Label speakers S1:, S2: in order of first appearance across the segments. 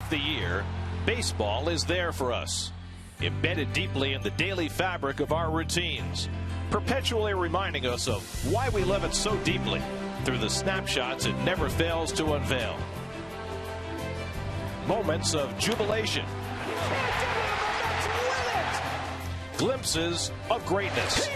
S1: the year, baseball is there for us, embedded deeply in the daily fabric of our routines, perpetually reminding us of why we love it so deeply through the snapshots it never fails to unveil. Moments of jubilation, glimpses of greatness,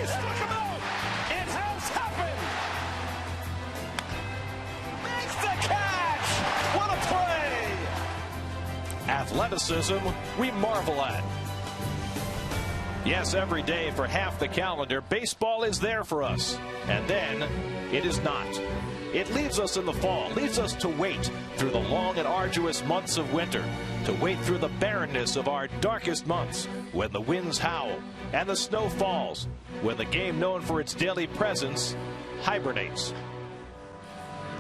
S1: athleticism we marvel at. Yes, every day for half the calendar, baseball is there for us. And then it is not. It leaves us in the fall, leaves us to wait through the long and arduous months of winter, to wait through the barrenness of our darkest months, when the winds howl and the snow falls, when the game known for its daily presence hibernates.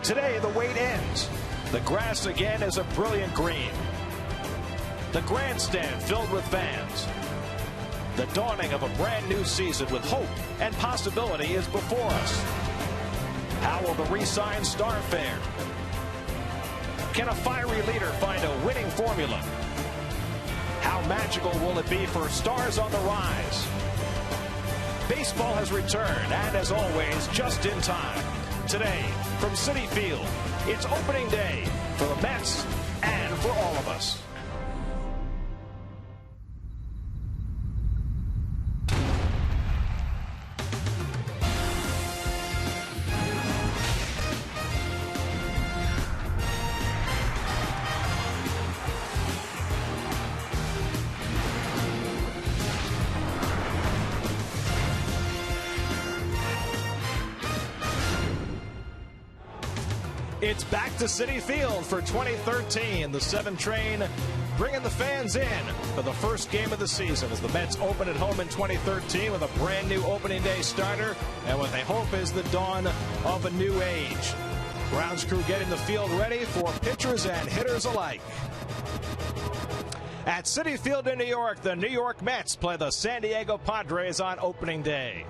S1: Today, the wait ends. The grass again is a brilliant green. The grandstand filled with fans. The dawning of a brand new season with hope and possibility is before us. How will the re-signed star fare? Can a fiery leader find a winning formula? How magical will it be for stars on the rise? Baseball has returned, and as always, just in time. Today, from Citi Field, it's opening day for the Mets and for all of us. It's back to Citi Field for 2013. The 7 train bringing the fans in for the first game of the season as the Mets open at home in 2013 with a brand new opening day starter and what they hope is the dawn of a new age. Grounds crew getting the field ready for pitchers and hitters alike. At Citi Field in New York, the New York Mets play the San Diego Padres on opening day.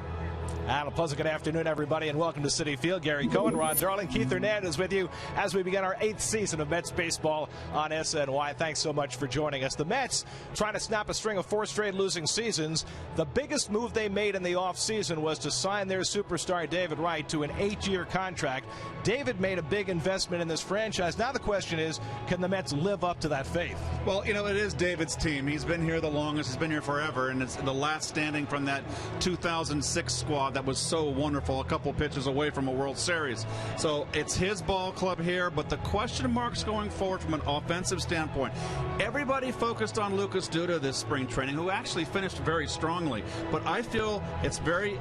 S1: And a pleasant good afternoon, everybody, and welcome to Citi Field. Gary Cohen, Ron Darling, Keith Hernandez with you as we begin our 8th season of Mets baseball on SNY. Thanks so much for joining us. The Mets trying to snap a string of 4 straight losing seasons. The biggest move they made in the offseason was to sign their superstar David Wright to an 8-year contract. David made a big investment in this franchise. Now the question is, can the Mets live up to that faith?
S2: Well, you know, it is David's team. He's been here the longest. He's been here forever, and it's the last standing from that 2006 squad that was so wonderful, a couple pitches away from a World Series. So it's his ball club here, but the question marks going forward from an offensive standpoint. Everybody focused on Lucas Duda this spring training, who actually finished very strongly. But I feel it's very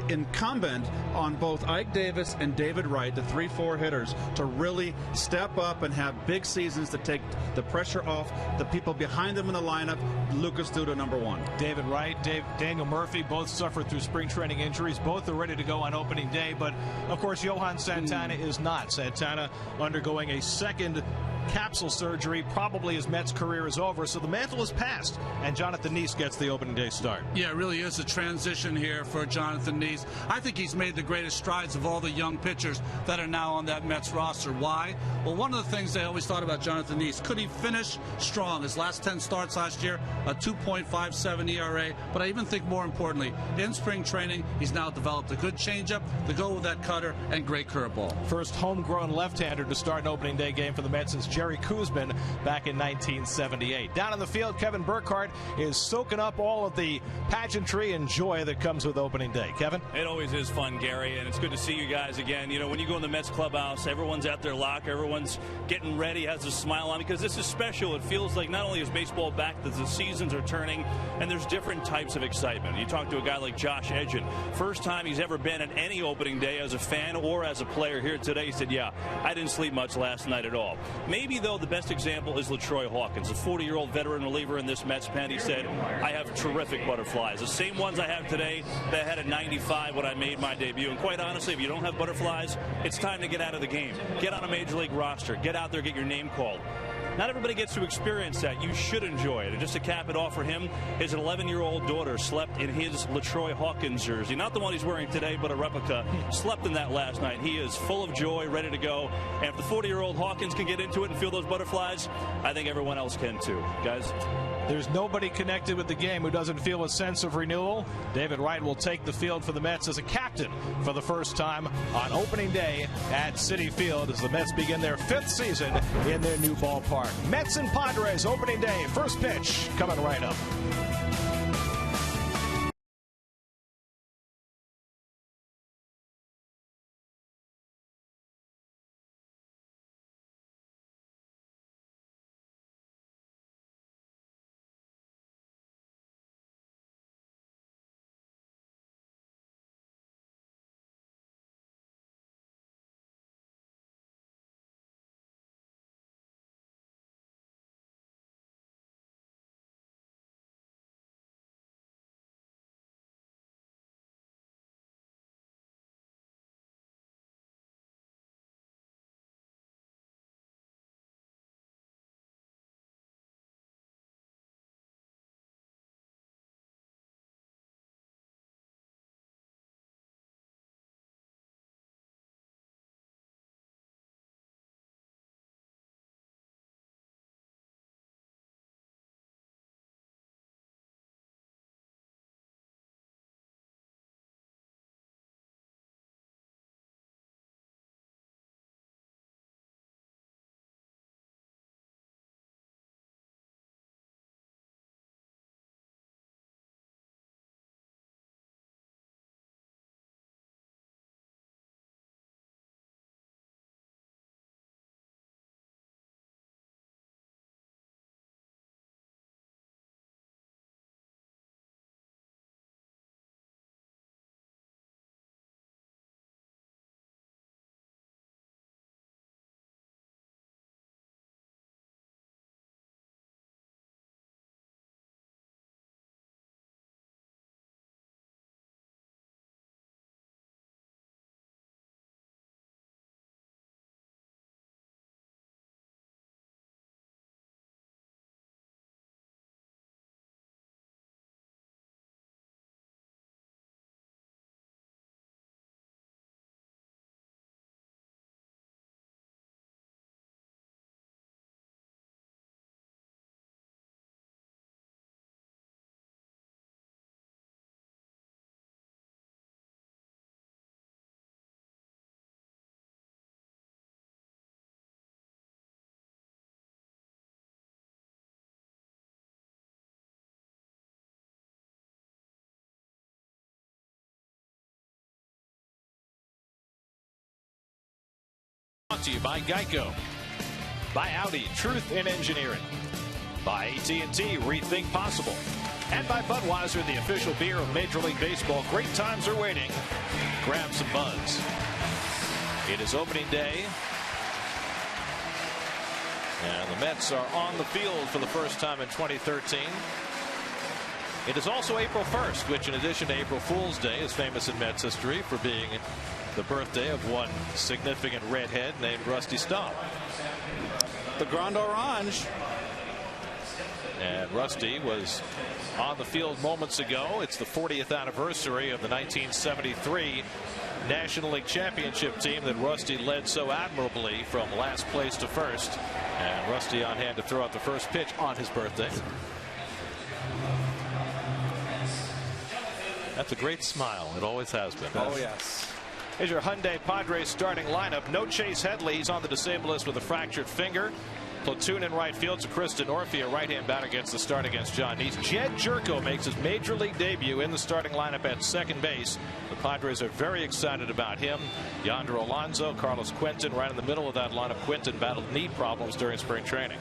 S2: incumbent on both Ike Davis and David Wright, the 3-4 hitters, to really step up and have big seasons to take the pressure off the people behind them in the lineup. Lucas Duda, number 1.
S1: David Wright, Daniel Murphy, both suffered through spring training injuries. Both are ready to go on opening day, but of course Johan Santana is not. Santana undergoing a second capsule surgery. Probably his Mets career is over, so the mantle is passed, and Jonathan Nice gets the opening day start.
S3: Yeah, it really is a transition here for Jonathan Nice. I think he's made the greatest strides of all the young pitchers that are now on that Mets roster. Why? Well, one of the things I always thought about Jonathan Nice, could he finish strong? His last 10 starts last year, a 2.57 ERA, but I even think more importantly, in spring training, he's now developed a good changeup to go with that cutter and great curveball.
S1: First homegrown left-hander to start an opening day game for the Mets since Jerry Koosman back in 1978. Down in the field, Kevin Burkhardt is soaking up all of the pageantry and joy that comes with opening day. Kevin?
S4: It always is fun, Gary, and it's good to see you guys again. You know, when you go in the Mets clubhouse, everyone's at their locker, everyone's getting ready, has a smile on, because this is special. It feels like not only is baseball back, that the seasons are turning, and there's different types of excitement. You talk to a guy like Josh Edgen, first time he's ever been at any opening day as a fan or as a player here today. He said, yeah, I didn't sleep much last night at all. Maybe, though, the best example is LaTroy Hawkins, a 40-year-old veteran reliever in this Mets pen. He said, I have terrific butterflies, the same ones I have today that I had at 95 when I made my debut. And quite honestly, if you don't have butterflies, it's time to get out of the game. Get on a major league roster. Get out there, get your name called. not everybody gets to experience that. You should enjoy it. And just to cap it off for him, his 11-year-old daughter slept in his LaTroy Hawkins jersey. Not the one he's wearing today, but a replica. Slept in that last night. He is full of joy, ready to go. And if the 40-year-old Hawkins can get into it and feel those butterflies, I think everyone else can too. Guys?
S1: There's nobody connected with the game who doesn't feel a sense of renewal. David Wright will take the field for the Mets as a captain for the first time on opening day at Citi Field as the Mets begin their 5th season in their new ballpark. Mets and Padres opening day. First pitch coming right up. Brought to you by Geico, by Audi, Truth in Engineering, by AT&T, Rethink Possible, and by Budweiser, the official beer of Major League Baseball. Great times are waiting. Grab some Buds. It is opening day, and the Mets are on the field for the first time in 2013. It is also April 1st, which in addition to April Fool's Day is famous in Mets history for being the birthday of one significant redhead named Rusty Staub.
S2: The Grand Orange.
S1: And Rusty was on the field moments ago. It's the 40th anniversary of the 1973 National League Championship team that Rusty led so admirably from last place to first. And Rusty on hand to throw out the first pitch on his birthday. That's a great smile. It always has been.
S2: Oh, yes.
S1: Here's your Hyundai Padres starting lineup. No Chase Headley. He's on the disabled list with a fractured finger. Platoon in right field to Kristen Orphy, a right-hand batter gets the start against John Neese. Jed Jerko makes his major league debut in the starting lineup at second base. The Padres are very excited about him. Yonder Alonso, Carlos Quentin right in the middle of that lineup. Quentin battled knee problems during spring training.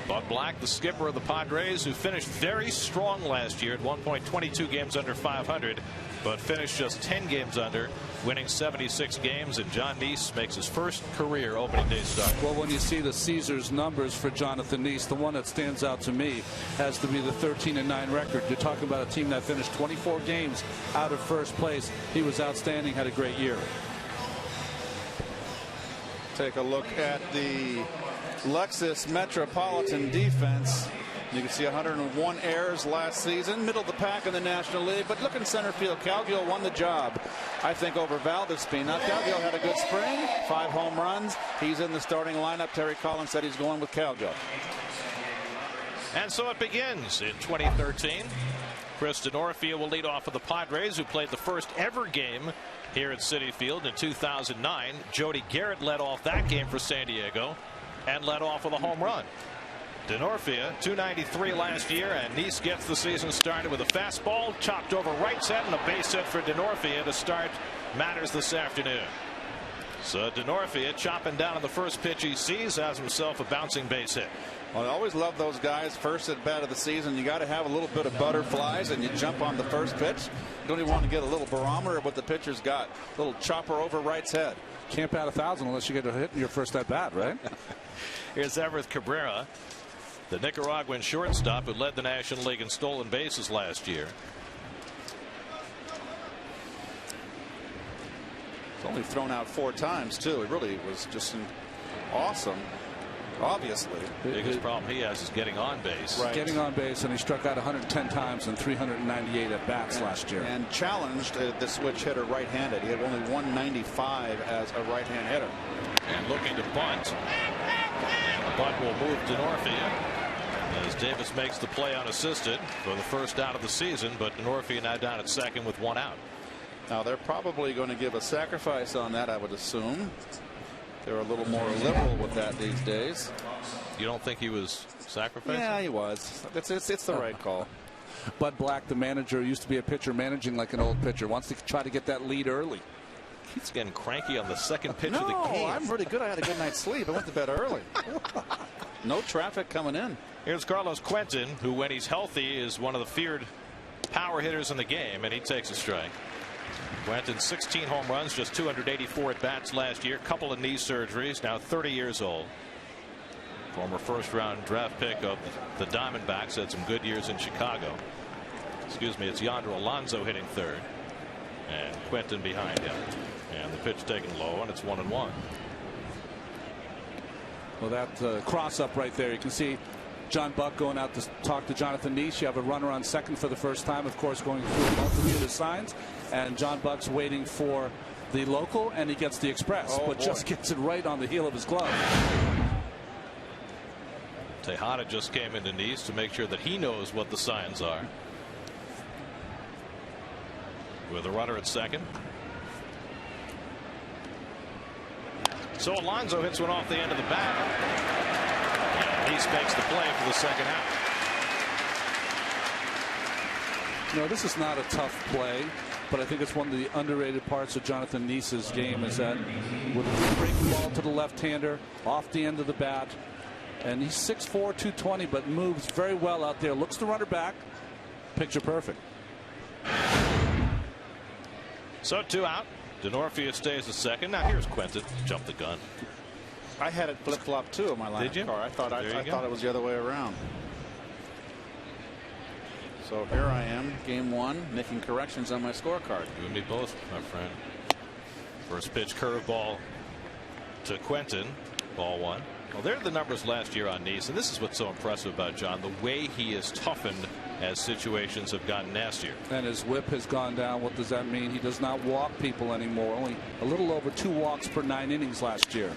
S1: Bud Black, the skipper of the Padres, who finished very strong last year at one point 22 games under 500, but finished just 10 games under, winning 76 games. And John Neese makes his first career opening day start.
S3: Well, when you see the Caesars numbers for Jonathan Neese, the one that stands out to me has to be the 13-9 record. You're talking about a team that finished 24 games out of first place. He was outstanding, had a great year.
S2: Take a look at the Lexus Metropolitan defense. You can see 101 errors last season, middle of the pack in the National League. But look in center field, Calgill won the job, I think, over Valdespin. Now, Calgill had a good spring, 5 home runs. He's in the starting lineup. Terry Collins said he's going with Calgill.
S1: And so it begins in 2013. Chris Denorfia will lead off for the Padres, who played the first ever game here at Citi Field in 2009. Jody Garrett led off that game for San Diego and led off with a home run. Denorfia, 293 last year, and Nice gets the season started with a fastball chopped over right side and a base hit for Denorfia to start matters this afternoon. So Denorfia chopping down on the first pitch he sees, has himself a bouncing base hit.
S2: Well, I always love those guys first at bat of the season. You got to have a little bit of butterflies, and you jump on the first pitch. You don't even want to get a little barometer of what the pitcher's got. A little chopper over right's head.
S3: Can't bat 1,000 unless you get a hit in your first at bat, right?
S1: Here's Everett Cabrera, the Nicaraguan shortstop who led the National League in stolen bases last year.
S2: He's only thrown out 4 times, too. It really was just awesome. Obviously,
S1: the biggest problem he has is getting on base.
S3: Right. Getting on base, and he struck out 110 times in 398 at bats last year.
S2: And challenged the switch hitter right-handed. He had only 195 as a right-hand hitter.
S1: And looking to bunt. And the bunt will move Denorfia as Davis makes the play unassisted for the first out of the season. But Denorfia now down at second with 1 out.
S2: Now they're probably going to give a sacrifice on that, I would assume. They're a little more liberal with that these days.
S1: You don't think he was sacrificing?
S2: Yeah, he was. It's the right call.
S3: Bud Black, the manager, used to be a pitcher managing like an old pitcher. Wants to try to get that lead early.
S1: He's getting cranky on the second pitch
S2: No,
S1: of the game.
S2: I'm pretty good. I had a good night's sleep. I went to bed early. No traffic coming in.
S1: Here's Carlos Quentin, who when he's healthy is one of the feared power hitters in the game, and he takes a strike. Quentin, 16 home runs, just 284 at bats last year, couple of knee surgeries, now 30 years old. Former first-round draft pick of the Diamondbacks, had some good years in Chicago. Excuse me, it's Yonder Alonso hitting third, and Quentin behind him. And the pitch taken low, and it's 1-1.
S3: Well, that cross-up right there, you can see John Buck going out to talk to Jonathan Nice. You have a runner on second for the first time, of course, going through a multitude of signs. And John Buck's waiting for the local, and he gets the express, but just gets it right on the heel of his glove.
S1: Tejada just came into Nice to make sure that he knows what the signs are. With a runner at second. So Alonso hits one off the end of the bat. And Nice makes the play for the second out.
S3: No, this is not a tough play, but I think it's one of the underrated parts of Jonathan Nice's game is that with a breaking ball to the left-hander off the end of the bat, and he's 6'4", 220, but moves very well out there. Looks the runner back. Picture perfect.
S1: So 2 out. Denorfia stays a second. Now here's Quentin. Jump the gun.
S2: I had it flip-flop too in my last car. I thought it was the other way around. So here I am, game 1, making corrections on my scorecard.
S1: You and me both, my friend. First pitch curveball to Quentin. Ball 1. Well, there are the numbers last year on Nice, and this is what's so impressive about John, the way he has toughened as situations have gotten nastier.
S3: And his whip has gone down. What does that mean? He does not walk people anymore. Only a little over 2 walks per 9 innings last year.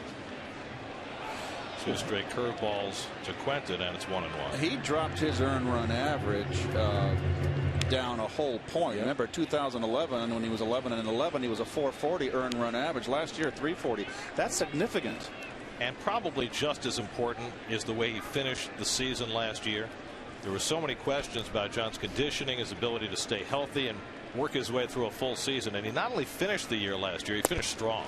S1: 2 straight curveballs to Quentin, and it's 1-1.
S2: He dropped his earned run average down a whole point. Remember 2011 when he was 11-11, he was a 440 earned run average. Last year 340. That's significant.
S1: And probably just as important is the way he finished the season last year. There were so many questions about John's conditioning, his ability to stay healthy and work his way through a full season. And he not only finished the year last year, he finished strong.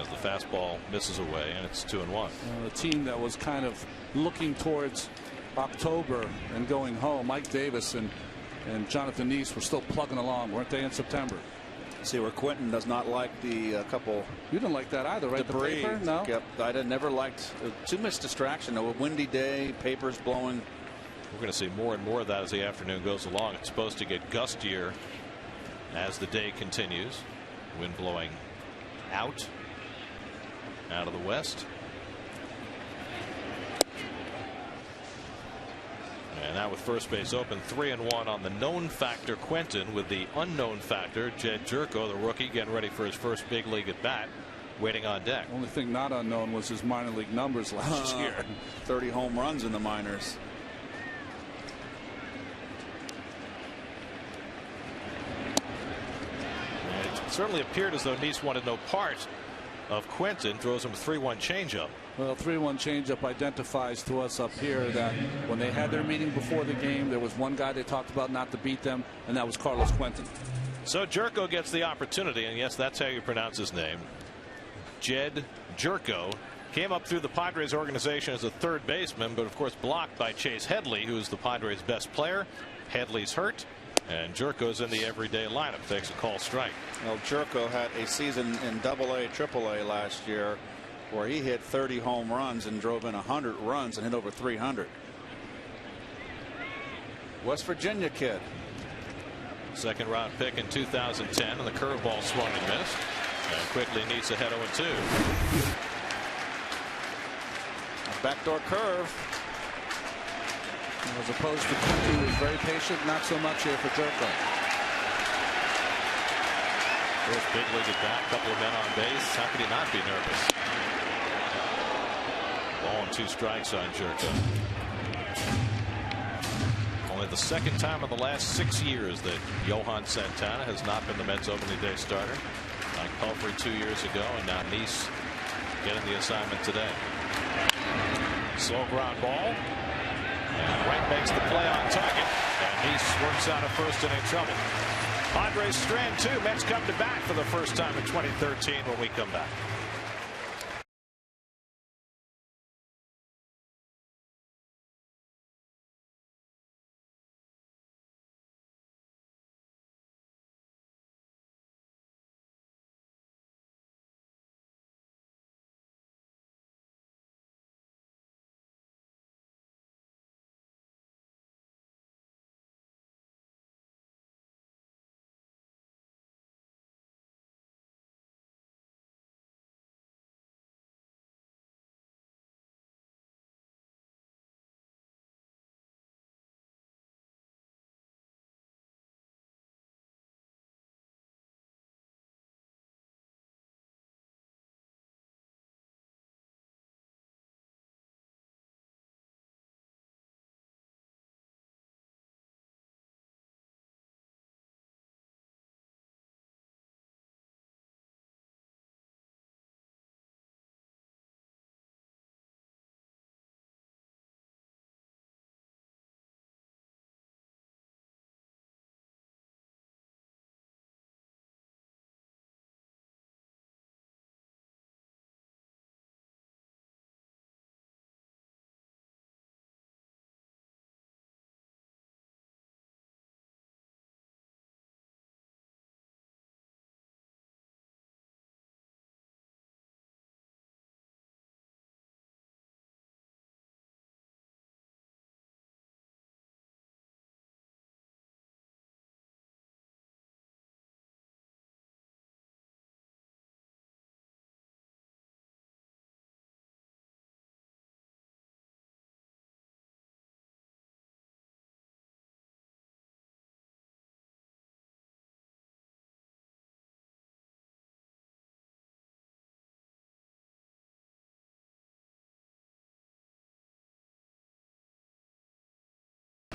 S1: As the fastball misses away, and it's 2-1.
S3: A team that was kind of looking towards October and going home. Mike Davis and Jonathan Nice were still plugging along, weren't they, in September?
S2: See where Quentin does not like the couple.
S3: You didn't like that either, right?
S2: Debris.
S3: The paper? No.
S2: Yep. I never liked too much distraction. A windy day, papers blowing.
S1: We're going to see more and more of that as the afternoon goes along. It's supposed to get gustier as the day continues. Wind blowing out. out of the West. And now with first base open, 3-1 on the known factor Quentin, with the unknown factor Jed Jerko, the rookie, getting ready for his first big league at bat, waiting on deck.
S3: Only thing not unknown was his minor league numbers last year.
S2: 30 home runs in the minors.
S1: It certainly appeared as though Nice wanted no part of Quentin. Throws him a 3-1 changeup.
S3: Well, 3-1 changeup identifies to us up here that when they had their meeting before the game, there was one guy they talked about not to beat them, and that was Carlos Quentin.
S1: So Jerko gets the opportunity, and yes, that's how you pronounce his name. Jed Jerko came up through the Padres organization as a third baseman, but of course blocked by Chase Headley, who's the Padres' best player. Headley's hurt, and Jerko's in the everyday lineup. Takes a call strike.
S2: Well, Jerko had a season in AA, AAA last year where he hit 30 home runs and drove in 100 runs and hit over 300. West Virginia kid.
S1: Second round pick in 2010, and the curveball swung and missed. And quickly Nice ahead 0-2.
S2: Backdoor curve.
S3: As opposed to Quentin, who was very patient, not so much here for Jerko.
S1: First big league at bat, couple of men on base. How could he not be nervous? Ball and 2 strikes on Jerko. Only the second time in the last 6 years that Johan Santana has not been the Mets opening day starter. Like Pelfrey 2 years ago, and now Nice getting the assignment today. Slow ground ball. And Wright makes the play on target. And Nice works out a first inning trouble. Padres strand 2. Mets come to bat for the first time in 2013 when we come back.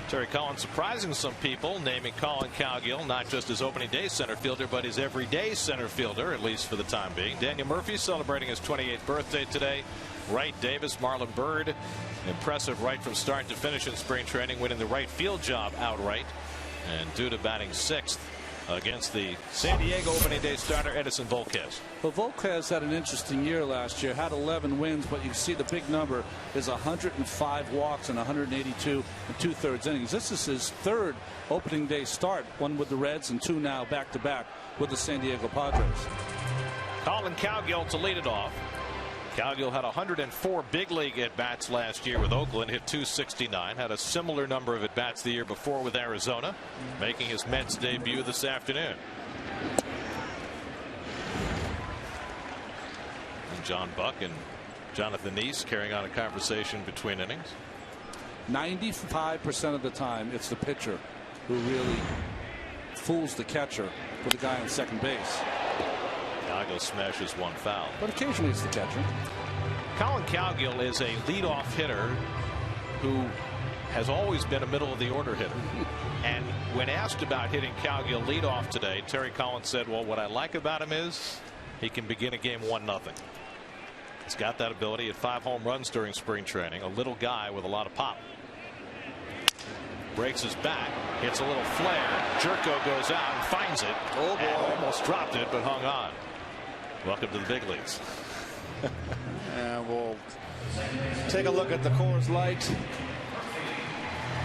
S1: Terry Collins surprising some people, naming Colin Cowgill not just his opening day center fielder, but his everyday center fielder, at least for the time being. Daniel Murphy celebrating his 28th birthday today. Wright, Davis, Marlon Byrd, impressive right from start to finish in spring training, winning the right field job outright. And Duda batting 6th against the San Diego opening day starter Edison Volquez.
S3: Well, Volquez had an interesting year last year, had 11 wins, but you see the big number is 105 walks and 182 2/3 innings. This is his 3rd opening day start, 1 with the Reds and 2 now back-to-back with the San Diego Padres.
S1: Colin Cowgill to lead it off. Cowgill had 104 big league at-bats last year with Oakland, hit .269, had a similar number of at-bats the year before with Arizona, making his Mets debut this afternoon. John Buck and Jonathan Neese carrying on a conversation between innings.
S3: 95% of the time, it's the pitcher who really fools the catcher with the guy on second base.
S1: Cowgill smashes one foul.
S3: But occasionally it's the catcher.
S1: Colin Cowgill is a leadoff hitter who has always been a middle of the order hitter. And when asked about hitting Cowgill leadoff today, Terry Collins said, well, what I like about him is he can begin a game 1-0. He's got that ability. At 5 home runs during spring training. A little guy with a lot of pop. Breaks his back, hits a little flare. Jerko goes out and finds it.
S2: Oh boy.
S1: And almost dropped it, but hung on. Welcome to the big leagues.
S2: And we'll take a look at the Coors Light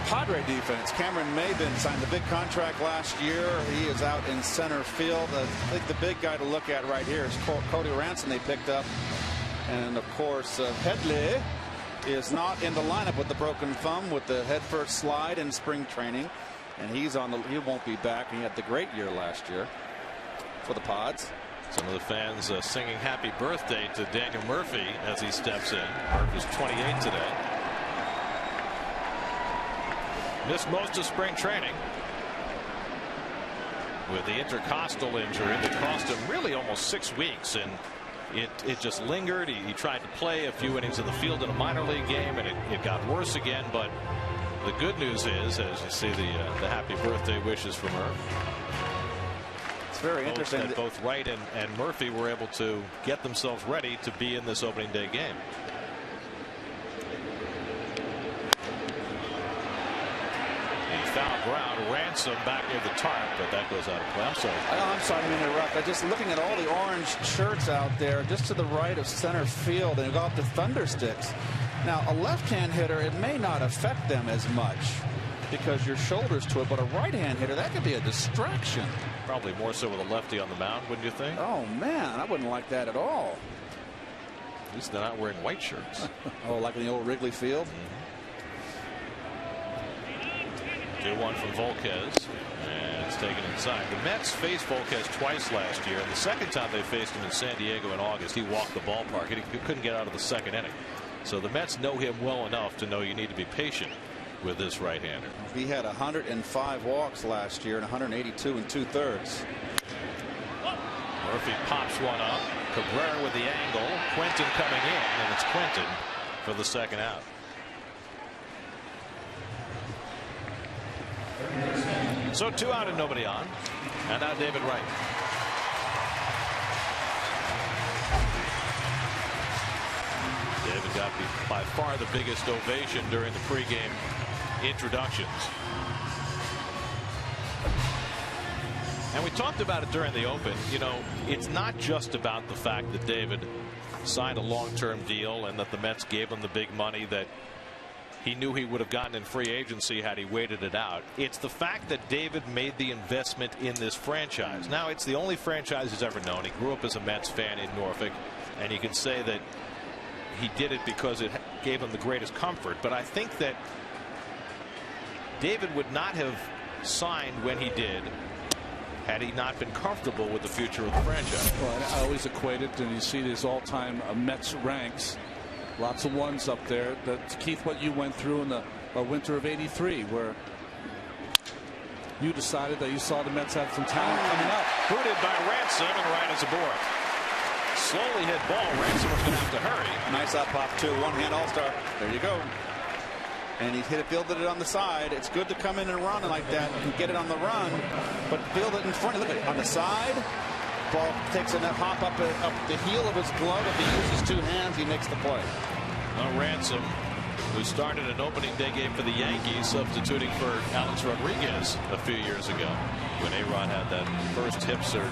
S2: Padre defense. Cameron Maben signed the big contract last year. He is out in center field. I think the big guy to look at right here is Cody Ransom they picked up. And of course, Headley is not in the lineup with the broken thumb with the head first slide in spring training. And he won't be back. He had the great year last year for the Pods.
S1: Some of the fans singing happy birthday to Daniel Murphy as he steps in. Murphy's 28 today. Missed most of spring training with the intercostal injury that cost him really almost 6 weeks, and it just lingered. He tried to play a few innings in the field in a minor league game, and it got worse again. But the good news is, as you see the happy birthday wishes from Murphy.
S2: It's very interesting
S1: that both Wright and Murphy were able to get themselves ready to be in this opening day game. Foul ground. Ransom back near the tarp, but that goes out of play. I'm sorry.
S2: I'm sorry to interrupt. I'm just looking at all the orange shirts out there just to the right of center field, and they go up to thundersticks. Now, a left-hand hitter, it may not affect them as much because your shoulders to it, but a right-hand hitter, that could be a distraction.
S1: Probably more so with a lefty on the mound, wouldn't you think?
S2: Oh, man, I wouldn't like that at all.
S1: At least they're not wearing white shirts.
S2: Oh, like in the old Wrigley Field?
S1: 2-1 from Volquez, and it's taken inside. The Mets faced Volquez twice last year, and the second time they faced him in San Diego in August, he walked the ballpark. He couldn't get out of the second inning. So the Mets know him well enough to know you need to be patient with this right-hander.
S2: He had 105 walks last year and 182 2/3.
S1: Murphy pops one up. Cabrera with the angle. Quentin coming in, and it's Quentin for the second out. So 2 out and nobody on. And now David Wright. David got by far the biggest ovation during the pregame introductions. And we talked about it during the open. You know, it's not just about the fact that David signed a long-term deal and that the Mets gave him the big money that he knew he would have gotten in free agency had he waited it out. It's the fact that David made the investment in this franchise. Now, it's the only franchise he's ever known. He grew up as a Mets fan in Norfolk, and you can say that he did it because it gave him the greatest comfort. But I think that David would not have signed when he did had he not been comfortable with the future of the franchise.
S3: Well, I always equate it, and you see these all-time Mets ranks. Lots of ones up there. Keith, what you went through in the winter of '83, where you decided that you saw the Mets have some talent coming up.
S1: Booted by Ransom, and Wright is aboard. Slowly hit ball. Ransom was going to have to hurry.
S2: Nice up pop, too. One-hand all-star. There you go. And he fielded it on the side. It's good to come in and run like that and get it on the run, but field it in front. Look at it on the side. Ball takes a hop up the heel of his glove. If he uses 2 hands, he makes the play.
S1: Ransom, who started an opening day game for the Yankees, substituting for Alex Rodriguez a few years ago when A-Rod had that first hip surgery.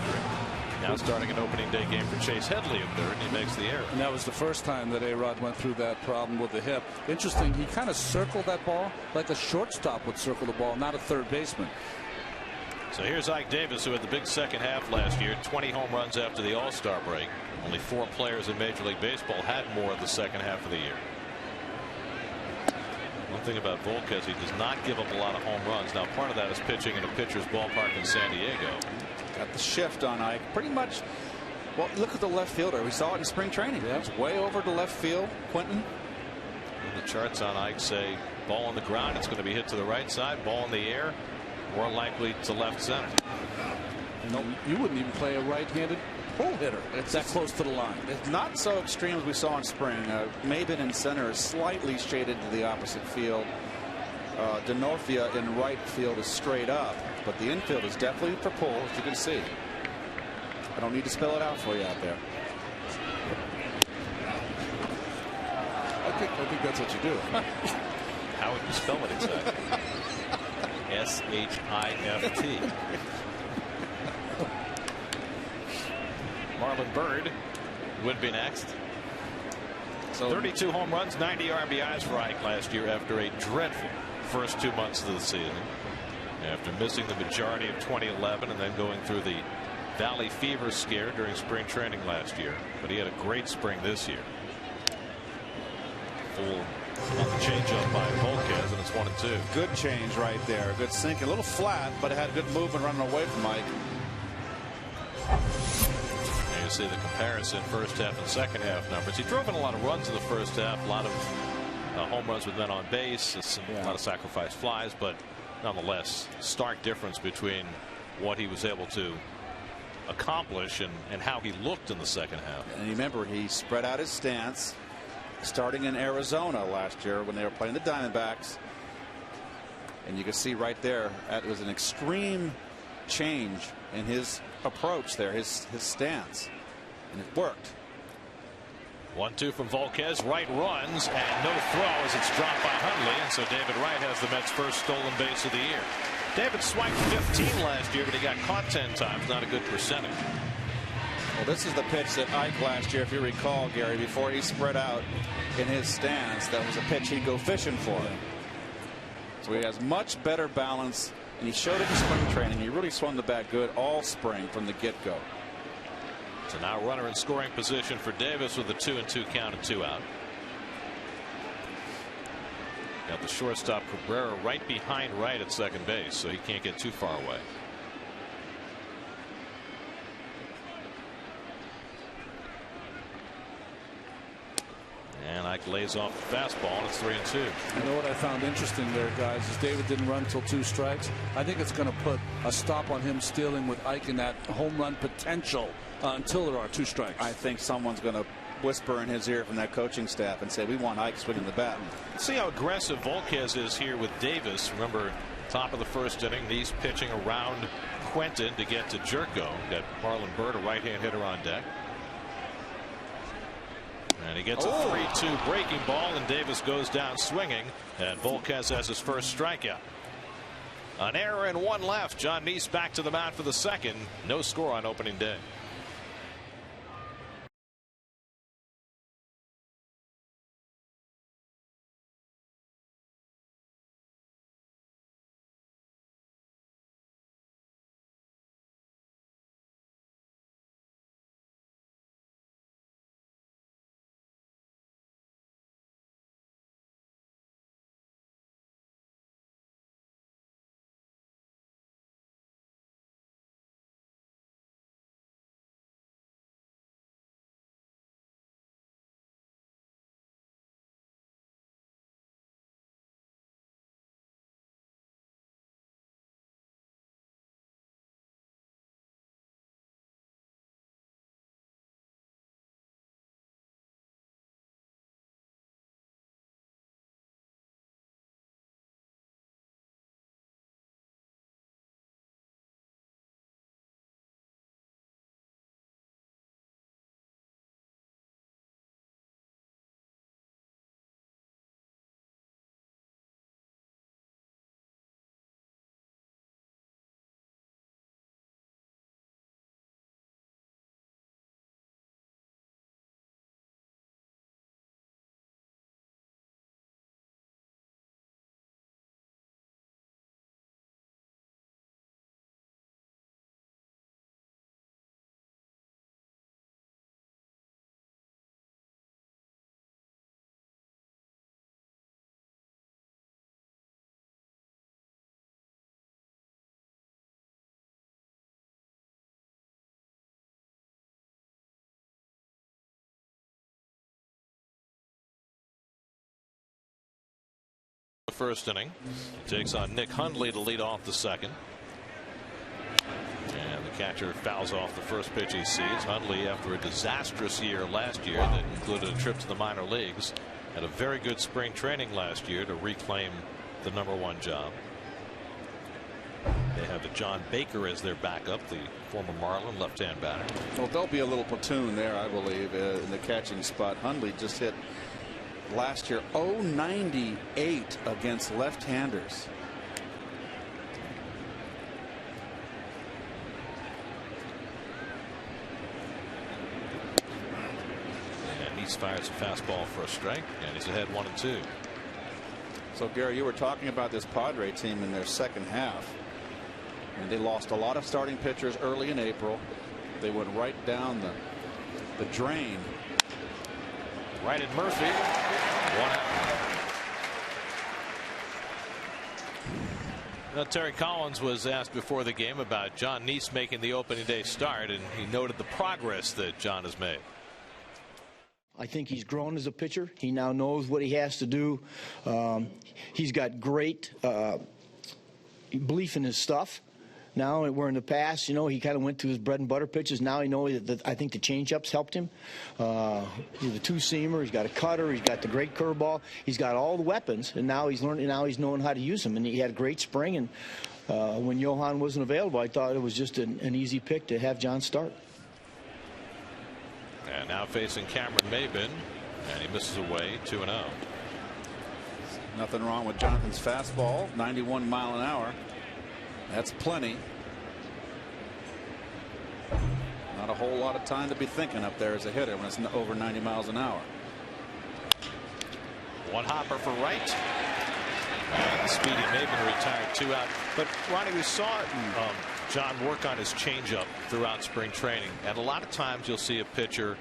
S1: Now starting an opening day game for Chase Headley in third, and he makes the error.
S3: And that was the first time that A-Rod went through that problem with the hip. Interesting, he kind of circled that ball like a shortstop would circle the ball, not a third baseman.
S1: So here's Ike Davis, who had the big second half last year, 20 home runs after the All-Star break. Only 4 players in Major League Baseball had more of the second half of the year. One thing about Volquez, he does not give up a lot of home runs. Now, part of that is pitching in a pitcher's ballpark in San Diego.
S2: Got the shift on Ike. Pretty much Well, look at the left fielder. We saw it in spring training.
S5: Yeah.
S2: It's way over to left field. Quentin.
S1: And the charts on Ike say ball on the ground. It's going to be hit to the right side. Ball in the air. More likely to left center.
S5: No, you wouldn't even play a right-handed pull hitter. It's that close to the line.
S2: It's not so extreme as we saw in spring. Maben in center is slightly shaded to the opposite field. Denorfia in right field is straight up, but the infield is definitely for pull, as you can see. I don't need to spell it out for you out there.
S5: I think that's what you do.
S1: How would you spell it exactly? S-H-I-F-T. Marlon Byrd would be next.
S2: So
S1: 32 home runs, 90 RBIs for Ike last year after a dreadful first 2 months of the season. After missing the majority of 2011 and then going through the Valley Fever scare during spring training last year. But he had a great spring this year. Full on the changeup by Volquez, and it's 1-2.
S2: good change right there. Good sink. A little flat, but it had good movement running away from Mike.
S1: And you see the comparison first half and second half numbers. He drove in a lot of runs in the first half, a lot of home runs with men on base, a lot of sacrifice flies, but nonetheless, stark difference between what he was able to accomplish and how he looked in the second half.
S2: And remember, he spread out his stance starting in Arizona last year when they were playing the Diamondbacks. And you can see right there, that was an extreme change in his approach there, his stance. And it worked.
S1: 1-2 from Volquez. Wright runs and no throw as it's dropped by Hundley. And so David Wright has the Mets' first stolen base of the year. David swiped 15 last year, but he got caught 10 times. Not a good percentage.
S2: Well, this is the pitch that Ike last year, if you recall, Gary, before he spread out in his stance, that was a pitch he'd go fishing for. So he has much better balance, and he showed it in spring training. He really swung the bat good all spring from the get-go.
S1: So now runner in scoring position for Davis with a 2-2 count and 2 out. Got the shortstop Cabrera right behind Wright at second base, so he can't get too far away. And Ike lays off the fastball, and it's 3-2.
S5: You know what I found interesting there, guys, is David didn't run until 2 strikes. I think it's going to put a stop on him stealing with Ike in that home run potential until there are 2 strikes.
S2: I think someone's going to whisper in his ear from that coaching staff and say, we want Ike swinging the bat.
S1: See how aggressive Volquez is here with Davis. Remember, top of the first inning, he's pitching around Quentin to get to Jerko. Got Marlon Byrd, a right-hand hitter, on deck. And he gets a 3-2 breaking ball, and Davis goes down swinging, and Volquez has his first strikeout. An error and 1 left. John Neese back to the mound for the second. No score on opening day. first inning. He takes on Nick Hundley to lead off the second. And the catcher fouls off the first pitch he sees. Hundley, after a disastrous year last year that included a trip to the minor leagues, had a very good spring training last year to reclaim the #1 job. They have John Baker as their backup, the former Marlin left-hand batter.
S5: Well, there'll be a little platoon there, I believe, in the catching spot. Hundley just hit last year 098 against left-handers.
S1: And Neese fires a fastball for a strike, and he's ahead 1-2.
S5: So, Gary, you were talking about this Padre team in their second half. And they lost a lot of starting pitchers early in April. They went right down the drain.
S1: Righted Murphy. 1 out. Now, Terry Collins was asked before the game about John Neese making the opening day start, and he noted the progress that John has made.
S6: I think he's grown as a pitcher. He now knows what he has to do. He's got great belief in his stuff. Now, where in the past, he kind of went to his bread and butter pitches. Now he knows that I think the changeups helped him. He's a two-seamer. He's got a cutter. He's got the great curveball. He's got all the weapons, and now he's learning. Now he's knowing how to use them. And he had a great spring. And when Johan wasn't available, I thought it was just an easy pick to have John start.
S1: And now facing Cameron Maybin, and he misses away 2-0.
S5: Nothing wrong with Jonathan's fastball, 91 mile an hour. That's plenty. Not a whole lot of time to be thinking up there as a hitter when it's over 90 miles an hour.
S1: One hopper for right. And the speedy Maybin retired, 2 out. But Ronnie, we saw John work on his changeup throughout spring training, and a lot of times you'll see a pitcher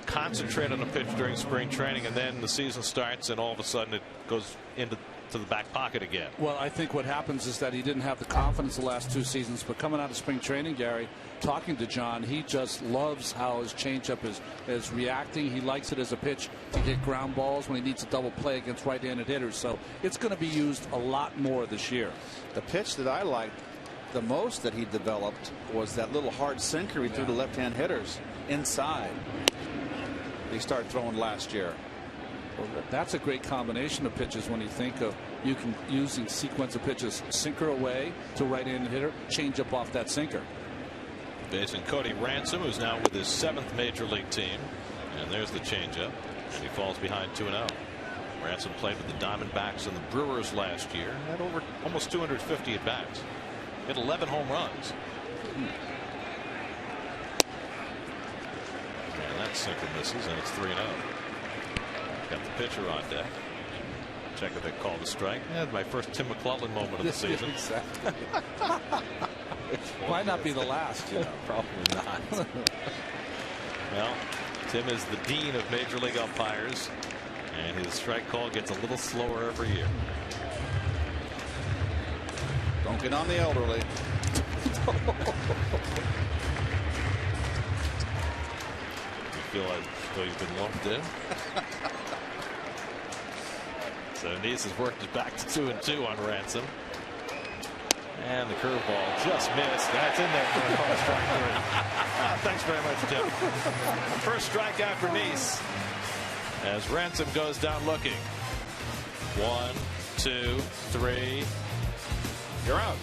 S1: concentrate on a pitch during spring training, and then the season starts, and all of a sudden it goes into the back pocket again.
S5: Well, I think what happens is that he didn't have the confidence the last 2 seasons, but coming out of spring training, Gary, talking to John, he just loves how his changeup is reacting. He likes it as a pitch to hit ground balls when he needs a double play against right-handed hitters. So it's going to be used a lot more this year. The pitch that I liked the most that he developed was that little hard sinker he threw to left-hand hitters inside. He started throwing last year. Well, that's a great combination of pitches when you think of using sequence of pitches, sinker away to right-handed hitter, change up off that sinker.
S1: Facing Cody Ransom, who's now with his 7th major league team, and there's the changeup, and he falls behind 2-0. Ransom played with the Diamondbacks and the Brewers last year, had over almost 250 at bats, hit 11 home runs. And that sinker misses, and it's 3-0. Got the pitcher on deck. Check if they called a strike. Yeah, my first Tim McClellan moment of the season.
S5: Exactly. Might not be the last.
S1: Probably not. Well, Tim is the dean of Major League umpires, and his strike call gets a little slower every year.
S5: Don't get on the elderly.
S1: You feel like you've been lumped in? So Neese has worked it back to 2-2 on Ransom. And the curveball just missed. That's in there for a call strike 3. Thanks very much, Tim. First strikeout for Neese as Ransom goes down looking. 1, 2, 3. You're out.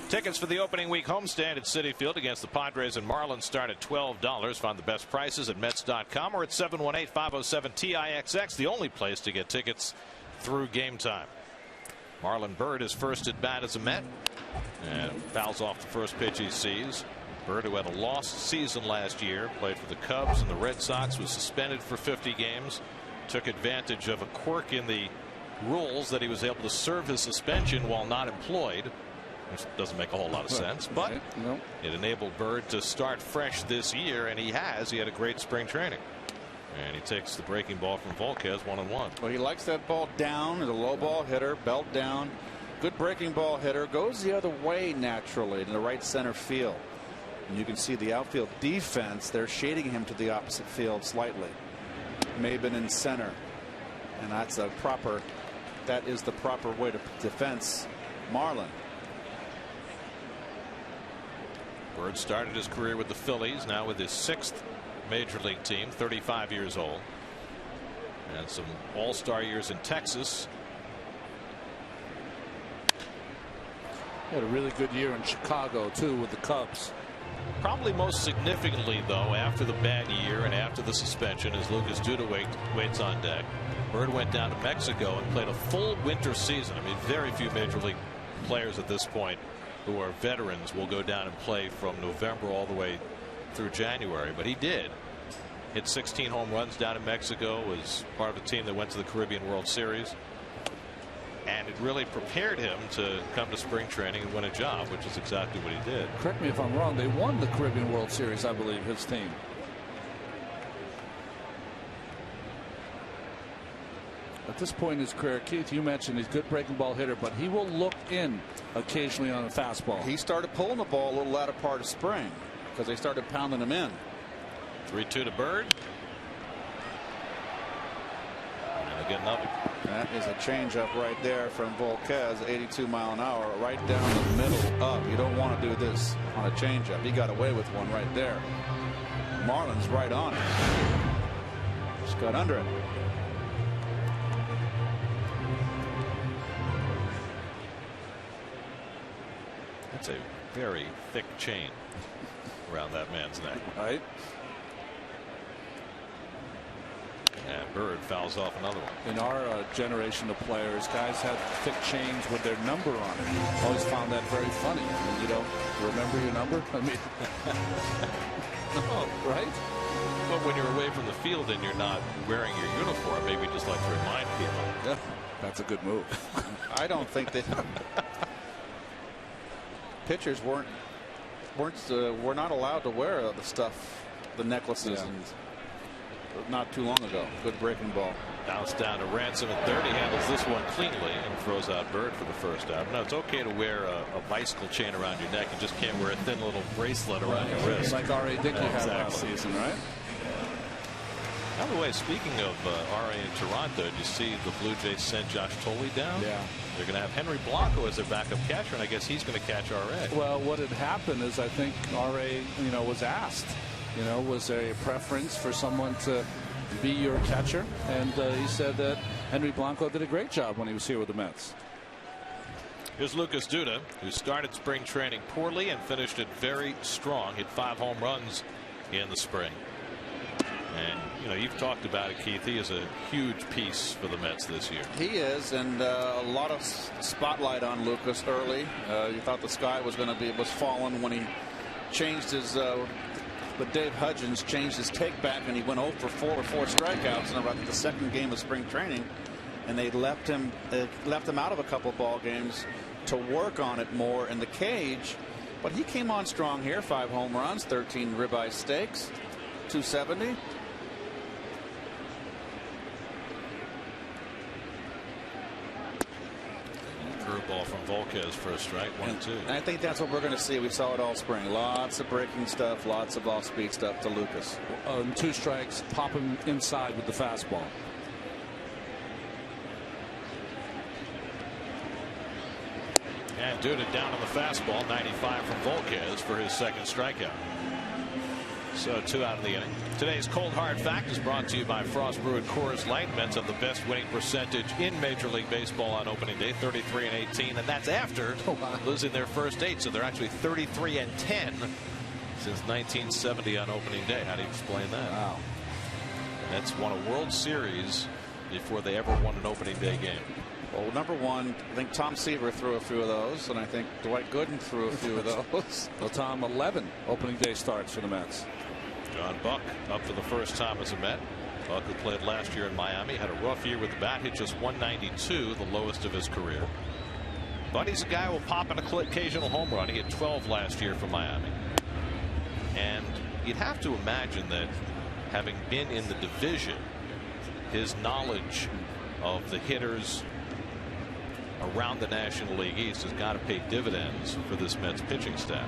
S1: Tickets for the opening week homestand at Citi Field against the Padres and Marlins start at $12. Find the best prices at Mets.com or at 718-507-TIXX, the only place to get tickets through game time. Marlon Byrd is first at bat as a Met and fouls off the first pitch he sees. Byrd, who had a lost season last year, played for the Cubs and the Red Sox, was suspended for 50 games, took advantage of a quirk in the rules that he was able to serve his suspension while not employed, which doesn't make a whole lot of sense, but it enabled Byrd to start fresh this year, and he has. He had a great spring training. And he takes the breaking ball from Volquez, 1-1.
S2: Well, he likes that ball down. He's a low ball hitter, belt down. Good breaking ball hitter. Goes the other way naturally in the right center field. And you can see the outfield defense. They're shading him to the opposite field slightly. Maben in center. And that is the proper way to defense Marlon.
S1: Byrd started his career with the Phillies, now with his 6th major league team, 35 years old, and some all-star years in Texas.
S5: He had a really good year in Chicago too with the Cubs.
S1: Probably most significantly, though, after the bad year and after the suspension, as Lucas Duda waits on deck, Byrd went down to Mexico and played a full winter season. I mean, very few major league players at this point who are veterans will go down and play from November all the way through January, but he did. Hit 16 home runs down in Mexico, was part of a team that went to the Caribbean World Series, and it really prepared him to come to spring training and win a job, which is exactly what he did.
S5: Correct me if I'm wrong, they won the Caribbean World Series, I believe, his team. At this point in his career, Keith, you mentioned he's a good breaking ball hitter, but he will look in occasionally on a fastball.
S2: He started pulling the ball a little latter part of spring because they started pounding him in.
S1: 3-2 to Byrd. And again, nothing.
S2: That is a changeup right there from Volquez, 82 mile an hour, right down the middle up. You don't want to do this on a changeup. He got away with one right there. Marlon's right on it. Just got under it.
S1: That's a very thick chain around that man's neck.
S5: Right.
S1: And Byrd fouls off another one.
S5: In our generation of players, guys have thick chains with their number on it. Always found that very funny. I mean, you don't remember your number? I mean,
S1: no,
S5: right?
S1: But when you're away from the field and you're not wearing your uniform, maybe just like to remind people.
S5: Yeah, that's a good move.
S2: I don't think that pitchers were not allowed to wear the stuff, the necklaces, and not too long ago. Good breaking ball.
S1: Bounce down to Ransom at third. He handles this one cleanly and throws out Byrd for the first out. No, it's okay to wear a bicycle chain around your neck. You just can't wear a thin little bracelet around your wrist.
S5: Like R.A. Dickey had last season, right?
S1: By the way, speaking of R.A. in Toronto, did you see the Blue Jays sent Josh Tolley down?
S5: Yeah.
S1: They're going to have Henry Blanco as their backup catcher, and I guess he's going to catch R.A.
S5: Well, what had happened is I think R.A. was asked, was there a preference for someone to be your catcher? And he said that Henry Blanco did a great job when he was here with the Mets.
S1: Here's Lucas Duda, who started spring training poorly and finished it very strong. Hit 5 home runs in the spring. And you've talked about it, Keith. He is a huge piece for the Mets this year.
S2: He is, and a lot of spotlight on Lucas early. You thought the sky was falling when he changed his. But Dave Hudgens changed his take back, and he went 0 for 4 with 4 strikeouts in the second game of spring training, and they left him out of a couple ball games to work on it more in the cage. But he came on strong here. 5 home runs, 13 ribeye steaks, 270.
S1: Curveball from Volquez for a strike, 1-2.
S2: And I think that's what we're going to see. We saw it all spring. Lots of breaking stuff, lots of off-speed stuff to Lucas.
S5: 2 strikes, pop him inside with the fastball.
S1: And Duda down on the fastball, 95 from Volquez for his second strikeout. So 2 out of the inning. Today's Cold Hard Fact is brought to you by Frost Brewed Coors Light. Mets have the best winning percentage in Major League Baseball on opening day, 33-18, and that's after losing their first 8. So they're actually 33-10 since 1970 on opening day. How do you explain that?
S5: Wow.
S1: Mets won a World Series before they ever won an opening day game.
S5: Well, number one, I think Tom Seaver threw a few of those, and I think Dwight Gooden threw a few of those. Well, Tom, 11 opening day starts for the Mets.
S1: John Buck up for the first time as a Met. Buck, who played last year in Miami, had a rough year with the bat, hit just 192, the lowest of his career. But he's a guy who will pop an occasional home run. He hit 12 last year for Miami. And you'd have to imagine that, having been in the division, his knowledge of the hitters around the National League East has got to pay dividends for this Mets pitching staff.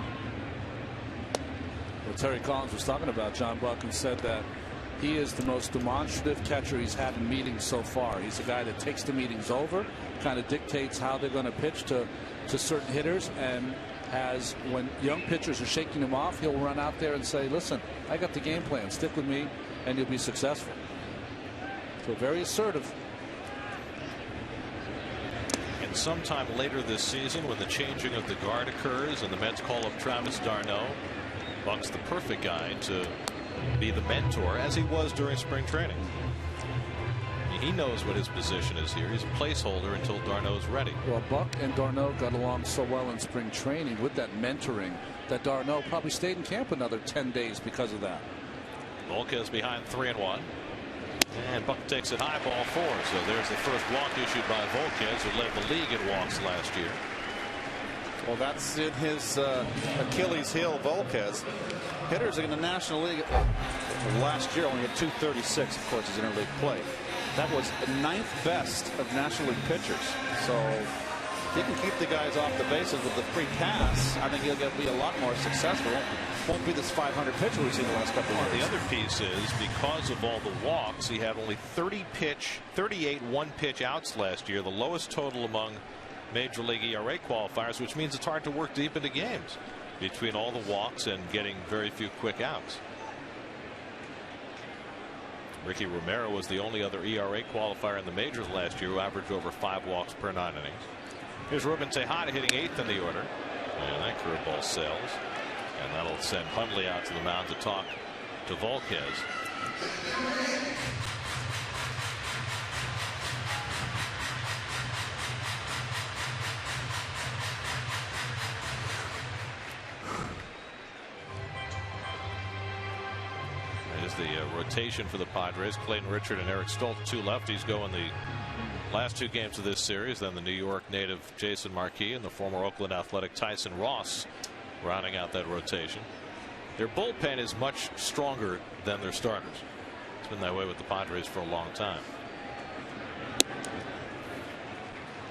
S5: Well, Terry Collins was talking about John Buck and said that he is the most demonstrative catcher he's had in meetings so far. He's a guy that takes the meetings over, kind of dictates how they're going to pitch to certain hitters, and has, when young pitchers are shaking him off, he'll run out there and say, listen, I got the game plan, stick with me and you'll be successful. So very assertive.
S1: And sometime later this season, when the changing of the guard occurs and the Mets call up Travis d'Arnaud, Buck's the perfect guy to be the mentor, as he was during spring training. He knows what his position is here. He's a placeholder until d'Arnaud's ready.
S5: Well, Buck and d'Arnaud got along so well in spring training with that mentoring that d'Arnaud probably stayed in camp another 10 days because of that.
S1: Volquez behind 3-1. And Buck takes it high, ball 4. So there's the first walk issued by Volquez, who led the league in walks last year.
S7: Well, that's in his Achilles heel, Volquez. Hitters in the National League last year only had 236, of course, as interleague play. That was 9th best of National League pitchers. So if he can keep the guys off the bases with the free pass, I think he'll be a lot more successful. Won't be this 500 pitcher we've seen the last couple of years.
S1: The other piece is, because of all the walks, he had only 38 one-pitch outs last year, the lowest total among Major League ERA qualifiers, which means it's hard to work deep into games between all the walks and getting very few quick outs. Ricky Romero was the only other ERA qualifier in the majors last year who averaged over 5 walks per 9 innings. Here's Ruben Tejada hitting 8th in the order, and that curveball sails, and that'll send Hundley out to the mound to talk to Volquez. The rotation for the Padres. Clayton Richard and Eric Stoltz, 2 lefties, go in the last 2 games of this series. Then the New York native Jason Marquis and the former Oakland Athletic Tyson Ross rounding out that rotation. Their bullpen is much stronger than their starters. It's been that way with the Padres for a long time.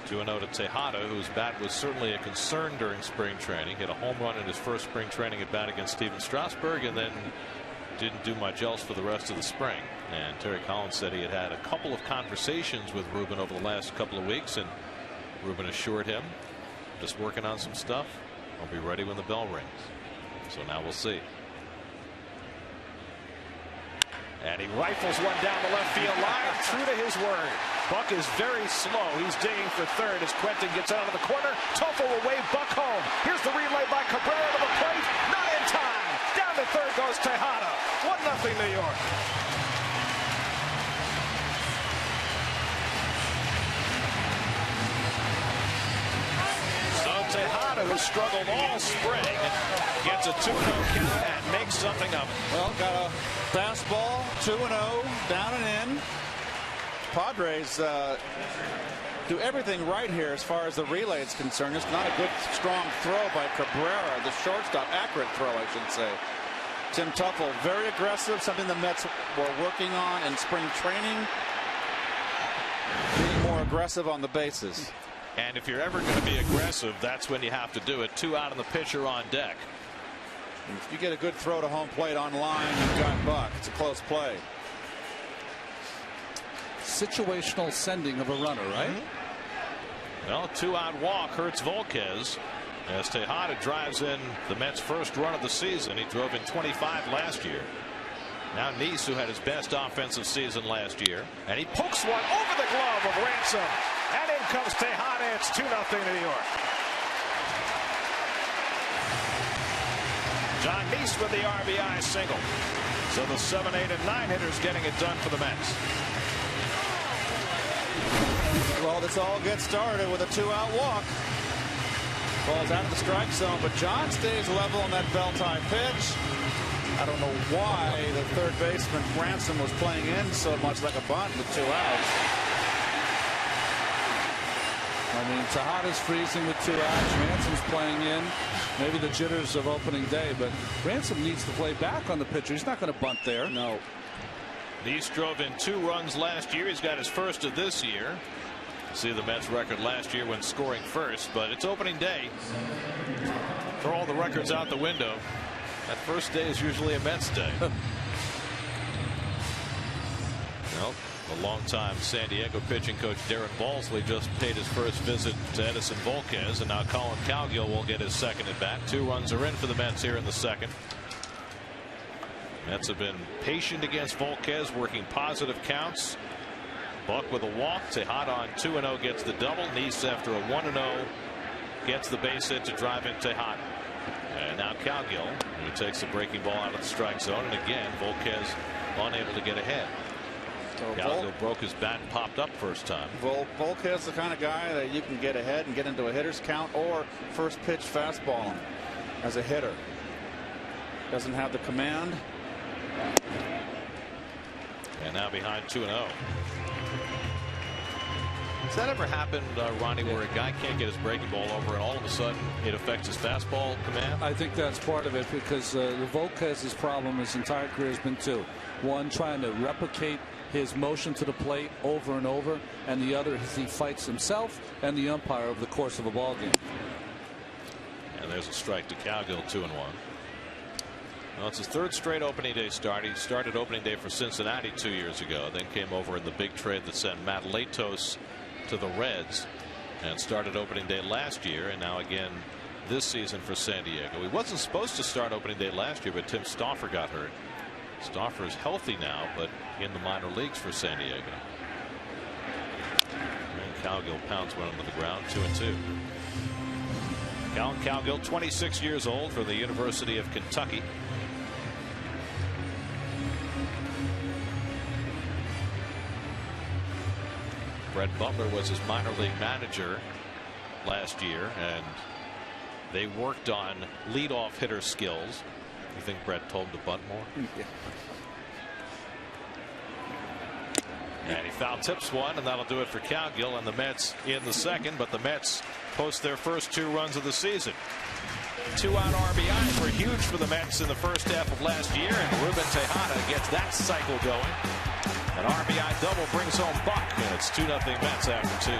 S1: 2-0 to Tejada, whose bat was certainly a concern during spring training. Hit a home run in his first spring training at bat against Steven Strasburg, and then didn't do much else for the rest of the spring. And Terry Collins said he had had a couple of conversations with Ruben over the last couple of weeks, and Ruben assured him, just working on some stuff. I'll be ready when the bell rings. So now we'll see. And he rifles one down the left field line, true to his word. Buck is very slow. He's digging for third as Quentin gets out of the corner. Toffel will wave Buck home. Here's the relay by Cabrera to the plate. Not in time. Down to third goes Tejada. 1-0 New York. So Tejada, who struggled all spring, gets a 2-0 count and makes something of it.
S7: Well, got a fastball, 2-0, down and in. Padres do everything right here as far as the relay is concerned. It's not a good, strong throw by Cabrera, the shortstop. Accurate throw, I should say. Tim Tuffle, very aggressive, something the Mets were working on in spring training. Being more aggressive on the bases.
S1: And if you're ever going to be aggressive, that's when you have to do it. 2 out and the pitcher on deck.
S7: If you get a good throw to home plate on line, you've got Buck. It's a close play.
S5: Situational sending of a runner, right?
S1: Well, 2-out walk hurts Volquez. As Tejada drives in the Mets' first run of the season. He drove in 25 last year. Now Nice, who had his best offensive season last year, and he pokes one over the glove of Ransom, and in comes Tejada. It's 2-0 New York. John Nice with the RBI single. So the 7, 8, and 9 hitters getting it done for the Mets.
S7: Well, this all gets started with a 2-out walk. Ball's out of the strike zone, but John stays level on that bell-tie pitch. I don't know why the third baseman Ransom was playing in so much like a bunt with 2 outs.
S5: I mean, Tejada's freezing with 2 outs. Ransom's playing in. Maybe the jitters of opening day, but Ransom needs to play back on the pitcher. He's not going to bunt there.
S7: No.
S1: Nice drove in 2 runs last year. He's got his first of this year. See the Mets record last year when scoring first, but it's opening day. Throw all the records out the window. That first day is usually a Mets day. Well, the longtime San Diego pitching coach Darren Balsley just paid his first visit to Edison Volquez, and now Colin Cowgill will get his second at bat. 2 runs are in for the Mets here in the second. Mets have been patient against Volquez, working positive counts. Buck with a walk. Tejada on 2-0 gets the double. Nice after a 1-0 gets the base hit to drive in Tejada. And now Cowgill, who takes the breaking ball out of the strike zone, and again Volquez unable to get ahead. Cowgill broke his bat and popped up first time.
S7: Volquez is the kind of guy that you can get ahead and get into a hitter's count or first pitch fastball him as a hitter. Doesn't have the command.
S1: And now behind 2-0. Has that ever happened, Ronnie, where a guy can't get his breaking ball over and all of a sudden it affects his fastball command?
S5: I think that's part of it, because the Volquez's problem his entire career has been 2. One, trying to replicate his motion to the plate over and over, and the other is he fights himself and the umpire over the course of a ball game.
S1: And there's a strike to Cowgill, 2-1. Well, it's his 3rd straight opening day start. He started opening day for Cincinnati 2 years ago, then came over in the big trade that sent Matt Latos to the Reds, and started opening day last year, and now again this season for San Diego. He wasn't supposed to start opening day last year, but Tim Stauffer got hurt. Stauffer is healthy now, but in the minor leagues for San Diego. And Cowgill pounds one into the ground, 2-2. Colin Cowgill, 26 years old, from the University of Kentucky. Brett Butler was his minor league manager last year, and they worked on leadoff hitter skills. You think Brett told him to bunt more?
S7: Yeah.
S1: And he foul tips one, and that'll do it for Cowgill and the Mets in the second. But the Mets post their first 2 runs of the season. 2-out RBIs were huge for the Mets in the first half of last year, and Ruben Tejada gets that cycle going. An RBI double brings home Buck, and it's 2-0 Mets after 2.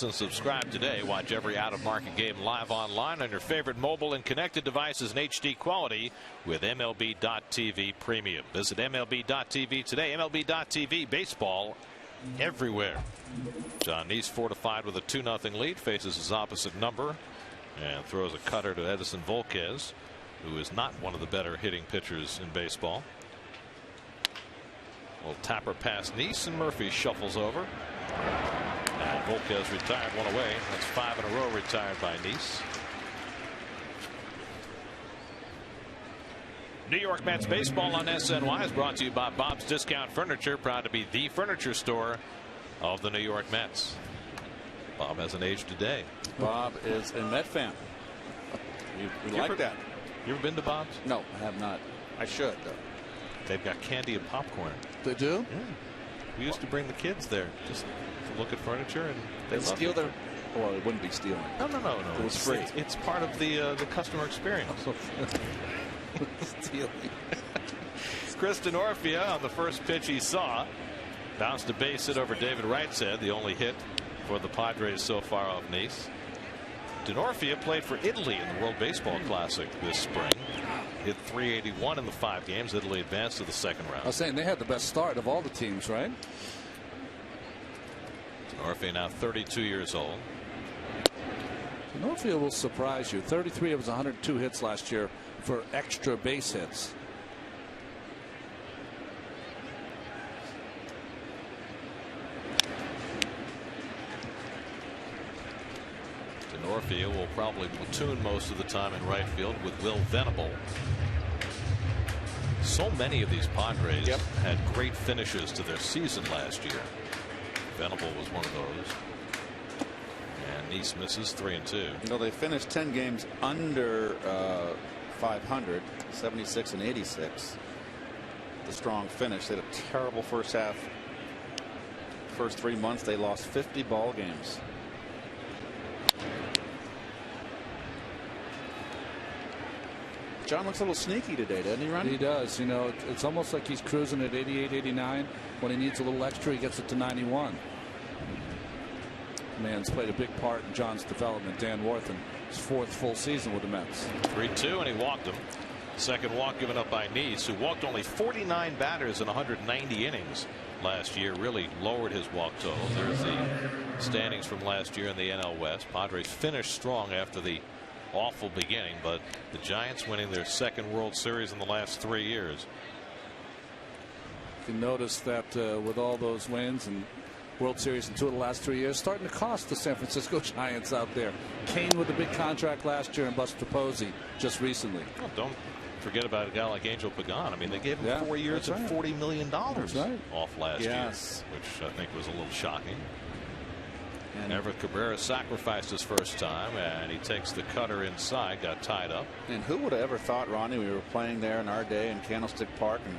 S1: comments and subscribe today. Watch every out-of-market game live online on your favorite mobile and connected devices in HD quality with MLB.TV Premium. Visit MLB.TV today. MLB.TV, baseball everywhere. John Neese fortified with a 2-0 lead, faces his opposite number and throws a cutter to Edison Volquez, who is not one of the better hitting pitchers in baseball. Well, tapper past Neese, and Murphy shuffles over. And Volquez retired one away. That's 5 in a row retired by Neese. New York Mets baseball on SNY is brought to you by Bob's Discount Furniture, proud to be the furniture store of the New York Mets. Bob hasn't aged a day.
S7: Bob is a Met fan. We like that.
S1: You ever been to Bob's?
S7: No, I have not. I should, though.
S1: They've got candy and popcorn.
S5: They do?
S1: Yeah. We used to bring the kids there just to look at furniture, and they
S7: steal their. Well, it wouldn't be stealing.
S1: No.
S7: It was free.
S1: It's part of the customer experience.
S7: Stealing.
S1: Chris Denorfia on the first pitch he saw bounced a base hit over David Wright's head, the only hit for the Padres so far off Neese. Denorfia played for Italy in the World Baseball Classic this spring. Hit .381 in the 5 games. Italy advanced to the second round.
S5: I was saying they had the best start of all the teams, right?
S1: Denorfia now 32 years old.
S5: Denorfia will surprise you. 33 of his 102 hits last year for extra base hits.
S1: Denorfia will probably platoon most of the time in right field with Will Venable. So many of these Padres had great finishes to their season last year. Venable was one of those. And Neese misses 3-2.
S7: You know, they finished 10 games under 500, 76 and 86. The strong finish. They had a terrible first half. First 3 months they lost 50 ball games. John looks a little sneaky today, doesn't he, Ronnie?
S5: He does. You know, it's almost like he's cruising at 88, 89. When he needs a little extra, he gets it to 91. Man's played a big part in John's development. Dan Worthen, his 4th full season with the Mets.
S1: 3-2, and he walked him. Second walk given up by Neese, who walked only 49 batters in 190 innings last year. Really lowered his walk total. There's the standings from last year in the NL West. Padres finished strong after the awful beginning, but the Giants winning their 2nd World Series in the last 3 years.
S5: You can notice that with all those wins and World Series in 2 of the last 3 years, starting to cost the San Francisco Giants out there. Kane with the big contract last year and Buster Posey just recently.
S1: Well, don't forget about a guy like Angel Pagan. I mean, they gave him 4 years and $40 million off last year, which I think was a little shocking. And Everett Cabrera sacrificed his first time, and he takes the cutter inside, got tied up.
S7: And who would have ever thought, Ronnie, we were playing there in our day in Candlestick Park and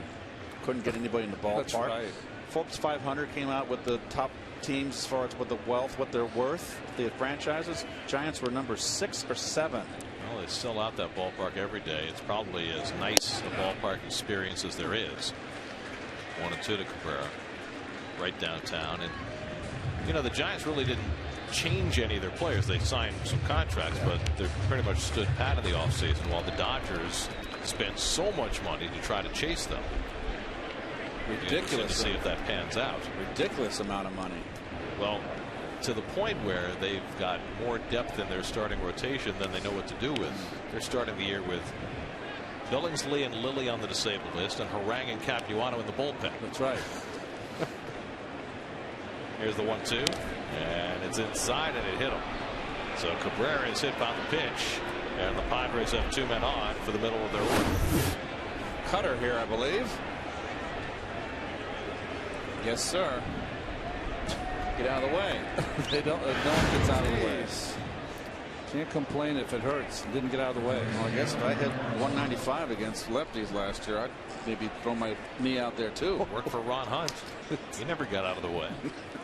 S7: couldn't get anybody in the ballpark.
S5: That's right.
S7: Forbes 500 came out with the top teams as far as what the wealth, what they're worth, the franchises. Giants were number 6 or 7.
S1: Well, they sell out that ballpark every day. It's probably as nice a ballpark experience as there is. 1-2 to Cabrera, right downtown. And you know, the Giants really didn't change any of their players. They signed some contracts, but they pretty much stood pat in the offseason, while the Dodgers spent so much money to try to chase them.
S7: Ridiculous.
S1: To see if that pans out.
S7: Ridiculous amount of money.
S1: Well, to the point where they've got more depth in their starting rotation than they know what to do with. They're starting the year with Billingsley and Lilly on the disabled list, and Harang and Capuano in the bullpen.
S5: That's right.
S1: Here's the 1-2, and it's inside, and it hit him. So Cabrera is hit by the pitch, and the Padres have 2 men on for the middle of their order.
S7: Cutter here, I believe. Yes, sir. Get out of the way.
S5: They don't. No one gets out of the way. Can't complain if it hurts. Didn't get out of the way.
S7: Well, I guess if I hit 195 against lefties last year, I'd maybe throw my knee out there too.
S1: Worked for Ron Hunt. He never got out of the way.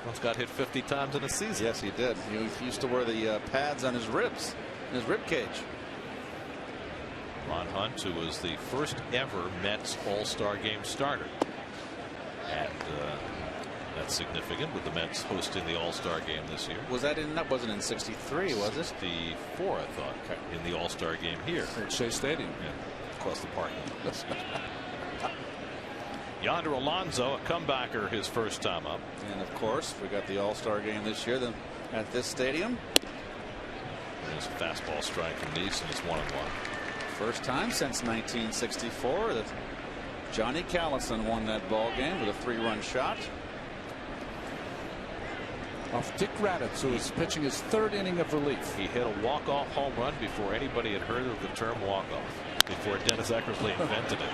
S1: Once got hit 50 times in a season.
S7: Yes, he did. He used to wear the pads on his ribs, his rib cage.
S1: Ron Hunt, who was the first ever Mets All-Star Game starter. And That's significant with the Mets hosting the All-Star game this year.
S7: Was that in? That wasn't in '63, was it?
S1: 64, I thought, in the All-Star game here
S5: at Shea Stadium.
S1: Yeah, across the park. Yonder Alonso, a comebacker, his first time up.
S7: And of course, we got the All-Star game this year then at this stadium.
S1: There's a fastball strike from Neeson. It's 1-1.
S7: First time since 1964 that Johnny Callison won that ball game with a 3-run shot.
S5: Off Dick Raditz, who is pitching his 3rd inning of relief.
S1: He hit a walk-off home run before anybody had heard of the term walk-off, before Dennis Eckersley invented it.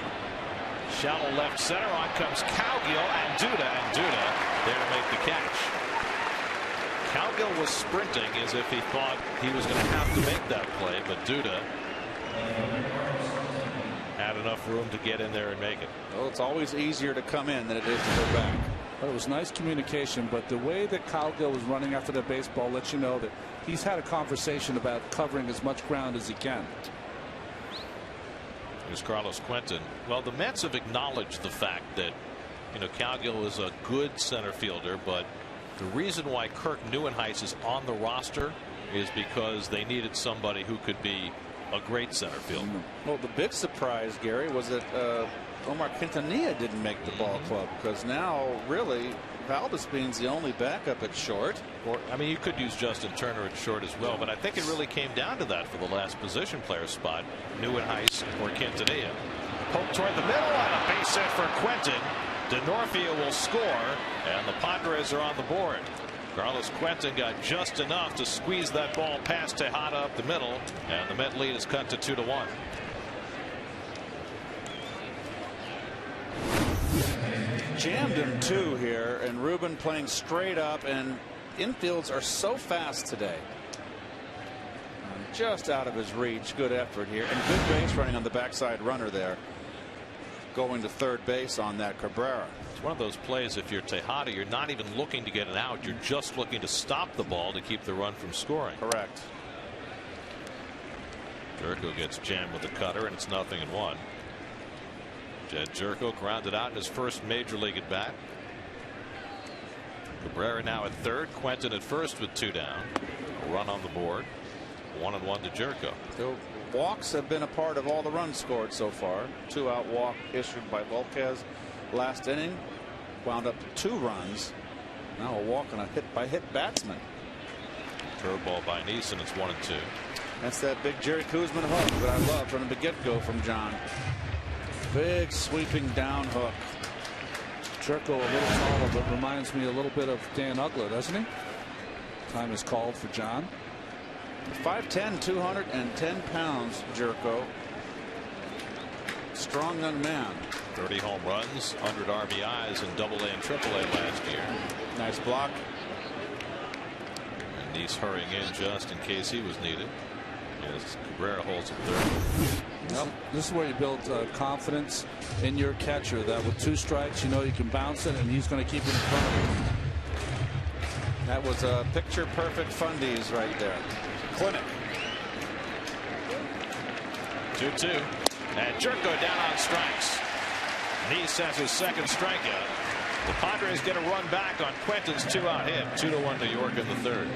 S1: Shallow left center, on comes Cowgill and Duda there to make the catch. Cowgill was sprinting as if he thought he was going to have to make that play, but Duda had enough room to get in there and make it.
S7: Well, it's always easier to come in than it is to go back.
S5: Well, it was nice communication, but the way that Cowgill was running after the baseball lets you know that he's had a conversation about covering as much ground as he can.
S1: Here's Carlos Quentin. Well, the Mets have acknowledged the fact that, Cowgill is a good center fielder, but the reason why Kirk Neuenhuis is on the roster is because they needed somebody who could be a great center fielder.
S7: Well, the big surprise, Gary, was that Omar Quintanilla didn't make the ball club, because now really Valdespin's the only backup at short.
S1: Or, you could use Justin Turner at short as well, but I think it really came down to that for the last position player spot, Neuenhuis or Quintanilla. Poke toward the middle on a base hit for Quentin. DeNorfia will score, and the Padres are on the board. Carlos Quentin got just enough to squeeze that ball past Tejada up the middle, and the Met lead is cut to 2-1.
S7: Jammed him too here, and Ruben playing straight up, and infields are so fast today. Just out of his reach. Good effort here, and good base running on the backside runner there, going to third base on that Cabrera.
S1: It's one of those plays, if you're Tejada, you're not even looking to get an out, you're just looking to stop the ball to keep the run from scoring.
S7: Correct.
S1: Jerko gets jammed with the cutter, and it's 0-1. Jed Jerko grounded out in his first major league at bat. Cabrera now at third, Quentin at first with 2 down. A run on the board. 1-1 to Jerko.
S7: The walks have been a part of all the runs scored so far. 2-out walk issued by Volquez last inning, wound up to 2 runs. Now a walk and a hit-by-hit batsman.
S1: Curveball by Neeson. It's 1-2.
S7: That's that big Jerry Koosman hook that I love from the get-go from John. Big sweeping down hook.
S5: Jerko a little taller, but reminds me a little bit of Dan Uggla, doesn't he? Time is called for John.
S7: 5'10", 210 pounds, Jerko. Strong young man.
S1: 30 home runs, 100 RBIs in AA and AAA last year.
S7: Nice block.
S1: And he's hurrying in just in case he was needed, as Cabrera holds it third.
S5: This is where you build confidence in your catcher, that with 2 strikes, you can bounce it, and he's going to keep it in front of him.
S7: That was a picture perfect fundies right there. Clinic.
S1: 2-2. And Jerko down on strikes. Neese has his second strikeout. The Padres get a run back on Quentin's 2-out hit. 2-1 New York in the third.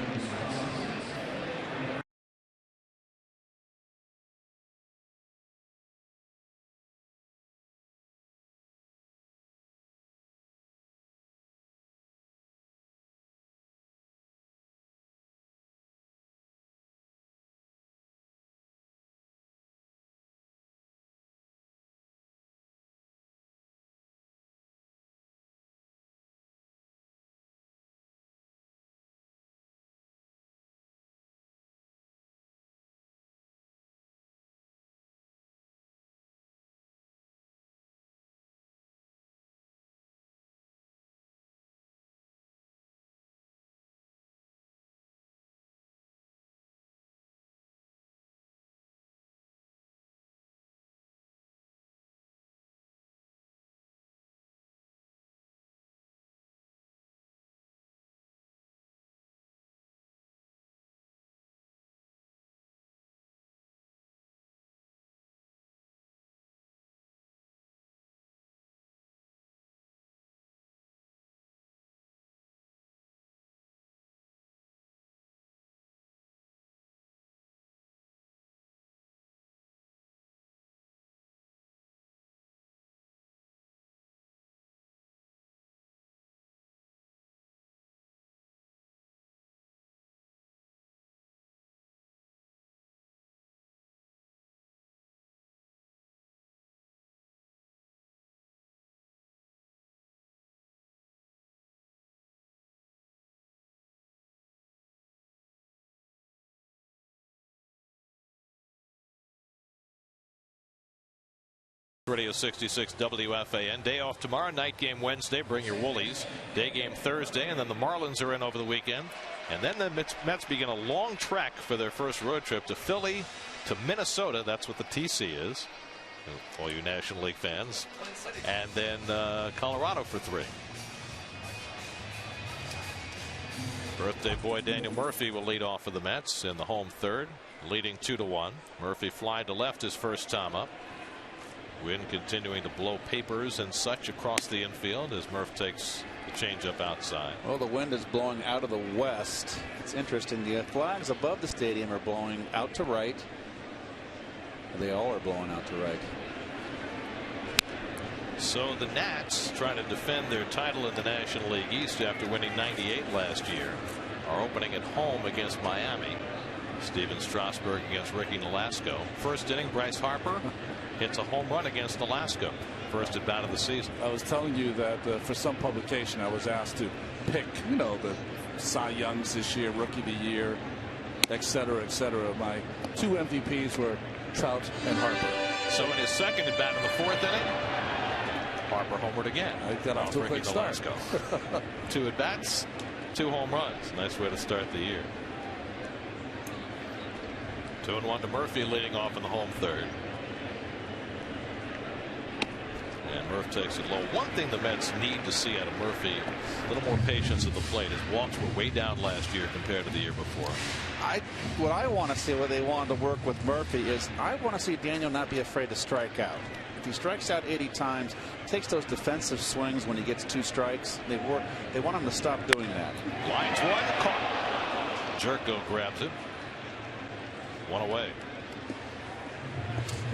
S1: Radio 66 WFAN. Day off tomorrow. Night game Wednesday. Bring your Woolies. Day game Thursday. And then the Marlins are in over the weekend. And then the Mets begin a long trek for their first road trip to Philly, to Minnesota. That's what the TC is. All you National League fans. And then Colorado for 3. Birthday boy Daniel Murphy will lead off for the Mets in the home third, leading 2-1. Murphy fly to left his first time up. Wind continuing to blow papers and such across the infield as Murph takes the changeup outside.
S7: Well, the wind is blowing out of the west. It's interesting. The flags above the stadium are blowing out to right. They all are blowing out to right.
S1: So the Nats, trying to defend their title in the National League East after winning 98 last year, are opening at home against Miami. Steven Strasburg against Ricky Nolasco. First inning, Bryce Harper hits a home run against Nolasco. First at bat of the season.
S5: I was telling you that for some publication I was asked to pick, the Cy Youngs this year, Rookie of the Year, et cetera, et cetera. My 2 MVPs were Trout and Harper.
S1: So in his second at bat in the 4th inning, Harper homered again.
S5: I got off to a quick start.
S1: 2 at bats, 2 home runs. Nice way to start the year. 2-1 to Murphy, leading off in the home third. And Murph takes it low. One thing the Mets need to see out of Murphy, a little more patience at the plate. His walks were way down last year compared to the year before.
S7: What I want to see, what they wanted to work with Murphy is, I want to see Daniel not be afraid to strike out. If he strikes out 80 times, takes those defensive swings when he gets 2 strikes, they want him to stop doing that.
S1: Lines one, caught. Jerko grabs it. 1 away.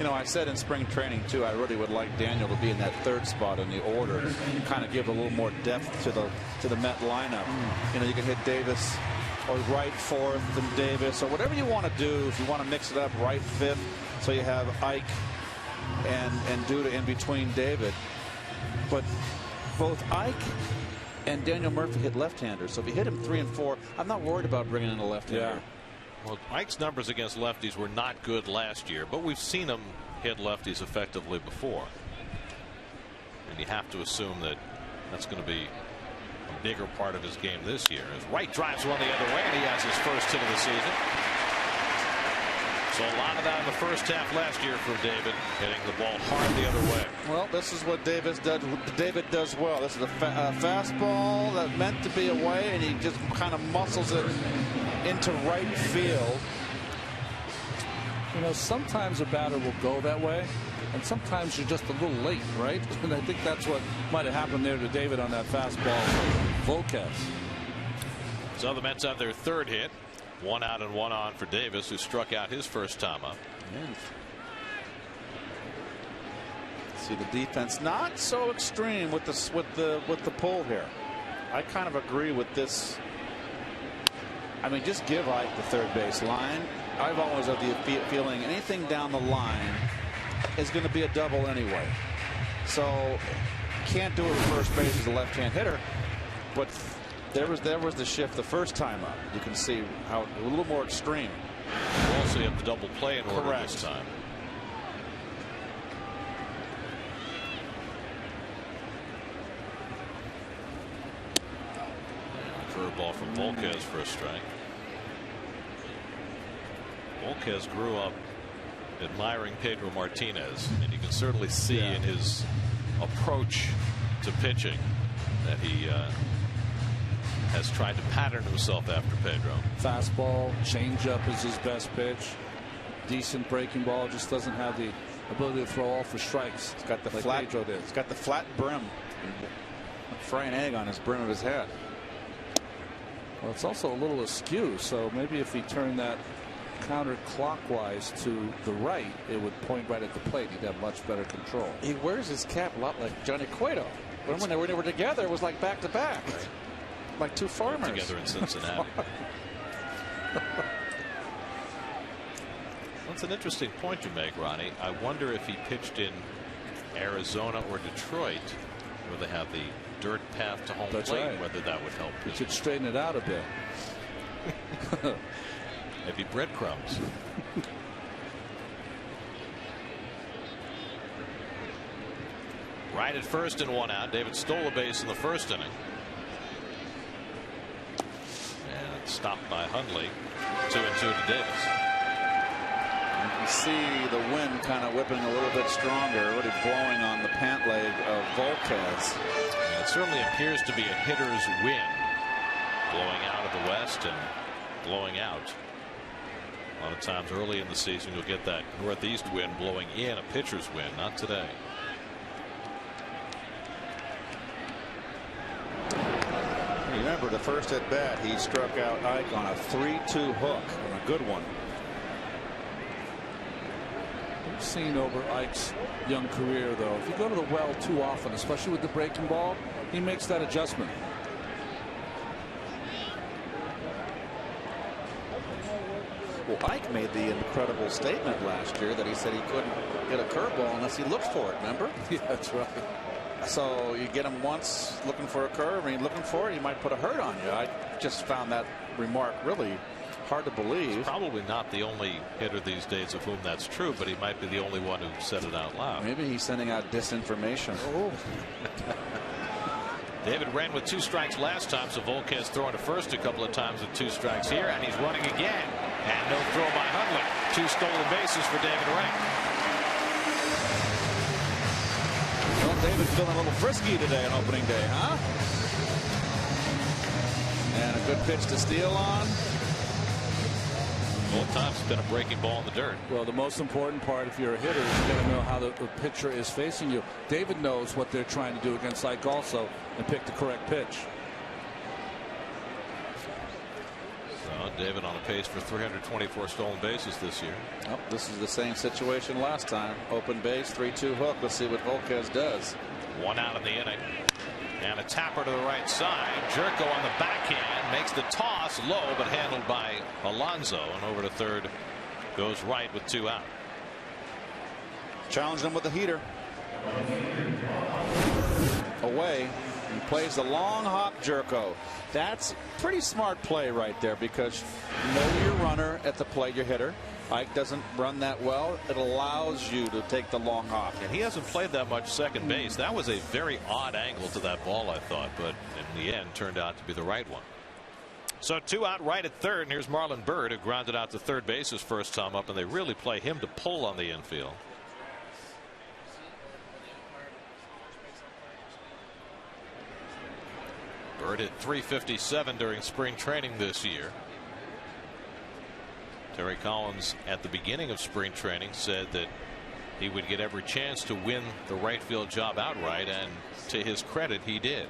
S7: I said in spring training too, I really would like Daniel to be in that 3rd spot in the order and kind of give a little more depth to the Met lineup. You can hit Davis or right 4th and Davis or whatever you want to do. If you want to mix it up, right 5th, so you have Ike and Duda in between David. But both Ike and Daniel Murphy hit left-handers, so if you hit him 3 and 4, I'm not worried about bringing in a left-hander.
S5: Yeah.
S1: Well, Ike's numbers against lefties were not good last year, but we've seen him hit lefties effectively before. And you have to assume that that's going to be a bigger part of his game this year. As Wright drives one the other way, and he has his first hit of the season. So a lot of that in the first half last year from David, hitting the ball hard the other way.
S7: Well, this is what David does well. This is a fastball that meant to be away, and he just kind of muscles it into right field.
S5: Sometimes a batter will go that way, and sometimes you're just a little late, right? And I think that's what might have happened there to David on that fastball from Volquez.
S1: So the Mets have their 3rd hit. 1 out and 1 on for Davis, who struck out his first time up.
S7: See the defense not so extreme with the pull here. I kind of agree with this. I mean, just give Ike the 3rd base line. I've always had the feeling anything down the line is going to be a double anyway. So can't do it at first base as a left-hand hitter, but there was the shift the first time up. You can see how a little more extreme.
S1: You also have the double play in order
S7: Correct.
S1: this time. Curveball from Volquez for a strike. Volquez grew up admiring Pedro Martinez, and you can certainly see in his approach to pitching that he has tried to pattern himself after Pedro.
S5: Fastball, changeup is his best pitch. Decent breaking ball, just doesn't have the ability to throw all for strikes.
S7: It's got the
S5: like
S7: flat.
S5: Pedro did.
S7: It's got the flat brim. Frying egg on his brim of his head.
S5: Well, it's also a little askew, so maybe if he turned that counterclockwise to the right, it would point right at the plate. He'd have much better control.
S7: He wears his cap a lot like Johnny Cueto. When they were together, it was like back to back, like 2 farmers
S1: together in Cincinnati. That's an interesting point you make, Ronnie. I wonder if he pitched in Arizona or Detroit, where they have the dirt path to home
S5: That's
S1: plate,
S5: right.
S1: whether that would help.
S5: It should straighten it out a bit.
S1: Maybe breadcrumbs. Right at first and 1 out. David stole a base in the first inning. And stopped by Hundley. 2-2 to Davis.
S7: You can see the wind kind of whipping a little bit stronger, really blowing on the pant leg of Volquez.
S1: And it certainly appears to be a hitter's wind, blowing out of the west and blowing out. A lot of times early in the season you'll get that northeast wind blowing in, a pitcher's wind. Not today.
S7: Remember the first at bat he struck out Ike on a 3-2 hook, and a good one.
S5: We've seen over Ike's young career, though, if you go to the well too often, especially with the breaking ball, he makes that adjustment.
S7: Well, Ike made the incredible statement last year that he said he couldn't get a curveball unless he looked for it, remember?
S5: Yeah, that's right.
S7: So you get him once looking for a curve and he's looking for it, he might put a hurt on you. I just found that remark really hard to believe.
S1: He's probably not the only hitter these days of whom that's true, but he might be the only one who said it out loud.
S7: Maybe he's sending out disinformation.
S5: Oh.
S1: David ran with 2 strikes last time, so Volquez throwing to first a couple of times with 2 strikes here, and he's running again. And no throw by Hundley. 2 stolen bases for David Rank.
S7: Well, David feeling a little frisky today on opening day, huh? And a good pitch to steal on.
S1: Both times it's been a breaking ball in the dirt.
S5: Well, the most important part if you're a hitter is you got to know how the pitcher is facing you. David knows what they're trying to do against Ike also and pick the correct pitch.
S1: So David on a pace for 324 stolen bases this year.
S7: Oh, this is the same situation last time. Open base, 3-2 hook. Let's see what Volquez does.
S1: 1 out in the inning. And a tapper to the right side. Jerko on the backhand makes the toss low, but handled by Alonso, and over to third goes right with 2 out.
S7: Challenged him with the heater. Away. He plays the long hop Jerko. That's pretty smart play right there because you know your runner at the plate, your hitter. Ike doesn't run that well. It allows you to take the long hop.
S1: And he hasn't played that much second base. That was a very odd angle to that ball, I thought, but in the end turned out to be the right one. So 2 out right at third, and here's Marlon Byrd, who grounded out to third base his first time up, and they really play him to pull on the infield. Byrd hit .357 during spring training this year. Terry Collins at the beginning of spring training said that he would get every chance to win the right field job outright, and to his credit he did.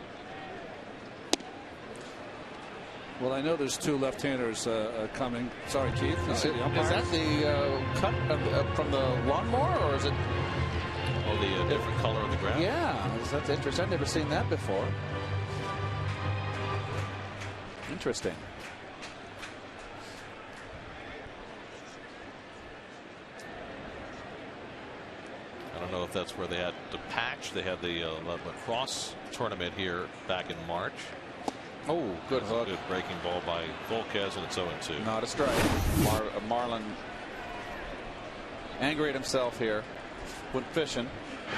S5: Well, I know there's 2 left-handers coming. Sorry, Keith.
S7: Is that the cut from the lawnmower, or is it?
S1: Oh, the different color of the ground?
S7: Yeah, that's interesting. I've never seen that before. Interesting.
S1: I don't know if that's where they had the patch. They had the lacrosse tournament here back in March.
S7: Oh, good hook.
S1: Good breaking ball by Volquez, and it's 0-2.
S7: Not a strike. Marlon angry at himself here. Went fishing.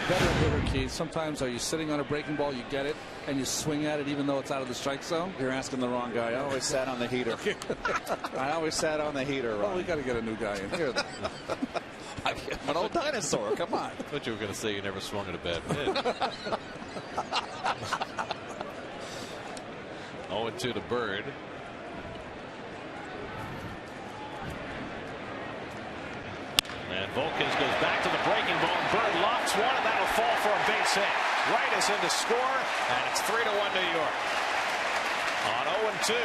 S5: Better hitter, Keith. Sometimes are you sitting on a breaking ball, you get it, and you swing at it even though it's out of the strike zone?
S7: You're asking the wrong guy. I always sat on the heater. I always sat on the heater, Ron.
S5: Well, we got to get a new guy in here.
S7: I'm an old dinosaur. Come on.
S1: I thought you were going to say you never swung at a bad pitch. 0-2 to Byrd. And Volquez goes back to the breaking ball, and Byrd lofts one, and that'll fall for a base hit. Right is in to score, and it's 3-1 New York. On 0-2,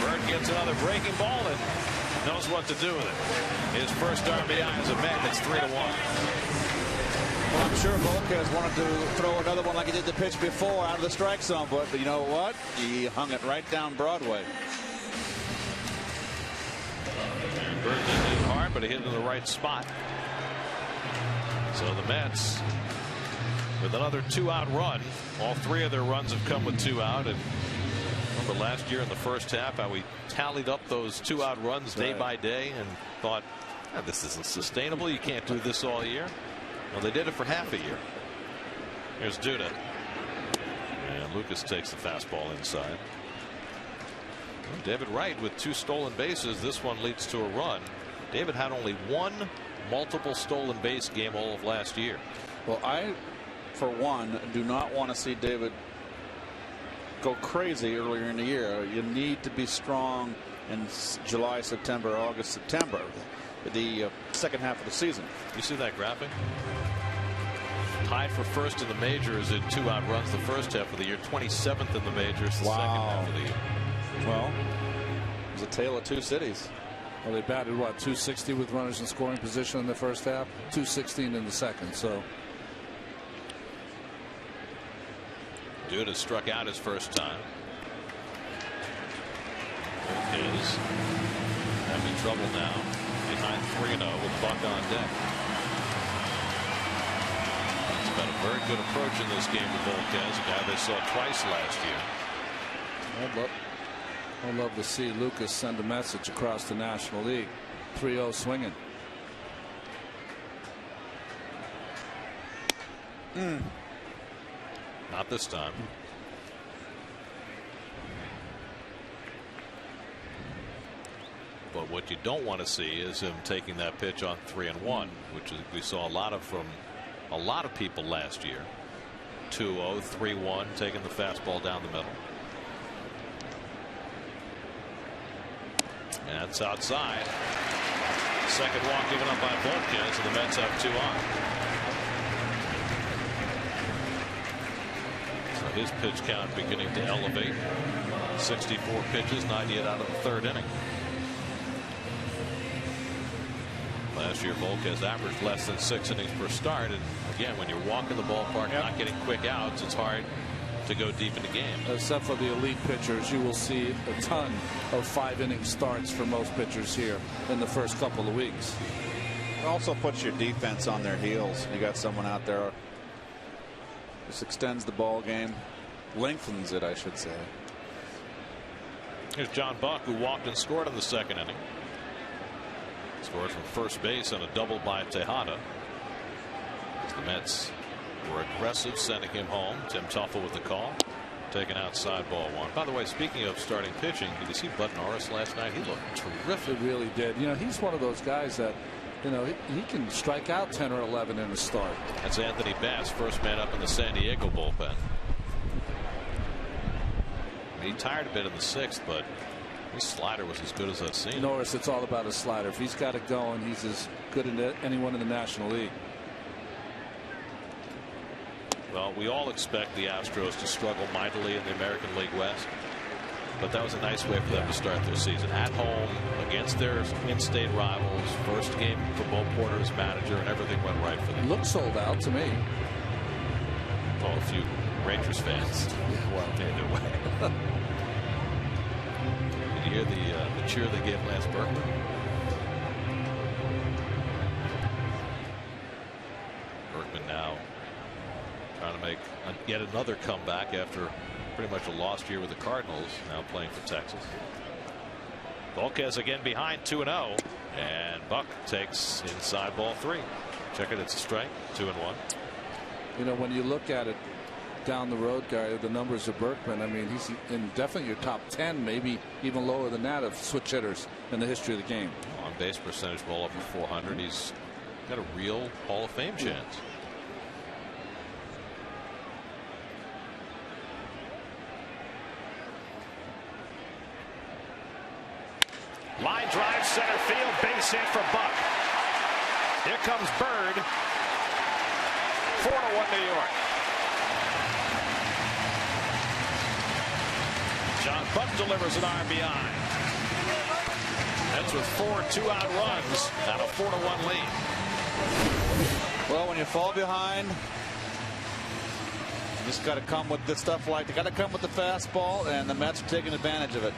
S1: Byrd gets another breaking ball and knows what to do with it. His first RBI as a Met. It's 3-1.
S7: Well, I'm sure Volquez wanted to throw another one like he did the pitch before out of the strike zone, but you know what? He hung it right down Broadway.
S1: Byrd didn't hit hard, but he hit it in the right spot. So the Mets with another 2-out run. All 3 of their runs have come with 2 out. And remember last year in the first half how we tallied up those 2-out runs day by day and thought, this isn't sustainable. You can't do this all year. Well, they did it for half a year. Here's Duda. And Lucas takes the fastball inside. David Wright with 2 stolen bases. This one leads to a run. David had only 1 multiple stolen base game all of last year.
S7: Well, I, for one, do not want to see David go crazy earlier in the year. You need to be strong in July, September, August, September, the second half of the season.
S1: You see that graphic? Tied for first in the majors in 2-out runs the first half of the year, 27th in the majors the second half of the year.
S7: Well, it was a tale of 2 cities.
S5: Well, they batted what, 260 with runners in scoring position in the first half, 216 in the second. So
S1: Duda struck out his first time. Is having trouble now behind 3-0 with Buck on deck. He's got a very good approach in this game with Volquez, a guy they saw twice last year.
S5: I'd love to see Lucas send a message across the National League. 3-0 swinging.
S1: Not this time. But what you don't want to see is him taking that pitch on 3-1, which is, we saw a lot of from a lot of people last year. 2-0, 3-1, taking the fastball down the middle. And that's outside. Second walk given up by Volquez, and the Mets have 2 on. So his pitch count beginning to elevate. 64 pitches, 98 out of the 3rd inning. Last year, Volquez averaged less than 6 innings per start. And again, when you're walking the ballpark, not getting quick outs, it's hard to go deep in the game.
S5: Except for the elite pitchers, you will see a ton of 5-inning starts for most pitchers here in the first couple of weeks.
S7: It also puts your defense on their heels. You got someone out there. This extends the ball game, lengthens it, I should say.
S1: Here's John Buck, who walked and scored in the 2nd inning. Scored from first base on a double by Tejada. The Mets were aggressive, sending him home. Tim Tuffle with the call. Taken outside, ball 1. By the way, speaking of starting pitching, did you see Bud Norris last night? He looked terrific.
S5: He really did. You know, he's one of those guys that, you know, he can strike out 10 or 11 in a start.
S1: That's Anthony Bass, first man up in the San Diego bullpen. He tired a bit in the 6th, but his slider was as good as I've seen.
S5: Norris, it's all about his slider. If he's got it going, he's as good as anyone in the National League.
S1: Well, we all expect the Astros to struggle mightily in the American League West, but that was a nice way for them to start their season at home against their in-state rivals. First game for Bo Porter as manager, and everything went right for them.
S5: Looked sold out to me.
S1: Oh, a few Rangers fans.
S5: Yeah, well,
S1: either way. Did you hear the cheer they gave Lance Berkman? Berkman now trying to make yet another comeback after pretty much a lost year with the Cardinals, now playing for Texas. Volquez again behind 2-0, and Buck takes inside ball 3. Check it, it's a strike. 2-1.
S5: You know, when you look at it down the road, Gary, the numbers of Berkman, I mean, he's in definitely your top 10, maybe even lower than that, of switch hitters in the history of the game.
S1: On base percentage, well over 400. He's got a real Hall of Fame chance. Line drive, center field, base hit for Buck. Here comes Bird. 4-1 New York. John Buck delivers an RBI. That's with 4 2-out runs and a 4-1 lead.
S7: Well, when you fall behind, you just got to come with the stuff like you got to come with the fastball, and the Mets are taking advantage of it.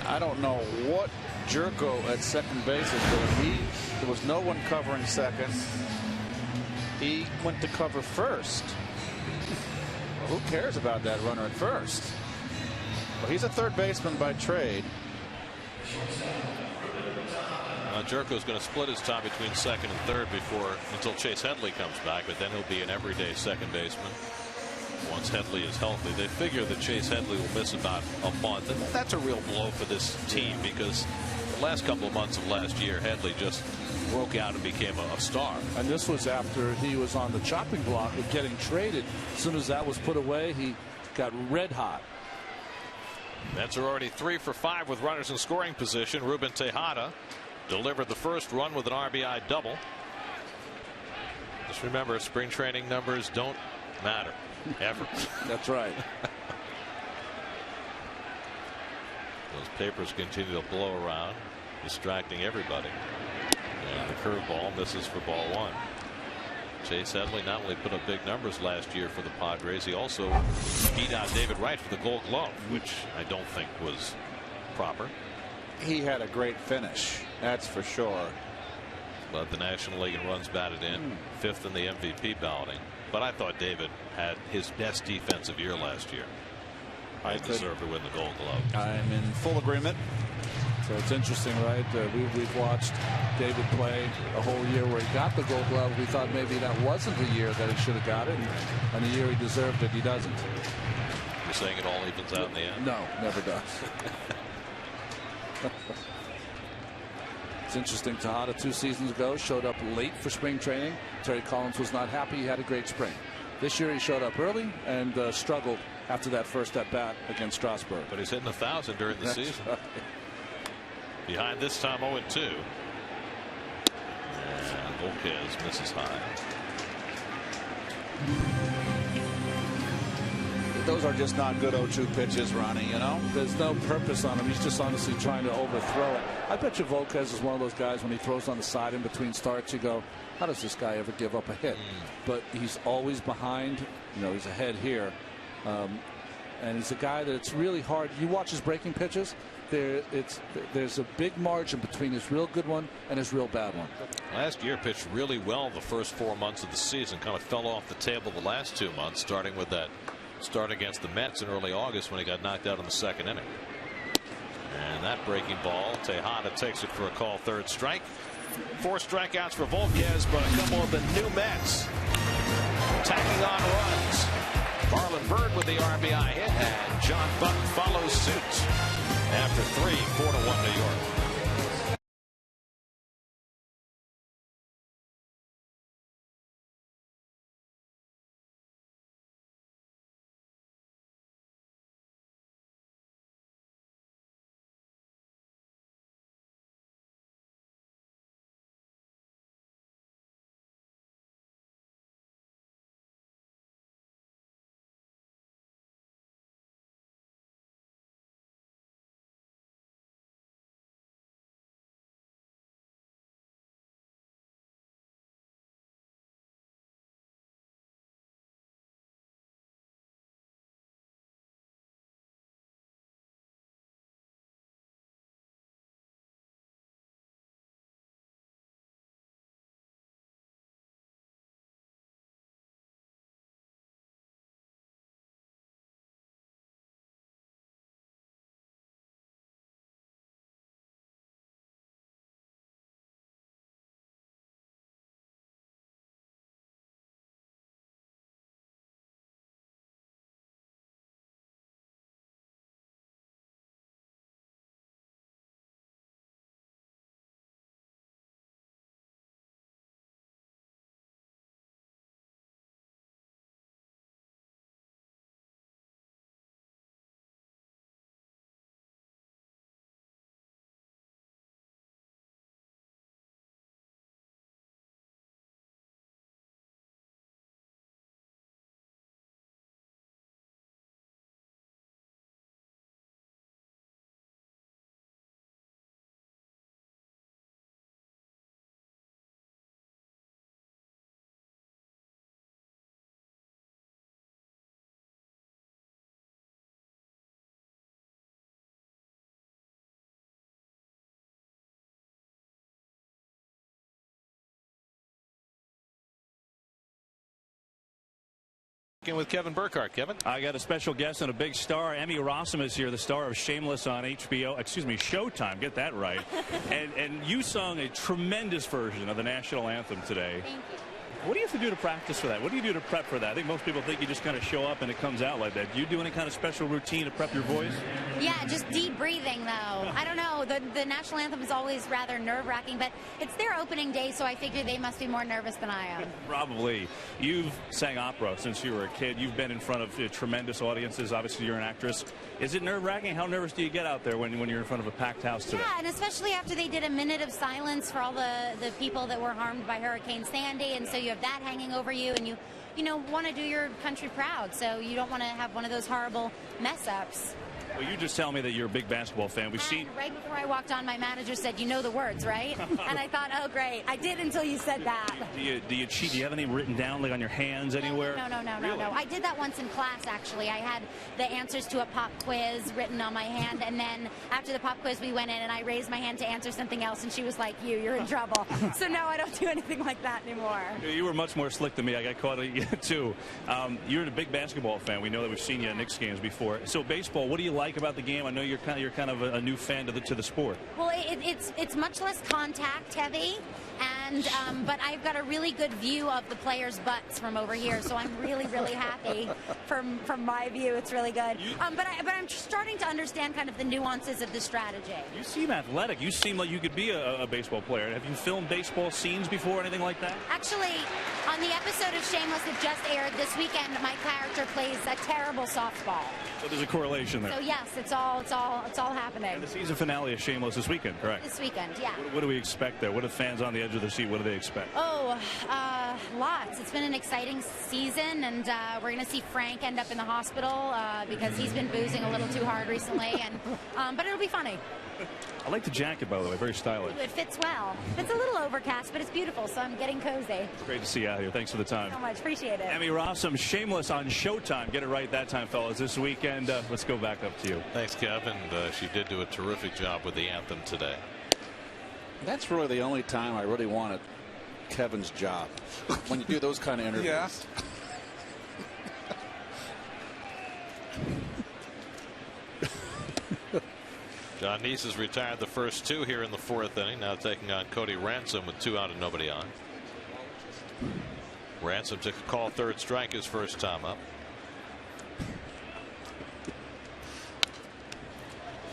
S7: I don't know what Jerko at second base is doing. There was no one covering second. He went to cover first. Well, who cares about that runner at first? Well, he's a third baseman by trade.
S1: Jerko's going to split his time between second and third until Chase Headley comes back, but then he'll be an everyday second baseman once Headley is healthy. They figure that Chase Headley will miss about a month, and that's a real blow for this team because the last couple of months of last year, Headley just broke out and became a star.
S5: And this was after he was on the chopping block of getting traded. As soon as that was put away, he got red hot.
S1: Mets are already 3 for 5 with runners in scoring position. Ruben Tejada delivered the first run with an RBI double. Just remember, spring training numbers don't matter ever.
S5: That's right.
S1: Those papers continue to blow around, distracting everybody. And the curveball misses for ball 1. Chase Headley not only put up big numbers last year for the Padres, he also beat out David Wright for the Gold Glove, which I don't think was proper.
S7: He had a great finish, that's for sure.
S1: Led the National League in runs batted in, 5th in the MVP balloting. But I thought David had his best defensive year last year. I deserve to win the Gold Glove.
S7: I'm in full agreement.
S5: So it's interesting, right? We've watched David play a whole year where he got the Gold Glove. We thought maybe that wasn't the year that he should have got it, and the year he deserved it, he doesn't.
S1: You're saying it all evens out in the end?
S5: No, never does. It's interesting. Tejada 2 seasons ago showed up late for spring training. Terry Collins was not happy. He had a great spring. This year he showed up early and struggled after that first at bat against Strasburg.
S1: But he's hitting 1,000 during the season.
S5: Right.
S1: Behind this time 0-2. And Volquez misses high.
S7: Those are just not good 0-2 pitches, Ronnie, you know?
S5: There's no purpose on him. He's just honestly trying to overthrow it. I bet you Volquez is one of those guys when he throws on the side in between starts, you go, how does this guy ever give up a hit? But he's always behind. You know, he's ahead here. And he's a guy that it's really hard. You watch his breaking pitches. There's a big margin between his real good one and his real bad one.
S1: Last year pitched really well the first 4 months of the season. Kind of fell off the table the last 2 months, starting with that start against the Mets in early August when he got knocked out in the second inning. And that breaking ball, Tejada takes it for a call, 3rd strike. 4 strikeouts for Volquez, but a couple of the new Mets tacking on runs. Marlon Byrd with the RBI hit, and John Button follows suit after 3, 4-1 New York. check in with Kevin Burkhardt. Kevin?
S4: I got a special guest and a big star. Emmy Rossum is here, the star of Shameless on Showtime. Get that right. and you sung a tremendous version of the national anthem today.
S8: Thank you.
S4: What do you have to do to practice for that? What do you do to prep for that? I think most people think you just kind of show up and it comes out like that. Do you do any kind of special routine to prep your voice?
S8: Yeah, just deep breathing, though. I don't know. The national anthem is always rather nerve-wracking, but it's their opening day, so I figure they must be more nervous than I am.
S4: Probably. You've sang opera since you were a kid. You've been in front of tremendous audiences. Obviously, you're an actress. Is it nerve-wracking? How nervous do you get out there when you're in front of a packed house today?
S8: Yeah, and especially after they did a minute of silence for all the people that were harmed by Hurricane Sandy, and so you have that hanging over you, and you want to do your country proud, so you don't want to have one of those horrible mess-ups.
S4: Well, you just tell me that you're a big basketball fan. We've seen.
S8: Right before I walked on, my manager said, "You know the words, right?" And I thought, "Oh, great! I did until you said that."
S4: Do you cheat? Do you have any written down, like on your hands anywhere?
S8: No. I did that once in class, actually. I had the answers to a pop quiz written on my hand, and then after the pop quiz, we went in, and I raised my hand to answer something else, and she was like, "You're in trouble." So no, I don't do anything like that anymore.
S4: You were much more slick than me. I got caught too. You're a big basketball fan. We know that we've seen you at Knicks games before. So baseball, what do you like about the game? I know you're kind of a new fan to the sport.
S8: Well, it's much less contact heavy, and but I've got a really good view of the players' butts from over here, so I'm really happy from my view. It's really good. But I'm starting to understand kind of the nuances of the strategy.
S4: You seem athletic. You seem like you could be a baseball player. Have you filmed baseball scenes before, anything like that?
S8: Actually, on the episode of Shameless that just aired this weekend, my character plays a terrible softball.
S4: So there's a correlation there.
S8: So yes, it's all happening.
S4: And the season finale of Shameless this weekend, correct?
S8: This weekend, yeah.
S4: What do we expect there? What are fans on the edge of their seat? What do they expect?
S8: Oh, lots. It's been an exciting season, and we're going to see Frank end up in the hospital because he's been boozing a little too hard recently, and but it'll be funny.
S4: I like the jacket, by the way. Very stylish.
S8: It fits well. It's a little overcast, but it's beautiful, so I'm getting cozy.
S4: Great to see you out here. Thanks for the time.
S8: So much. Appreciate it.
S4: Emmy Rossum, Shameless on Showtime. Get it right that time, fellas. This weekend, let's go back up to you.
S1: Thanks, Kevin. She did do a terrific job with the anthem today.
S5: That's really the only time I really wanted Kevin's job. When you do those kind of interviews.
S3: Yeah.
S1: John Neese has retired the first two here in the fourth inning. Now taking on Cody Ransom with 2 out and nobody on. Ransom took a call, third strike, his first time up.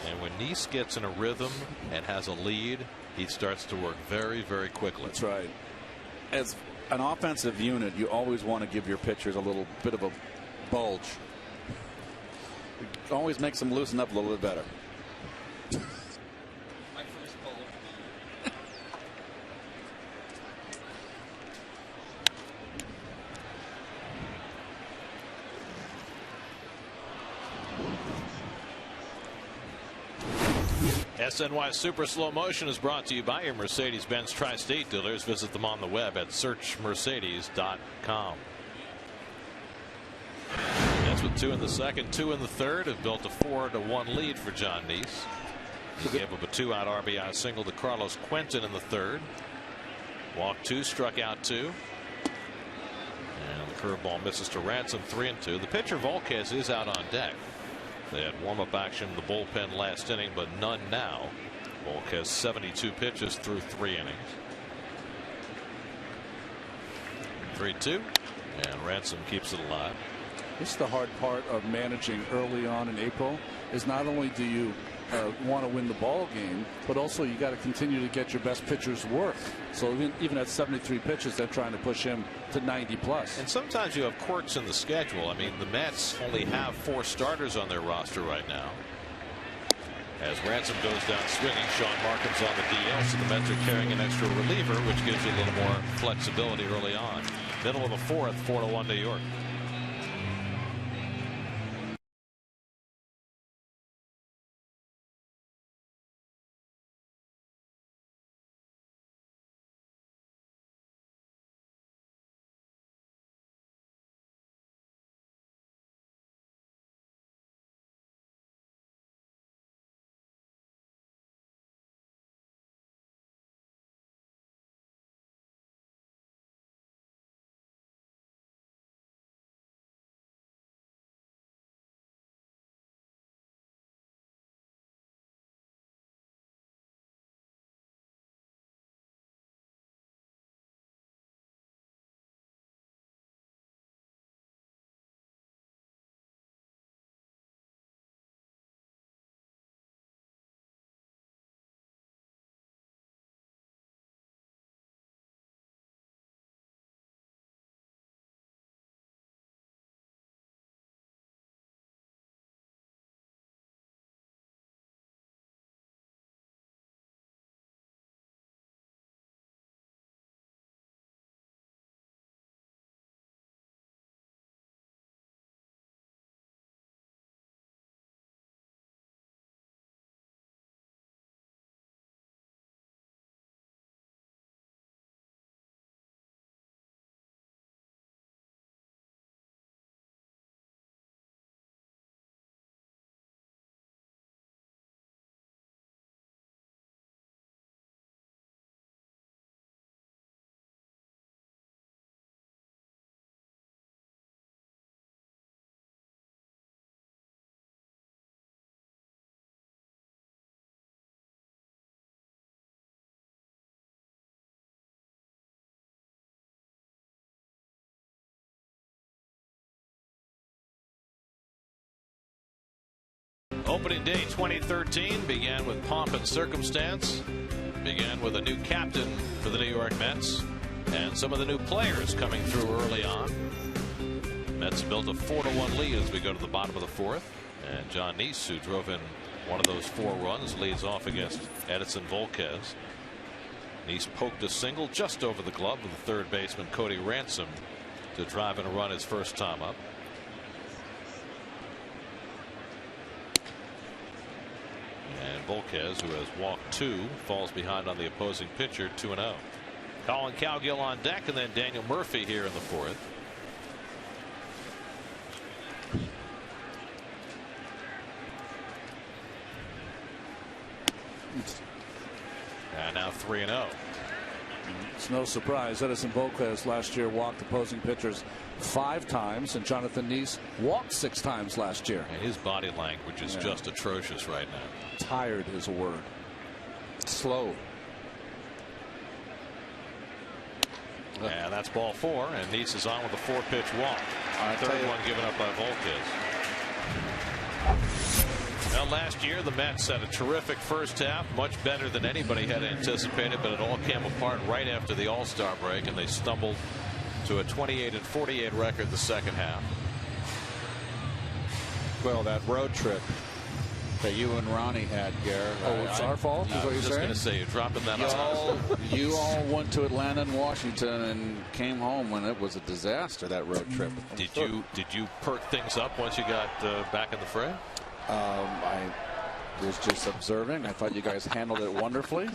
S1: And when Neese gets in a rhythm and has a lead, he starts to work very quickly.
S5: That's right. As an offensive unit, you always want to give your pitchers a little bit of a bulge. It always makes them loosen up a little bit better.
S1: SNY Super Slow Motion is brought to you by your Mercedes-Benz Tri-State dealers. Visit them on the web at searchmercedes.com. That's with 2 in the second, 2 in the third have built a 4-1 lead for John Neese. He gave up a 2-out RBI single to Carlos Quentin in the third. Walked 2, struck out 2. And the curveball misses to Ransom, 3-2. The pitcher Volquez is out on deck. They had warm-up action in the bullpen last inning, but none now. Volquez 72 pitches through 3 innings. 3-2, and Ransom keeps it alive.
S5: This is the hard part of managing early on in April. Is not only do you want to win the ball game, but also you got to continue to get your best pitchers work. So even at 73 pitches, they're trying to push him to 90 plus.
S1: And sometimes you have quirks in the schedule. I mean, the Mets only have 4 starters on their roster right now. As Ransom goes down swinging, Sean Markin's on the DL, so the Mets are carrying an extra reliever, which gives you a little more flexibility early on. Middle of the fourth, 4-1 New York. Opening day 2013 began with pomp and circumstance, began with a new captain for the New York Mets, and some of the new players coming through early on. Mets built a 4-1 lead as we go to the bottom of the fourth, and John Neese, who drove in one of those 4 runs, leads off against Edinson Volquez. Neese poked a single just over the glove of the third baseman Cody Ransom to drive in a run his first time up. And Volquez, who has walked 2, falls behind on the opposing pitcher 2-0. Colin Cowgill on deck, and then Daniel Murphy here in the fourth. And now 3-0.
S5: It's no surprise Edinson Volquez last year walked opposing pitchers 5 times, and Jonathan Neese walked 6 times last year.
S1: And his body language is just atrocious right now.
S5: Tired is a word.
S7: Slow.
S1: And that's ball 4, and Neese is on with a 4-pitch walk. Third one given up by Volquez. Now, last year the Mets had a terrific first half, much better than anybody had anticipated, but it all came apart right after the All-Star break, and they stumbled to a 28-48 record the second half.
S7: Well, that road trip that you and Ronnie had, Garrett.
S5: Oh, it's our fault?
S1: I was just going to say, you're dropping that on us.
S7: You all went to Atlanta and Washington and came home when it was a disaster, that road trip.
S1: Did you perk things up once you got back in the fray?
S7: I was just observing. I thought you guys handled it wonderfully.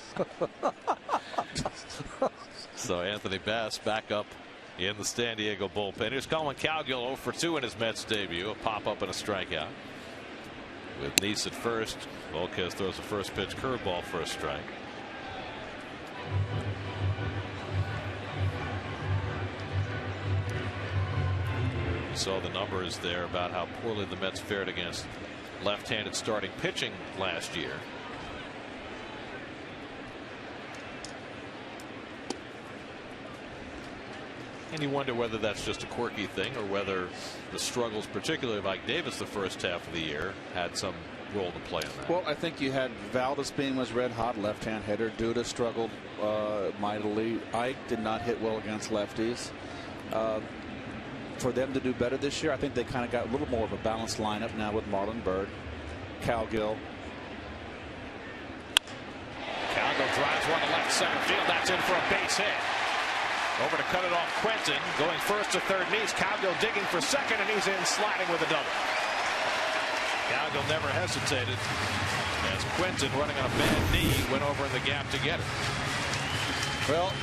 S1: So Anthony Bass back up in the San Diego bullpen. Here's Colin Cowgill, 0 for 2 in his Mets debut. A pop-up and a strikeout. With Neese at first, Volquez throws a first pitch curveball for a strike. You saw the numbers there about how poorly the Mets fared against left-handed starting pitching last year. And you wonder whether that's just a quirky thing or whether the struggles, particularly of Ike Davis the first half of the year, had some role to play in that.
S7: Well, I think you had Valdez being was red hot left-hand hitter. Duda struggled mightily. Ike did not hit well against lefties. For them to do better this year, I think they kind of got a little more of a balanced lineup now with Marlon Byrd, Cowgill.
S1: Cowgill drives one to left center field. That's in for a base hit. Over to cut it off Quentin. Going first to third Neese. Cowgill digging for second, and he's in sliding with a double. Cowgill never hesitated as Quentin, running on a bad knee, went over in the gap to get it.
S7: Well,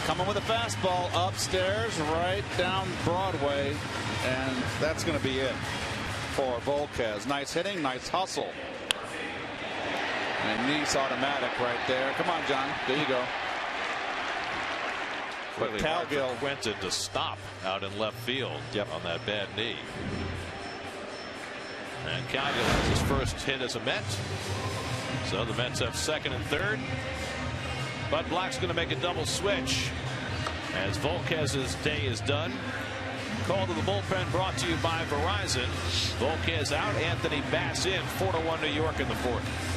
S7: coming with a fastball upstairs, right down Broadway, and that's going to be it for Volquez. Nice hitting, nice hustle. And Neese automatic right there. Come on, John. There you go.
S1: But Cowgill Quentin to stop out in left field on that bad knee. And Cowgill has his first hit as a Met. So the Mets have second and third. Bud Black's going to make a double switch as Volquez's day is done. Call to the bullpen brought to you by Verizon. Volquez out, Anthony Bass in. 4-1 New York in the fourth.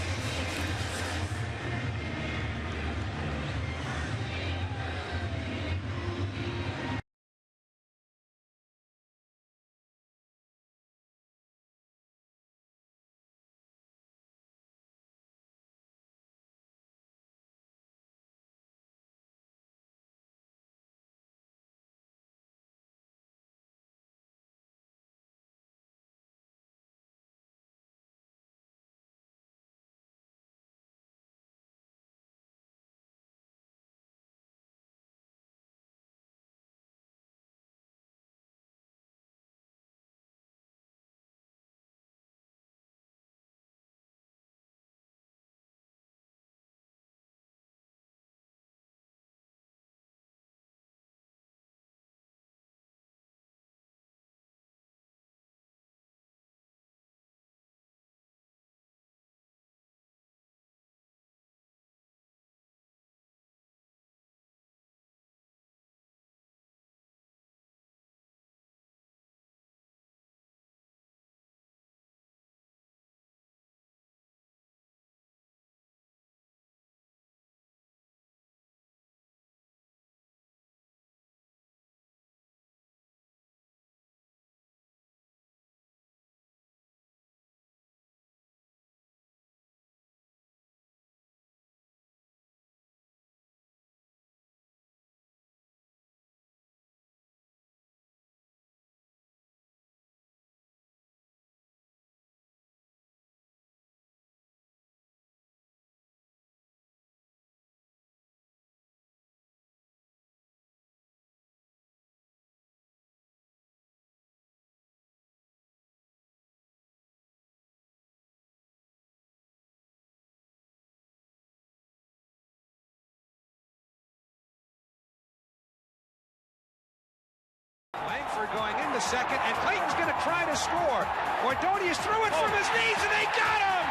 S9: Crawford going into second, and Clayton's going to try to score. Ordonez threw it from his knees, and they got him!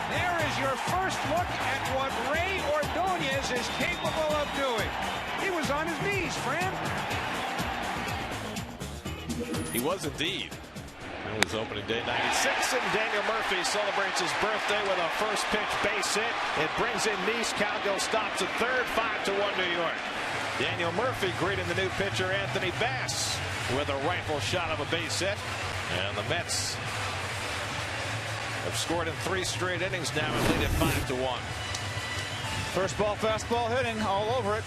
S9: There is your first look at what Ray Ordonez is capable of doing. He was on his knees, Fran.
S1: He was indeed. It was opening day 96, and Daniel Murphy celebrates his birthday with a first pitch base hit. It brings in Nice. Cowgill stops at third, 5-1 New York. Daniel Murphy greeting the new pitcher Anthony Bass with a rifle shot of a base hit. And the Mets have scored in 3 straight innings now and lead at 5-1.
S7: First ball, fastball hitting all over it.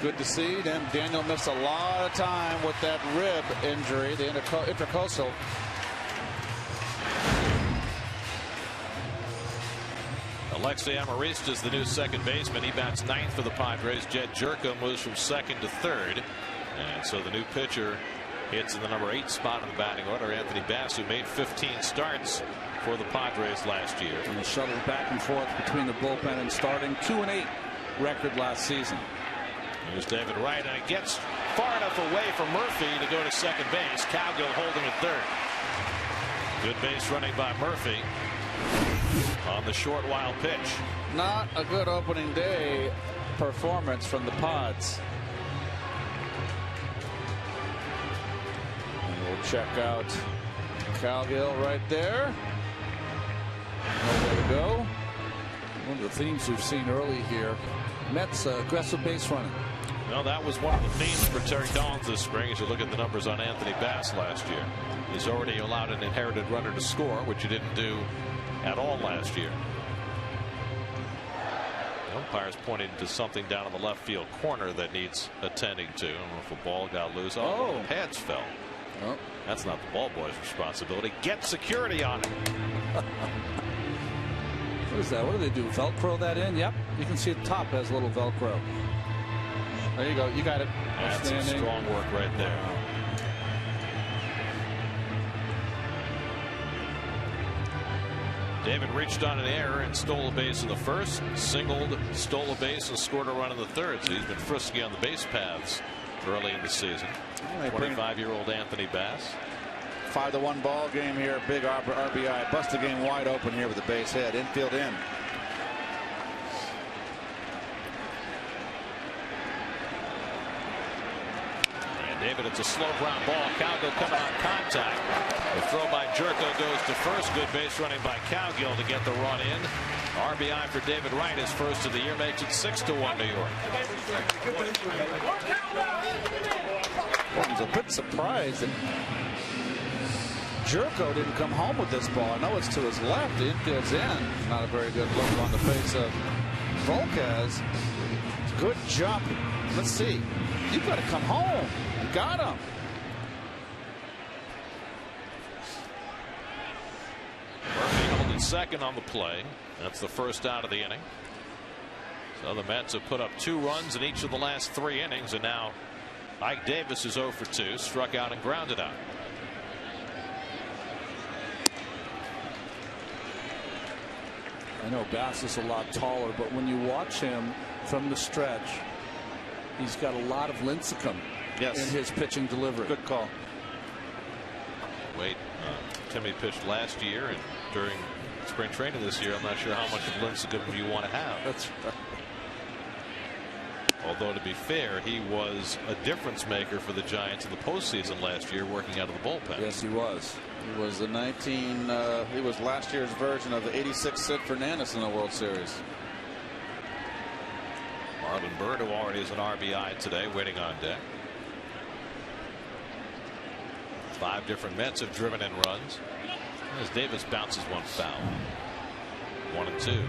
S7: Good to see. Then Daniel missed a lot of time with that rib injury, the intercostal.
S1: Alexei Amarista is the new second baseman. He bats 9th for the Padres. Jed Jerka moves from 2nd to 3rd. And so the new pitcher hits in the number 8 spot in the batting order, Anthony Bass, who made 15 starts for the Padres last year.
S5: And the shuttle back and forth between the bullpen and starting. 2-8 record last season.
S1: Here's David Wright, and it gets far enough away from Murphy to go to second base. Cowgill holding at third. Good base running by Murphy on the short wild pitch.
S7: Not a good opening day performance from the Pods. And we'll check out Cowgill right there. Nowhere to go. One of the themes we've seen early here. Mets aggressive base running.
S1: Well, that was one of the themes for Terry Collins this spring as you look at the numbers on Anthony Bass last year. He's already allowed an inherited runner to score, which he didn't do at all last year. The umpire's pointing to something down in the left field corner that needs attending to. I don't know if a ball got loose. Oh, the pads fell.
S7: Oh.
S1: That's not the ball boy's responsibility. Get security on it.
S5: What is that? What do they do? Velcro that in? Yep. You can see the top has a little Velcro.
S7: There you go. You got it.
S1: That's some strong work right there. David reached on an error and stole a base in the first, singled, stole a base, and scored a run in the third. So he's been frisky on the base paths early in the season. 25-year-old Anthony Bass.
S7: 5-1 ball game here. Big RBI. Bust the game wide open here with the base hit. Infield in.
S1: And David, it's a slow ground ball. Cowgill coming on contact. The throw by Jerko goes to first. Good base running by Cowgill to get the run in. RBI for David Wright, his first of the year, makes it 6-1 New York.
S7: I was a bit surprised that Jerko didn't come home with this ball. I know it's to his left. The infield's in. Not a very good look on the face of Volquez. Good jump. Let's see. You've got to come home. You got him.
S1: Murphy holding second on the play. That's the first out of the inning. So the Mets have put up 2 runs in each of the last 3 innings, and now Ike Davis is 0 for 2, struck out and grounded out.
S5: I know Bass is a lot taller, but when you watch him from the stretch, he's got a lot of Lincecum in his pitching delivery.
S7: Good call.
S1: Wait, Timmy pitched last year, and during spring training this year, I'm not sure how much of Lincecum you want to have.
S5: That's
S1: Although, to be fair, he was a difference maker for the Giants in the postseason last year, working out of the bullpen.
S5: Yes, he was.
S7: He was the he was last year's version of the '86 Sid Fernandez in the World Series.
S1: Marlon Byrd, who already is an RBI today, waiting on deck. 5 different Mets have driven in runs as Davis bounces one foul. 1-2.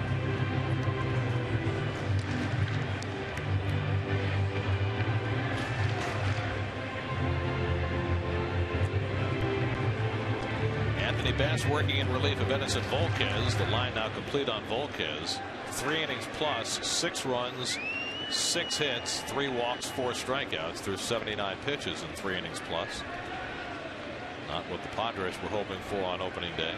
S1: Anthony Bass working in relief of Edinson Volquez. The line now complete on Volquez. 3 innings plus, 6 runs, 6 hits, 3 walks, 4 strikeouts through 79 pitches in 3 innings plus. Not what the Padres were hoping for on opening day.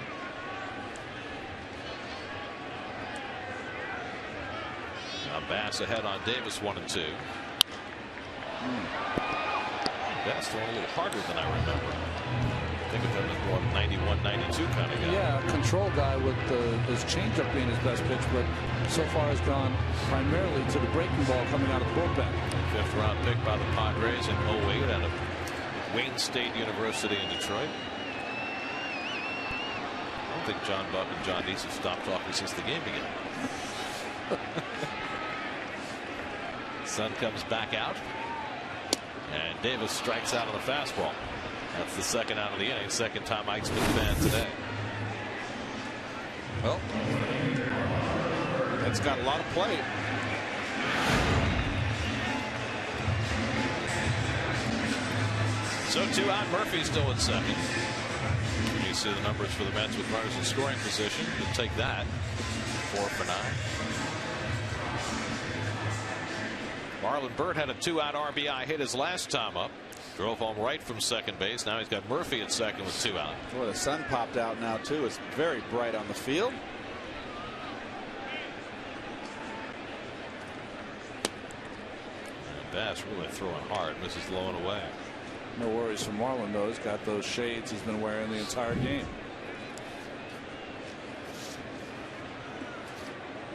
S1: Now Bass ahead on Davis, 1-2. That's throwing a little harder than I remember. I think of him as more 91, 92 kind of guy.
S5: Yeah, control guy with his changeup being his best pitch, but so far has gone primarily to the breaking ball coming out of the bullpen.
S1: 5th round pick by the Padres in 08 out of Wayne State University in Detroit. I don't think John Buck and John Neese have stopped talking since the game began. Sun comes back out, and Davis strikes out on the fastball. That's the second out of the inning. Second time Ike's been banned today.
S7: Well, it's got a lot of play.
S1: So 2 out. Murphy's still in second. You see the numbers for the Mets with runners in scoring position. You'll take that. 4 for 9. Marlon Byrd had a 2-out RBI hit his last time up. Drove home right from second base. Now he's got Murphy at second with 2 out.
S7: Boy, the sun popped out now too. It's very bright on the field.
S1: And Bass really throwing hard. Misses low and away.
S5: No worries for Marlon though. He's got those shades he's been wearing the entire game.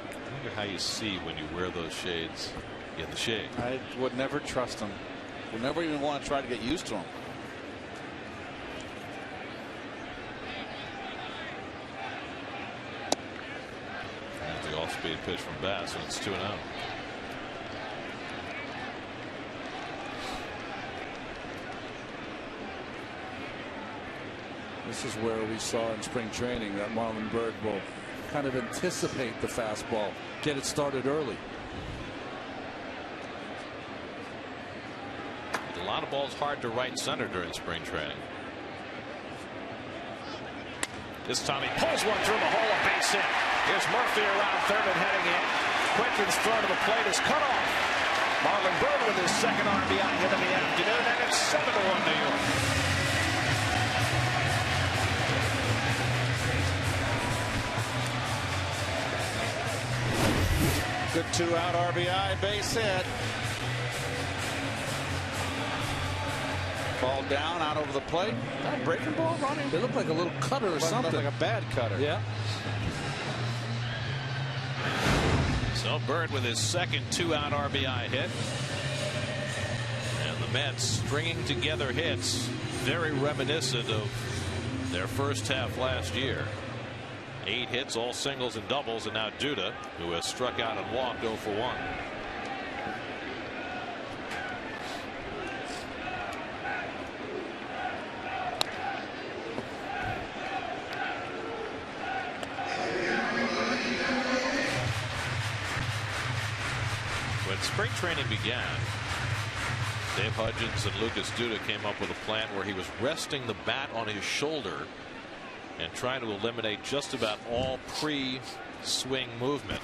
S1: I wonder how you see when you wear those shades in the shade.
S7: I would never trust him. Would never even want to try to get used to him.
S1: That's the off-speed pitch from Bass, and it's 2-0.
S5: This is where we saw in spring training that Marlon Byrd will kind of anticipate the fastball, get it started early.
S1: A lot of balls hard to right center during spring training. This time he pulls one through the hole, a base hit. Here's Murphy around third and heading in. Quinton's throw to the plate is cut off. Marlon Byrd with his second RBI hit in the afternoon, and it's 7-1 New York.
S7: Good 2-out RBI base hit. Ball down out over the plate. That breaking ball running.
S5: It looked like a little cutter or something.
S7: Like a bad cutter.
S5: Yeah.
S1: So Byrd with his second 2-out RBI hit. And the Mets stringing together hits very reminiscent of their first half last year. 8 hits, all singles and doubles, and now Duda, who has struck out and walked 0 for 1. When spring training began, Dave Hudgens and Lucas Duda came up with a plan where he was resting the bat on his shoulder and trying to eliminate just about all pre-swing movement.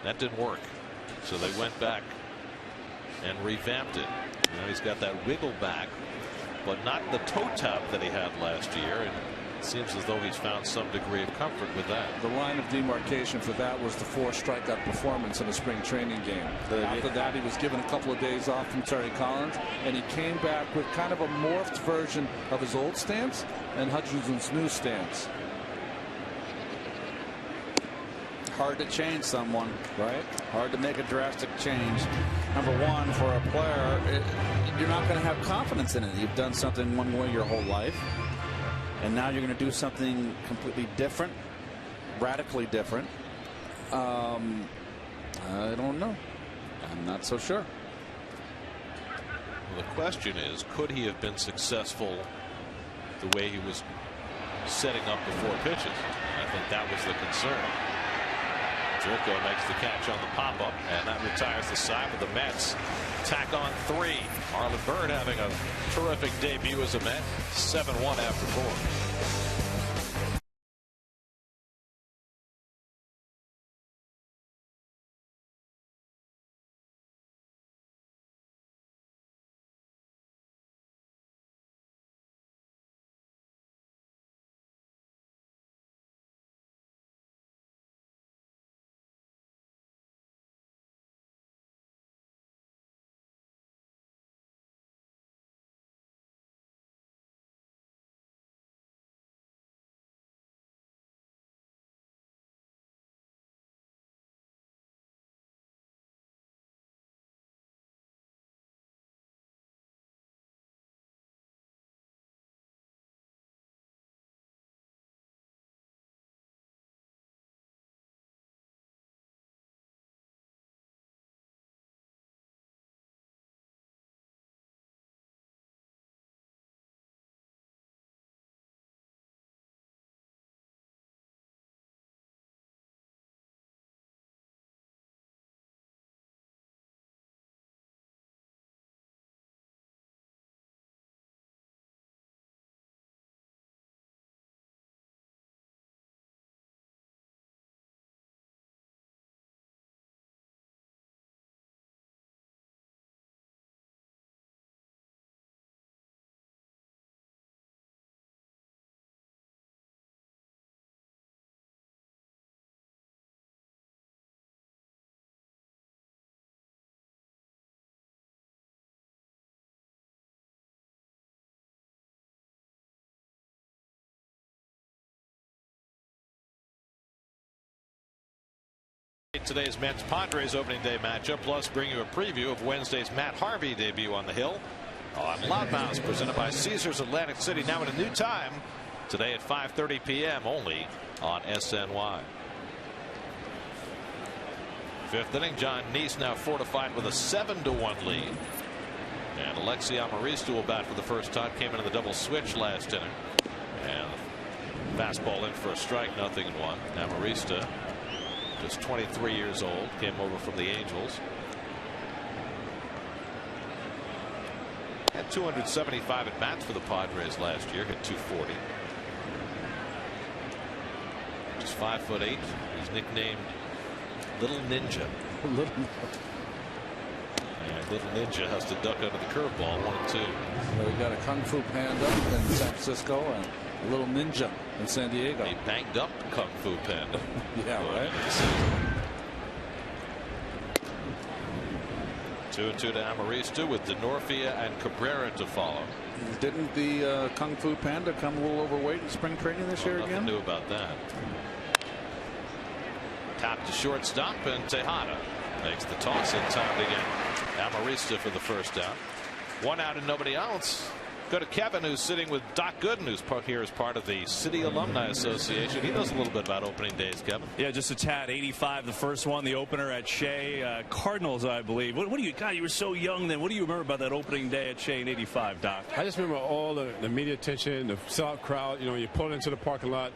S1: That didn't work, so they went back and revamped it. Now he's got that wiggle back, but not the toe tap that he had last year, and it seems as though he's found some degree of comfort with that.
S5: The line of demarcation for that was the 4 strikeout performance in a spring training game. After that, he was given a couple of days off from Terry Collins, and he came back with kind of a morphed version of his old stance and Hutchinson's new stance.
S7: Hard to change someone,
S5: right?
S7: Hard to make a drastic change. Number one, for a player, you're not going to have confidence in it. You've done something one way your whole life, and now you're going to do something completely different, radically different. I don't know. I'm not so sure.
S1: Well, the question is, could he have been successful the way he was setting up before pitches? I think that was the concern. Dricko makes the catch on the pop-up, and that retires the side, but the Mets tack on 3. Marlon Byrd having a terrific debut as a Met, 7-1 after 4. today's Mets-Padres opening day matchup, plus bring you a preview of Wednesday's Matt Harvey debut on the Hill on Loudmouth, presented by Caesars Atlantic City, now at a new time today at 5:30 p.m. only on SNY. Fifth inning, John Neese now fortified with a 7-1 lead. And Alexi Amarista will bat for the first time. Came into the double switch last inning. And fastball in for a strike, 0-1. Amarista, just 23 years old, came over from the Angels. Had 275 at bats for the Padres last year. Hit 240. Just 5'8". He's nicknamed Little Ninja. And Little Ninja has to duck under the curveball. 1-2.
S5: Well, we got a Kung Fu Panda in San Francisco and a Little Ninja in San Diego.
S1: A banged up Kung Fu Panda.
S5: Yeah, right.
S1: 2-2 to Amarista with DeNorfia and Cabrera to follow.
S7: Didn't the Kung Fu Panda come a little overweight in spring training this year again?
S1: Nothing new about that. Top to shortstop, and Tejada makes the toss in time to get Amarista for the first down. 1 out and nobody else. Go to Kevin, who's sitting with Doc Gooden, who's here as part of the City Alumni Association. He knows a little bit about opening days, Kevin.
S4: Yeah, just a tad. 85, the first one, the opener at Shea. Cardinals, I believe. What do you, God, you were so young then. What do you remember about that opening day at Shea in 85, Doc?
S10: I just remember all the media attention, the sellout crowd. You know, you pull into the parking lot,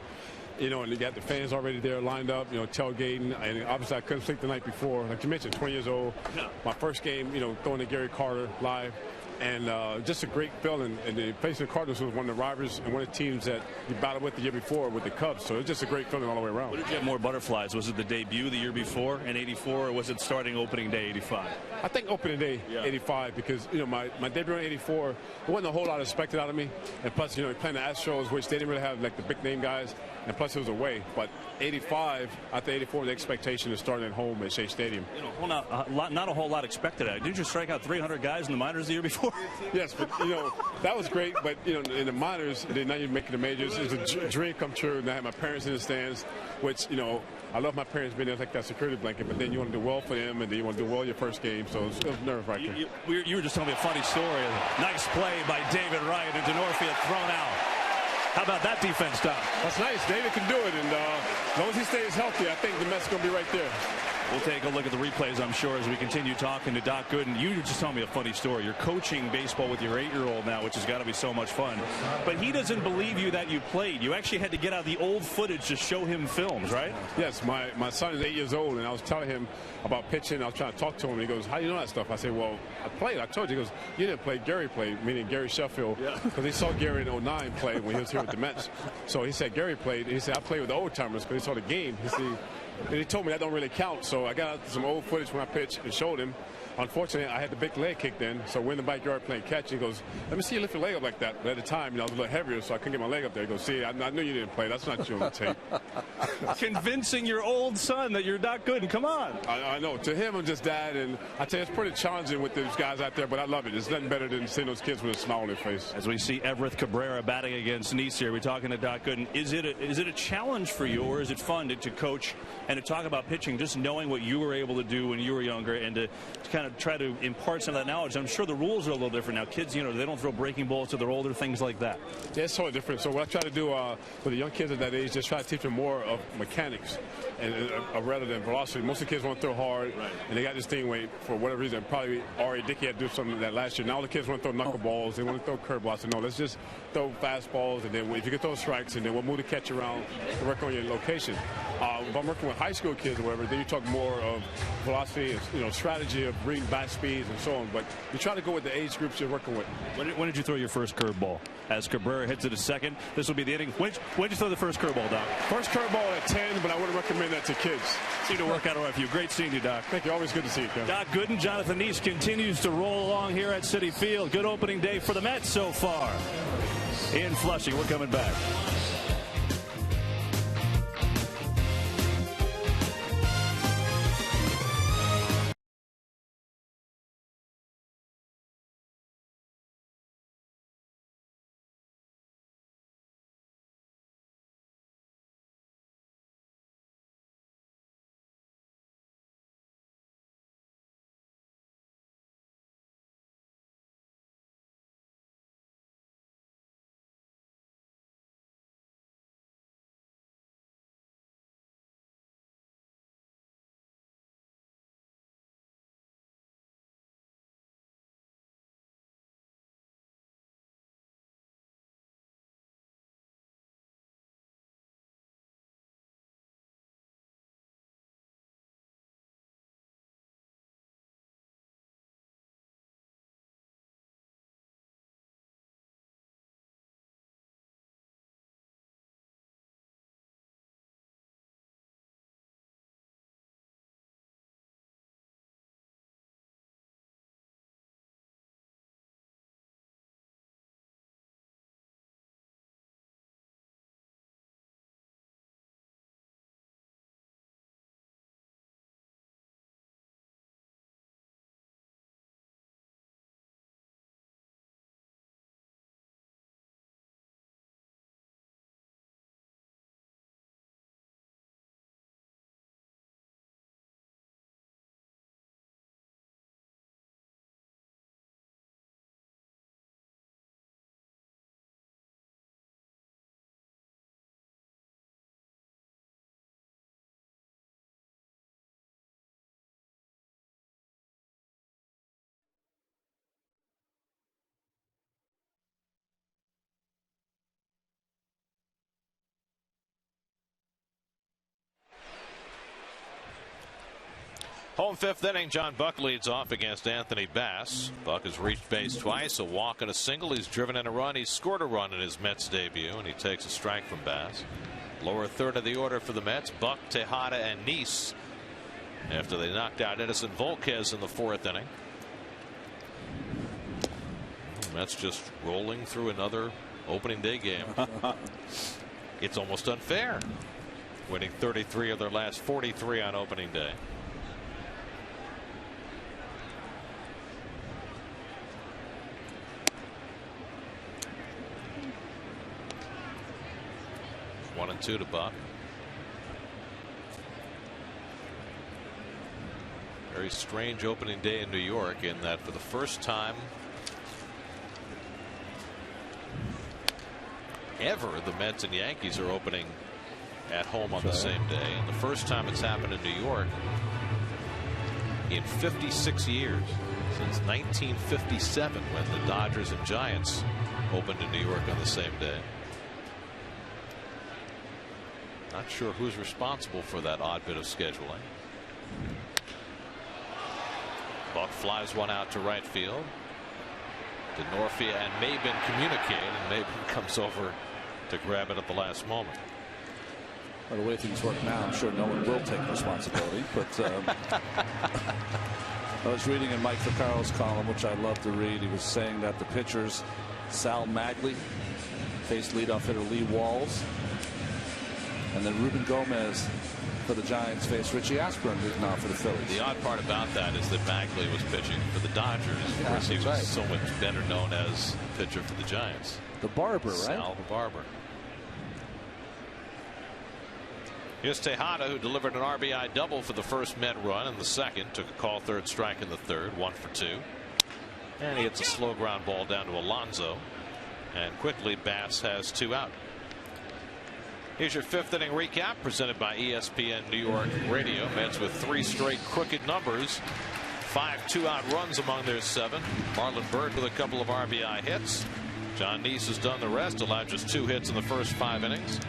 S10: you know, and you got the fans already there lined up, you know, tailgating. And obviously I couldn't sleep the night before. Like you mentioned, 20 years old.
S4: Yeah.
S10: My first game, you know, throwing to Gary Carter live. And just a great feeling. And the facing the Cardinals was one of the rivals and one of the teams that you battled with the year before with the Cubs. So it was just a great feeling all the way around.
S4: What did you have more butterflies? Was it the debut the year before in 84, or was it starting opening day 85?
S10: I think opening day 85, because, you know, my debut in 84, there wasn't a whole lot expected out of me. And plus, you know, playing the Astros, which they didn't really have like the big name guys. And plus it was away. But 85, after 84, the expectation is starting at home at Shea Stadium.
S4: You know, not a whole lot expected. Didn't you strike out 300 guys in the minors the year before?
S10: Yes, but, you know, that was great. But, you know, in the minors, they're not even making the majors. It was a dream come true. And I had my parents in the stands, which, you know, I love my parents being there like that security blanket. But then you want to do well for them, and then you want to do well your first game. So it was nerve-wracking.
S4: You were just telling me a funny story. Nice play by David Wright, and DeNorfia thrown out. How about that defense, Doc?
S10: That's nice. David can do it, and as long as he stays healthy, I think the Mets are going to be right there.
S4: We'll take a look at the replays, I'm sure, as we continue talking to Doc Gooden. You just told me a funny story. You're coaching baseball with your 8-year-old now, which has got to be so much fun. But he doesn't believe you that you played. You actually had to get out the old footage to show him films, right?
S10: Yes, my son is 8 years old, and I was telling him about pitching. I was trying to talk to him, and he goes, "How do you know that stuff?" I said, "Well, I played. I told you." He goes, "You didn't play. Gary played," meaning Gary Sheffield, because he saw Gary in 09 play when he was here with the Mets. So he said Gary played, and he said I played with the old timers because he saw the game. He said, and he told me that don't really count. So I got some old footage when I pitched and showed him. Unfortunately, I had the big leg kicked in, so we're in the backyard playing catch. He goes, "Let me see you lift your leg up like that." But at the time, you know, I was a little heavier, so I couldn't get my leg up there. He goes, "See, I knew you didn't play. That's not you on the tape."
S4: Convincing your old son that you're not good. Come on.
S10: I know. To him, I'm just dad, and I tell you, it's pretty challenging with those guys out there, but I love it. There's nothing better than seeing those kids with a smile on their face.
S4: As we see Everett Cabrera batting against Neese here, we're talking to Doc Gooden. Is it a challenge for you, or is it fun to coach and to talk about pitching, just knowing what you were able to do when you were younger, and to kind of try to impart some of that knowledge? I'm sure the rules are a little different now. Kids, you know, they don't throw breaking balls to their older, things like that.
S10: Yeah, it's totally different. So what I try to do with the young kids at that age, just try to teach them more of mechanics and rather than velocity. Most of the kids want to throw hard, and they got this thing where, for whatever reason, probably Ari Dickey had to do something that last year. Now the kids want to throw knuckleballs. They want to throw curveballs. So no, let's just throw fastballs, and then if you can throw strikes, and then we'll move the catch around to work on your location. If I'm working with high school kids or whatever, then you talk more of velocity, and, you know, strategy of reading bat speeds and so on. But you try to go with the age groups you're working with.
S4: When did you throw your first curveball? As Cabrera hits it a second, this will be the inning. When did you throw the first curveball, Doc?
S10: First curveball at 10, but I wouldn't recommend that to kids.
S4: Seem to work out all right for you. Great seeing you, Doc.
S10: Thank you. Always good to see you, Kevin.
S4: Doc Gooden, Jonathan Neese continues to roll along here at Citi Field. Good opening day for the Mets so far. In Flushing, we're coming back.
S1: Home fifth inning, John Buck leads off against Anthony Bass. Buck has reached base twice, a walk and a single. He's driven in a run. He's scored a run in his Mets debut, and he takes a strike from Bass. Lower third of the order for the Mets, Buck, Tejada, and Neese, after they knocked out Edison Volquez in the fourth inning. Mets just rolling through another opening day game. It's almost unfair, winning 33 of their last 43 on opening day. One and two to Buck. Very strange opening day in New York, in that for the first time ever, the Mets and Yankees are opening at home on the same day, and the first time it's happened in New York in 56 years, since 1957, when the Dodgers and Giants opened in New York on the same day. Not sure who's responsible for that odd bit of scheduling. Buck flies one out to right field. DeNorfia and Maben communicate, and Maben comes over to grab it at the last moment.
S5: Well, the way things work now, I'm sure no one will take responsibility. But I was reading in Mike Ficcaro's column, which I love to read. He was saying that the pitchers, Sal Magley faced leadoff hitter Lee Walls, and then Ruben Gomez for the Giants faced Richie Ashburn, who's now for the Phillies.
S1: The odd part about that is that Magley was pitching for the Dodgers. Of course, he was so much better known as pitcher for the Giants.
S5: The Barber, right?
S1: Sal the Barber. Here's Tejada, who delivered an RBI double for the first Met run in the second. Took a call third strike in the third, 1 for 2. And he hits a slow ground ball down to Alonso. And quickly, Bass has 2 out. Here's your fifth inning recap, presented by ESPN New York Radio. Mets with 3 straight crooked numbers. 5 2-out runs among their 7. Marlon Byrd with a couple of RBI hits. John Neese has done the rest, allowed just 2 hits in the first 5 innings.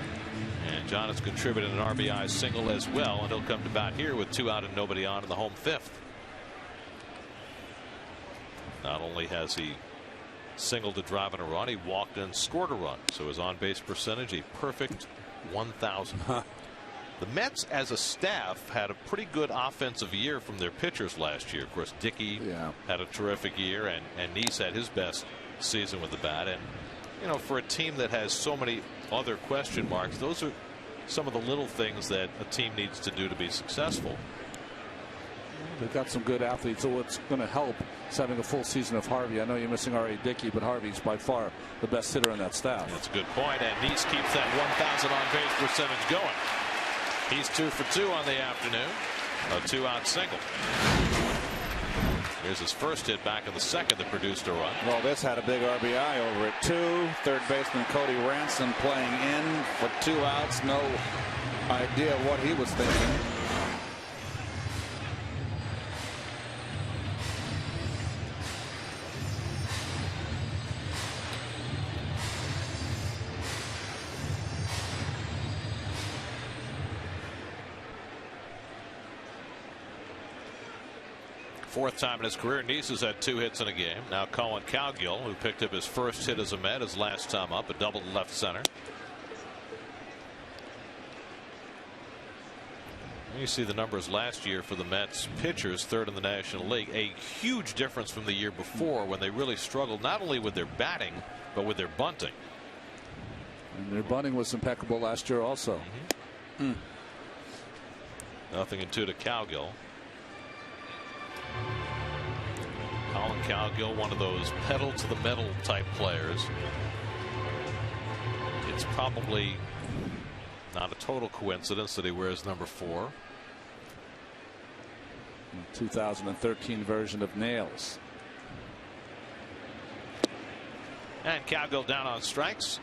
S1: And John has contributed an RBI single as well, and he'll come to bat here with 2 out and nobody on in the home fifth. Not only has he singled to drive in a run, he walked and scored a run. So his on-base percentage, a perfect 1,000. The Mets as a staff had a pretty good offensive year from their pitchers last year. Of course, Dickey had a terrific year, and Neese had his best season with the bat. And you know, for a team that has so many other question marks, those are some of the little things that a team needs to do to be successful.
S5: They've got some good athletes, so what's going to help is having a full season of Harvey. I know you're missing R.A. Dickey, but Harvey's by far the best hitter on that staff.
S1: That's a good point, and Neese keeps that 1,000 on-base percentage going. He's 2 for 2 on the afternoon, a 2-out single. Here's his first hit back in the second that produced a run.
S7: Well, this had a big RBI over at 2. Third baseman Cody Ransom playing in for 2 outs. No idea what he was thinking.
S1: Fourth time in his career, Neese has had 2 hits in a game. Now Colin Cowgill, who picked up his first hit as a Met, his last time up, a double to left center. You see the numbers last year for the Mets pitchers, 3rd in the National League. A huge difference from the year before, when they really struggled not only with their batting but with their bunting.
S5: And their bunting was impeccable last year also.
S1: Nothing in 2 to Cowgill. Colin Cowgill, one of those pedal to the metal type players. It's probably not a total coincidence that he wears number 4.
S5: 2013 version of Nails.
S1: And Cowgill down on strikes.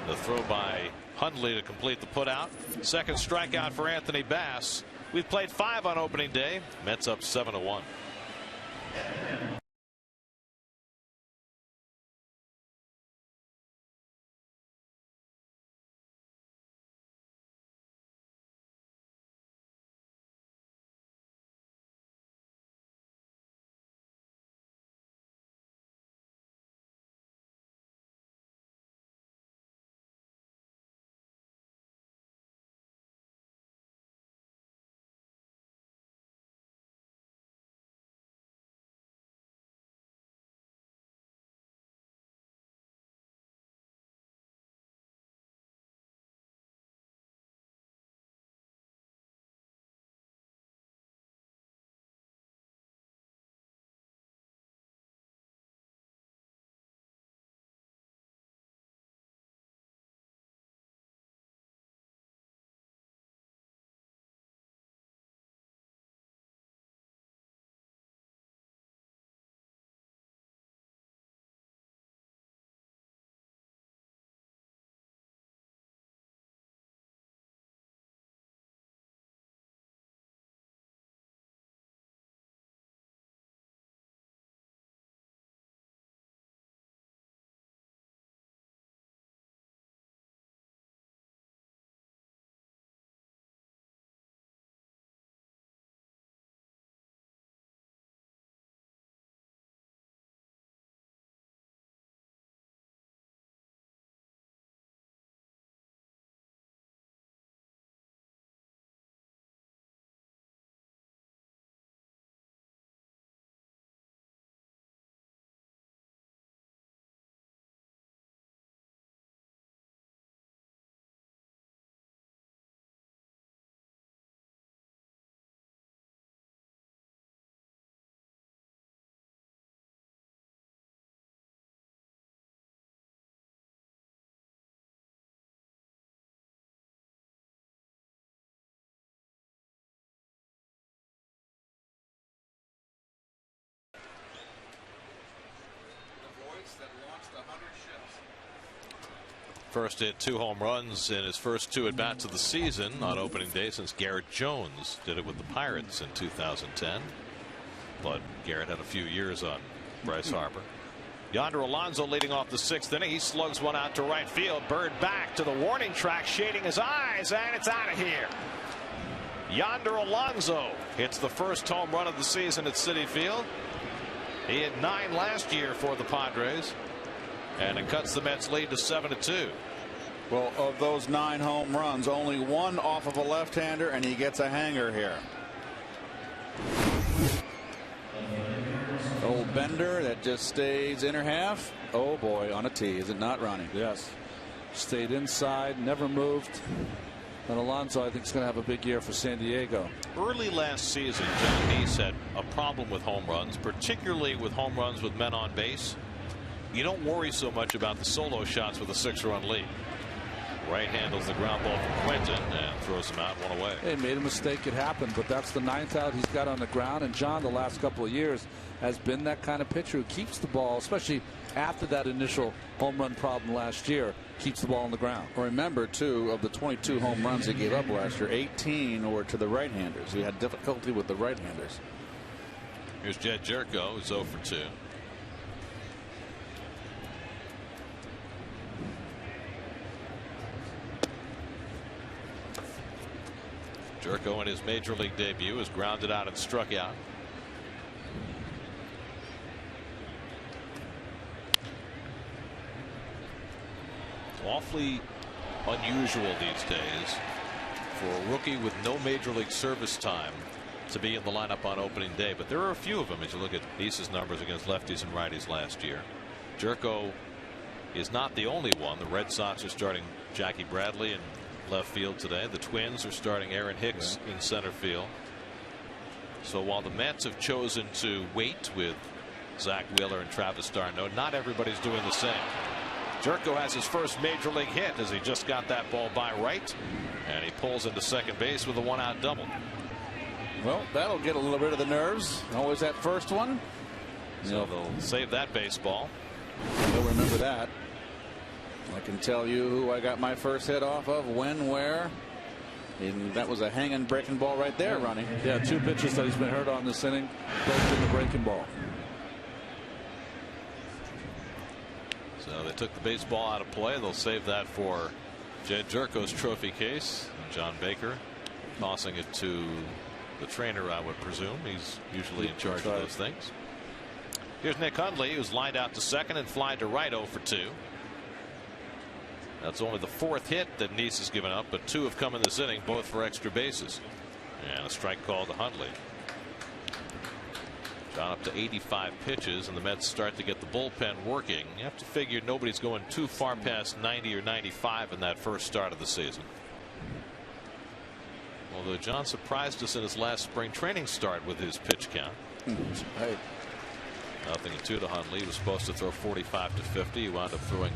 S1: The throw by Hundley to complete the putout. Second strikeout for Anthony Bass. We've played 5 on opening day. Mets up 7-1. First hit 2 home runs in his first 2 at-bats of the season on opening day since Garrett Jones did it with the Pirates in 2010. But Garrett had a few years on Bryce Harper. Yonder Alonso leading off the 6th inning. He slugs one out to right field. Bird back to the warning track, shading his eyes, and it's out of here. Yonder Alonso hits the first home run of the season at Citi Field. He had 9 last year for the Padres, and it cuts the Mets lead to 7-2.
S7: Well, of those 9 home runs, only 1 off of a left-hander, and he gets a hanger here. Old Bender that just stays inner half. Oh boy, on a tee, is it not, Ronnie?
S5: Yes. Stayed inside, never moved. And Alonso, I think, is going to have a big year for San Diego.
S1: Early last season, John Neese had a problem with home runs, particularly with home runs with men on base. You don't worry so much about the solo shots with a 6-run lead. Right handles the ground ball from Quentin and throws him out, 1 away.
S5: He made a mistake, it happened, but that's the 9th out he's got on the ground. And John, the last couple of years, has been that kind of pitcher who keeps the ball, especially after that initial home run problem last year, keeps the ball on the ground.
S7: Remember, too, of the 22 home runs he gave up last year, 18 were to the right-handers. He had difficulty with the right-handers.
S1: Here's Jed Jerko, who's 0 for 2. Jerko in his major league debut is grounded out and struck out. Awfully unusual these days for a rookie with no major league service time to be in the lineup on opening day, but there are a few of them as you look at Neese's numbers against lefties and righties last year. Jerko is not the only one. The Red Sox are starting Jackie Bradley in left field today. The Twins are starting Aaron Hicks in center field. So while the Mets have chosen to wait with Zach Wheeler and Travis d'Arnaud, not everybody's doing the same. Jerko has his first major league hit as he just got that ball by right, and he pulls into second base with a 1-out double.
S7: Well, that'll get a little bit of the nerves. Always that first one.
S1: So they'll save that baseball.
S7: You'll remember that. I can tell you who I got my first hit off of, when, where. And that was a hanging breaking ball right there, Ronnie.
S5: Yeah, 2 pitches that he's been hurt on this inning, both in the breaking ball.
S1: So they took the baseball out of play. They'll save that for Jed Jerko's trophy case. John Baker tossing it to the trainer, I would presume. He's usually in charge of those things. Here's Nick Hundley, who's lined out to second and fly to right, 0 for 2. That's only the 4th hit that Neese has given up, but 2 have come in this inning, both for extra bases. And a strike call to Hundley. John up to 85 pitches, and the Mets start to get the bullpen working. You have to figure nobody's going too far past 90 or 95 in that first start of the season. Although John surprised us in his last spring training start with his pitch count.
S7: Hey.
S1: 0-2 to Hundley. He was supposed to throw 45 to 50. He wound up throwing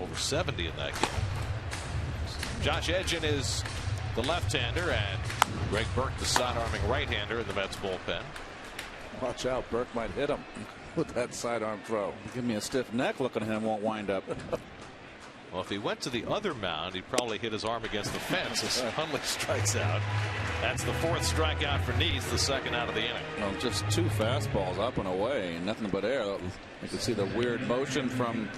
S1: over 70 in that game. Josh Edgin is the left-hander, and Greg Burke, the side-arming right-hander in the Mets bullpen.
S5: Watch out, Burke might hit him with that sidearm throw.
S7: Give me a stiff neck looking at him, won't wind up.
S1: Well, if he went to the other mound, he'd probably hit his arm against the fence as Hundley strikes out. That's the 4th strikeout for Neese, the 2nd out of the inning.
S7: Well, just 2 fastballs up and away, nothing but air. You can see the weird motion from.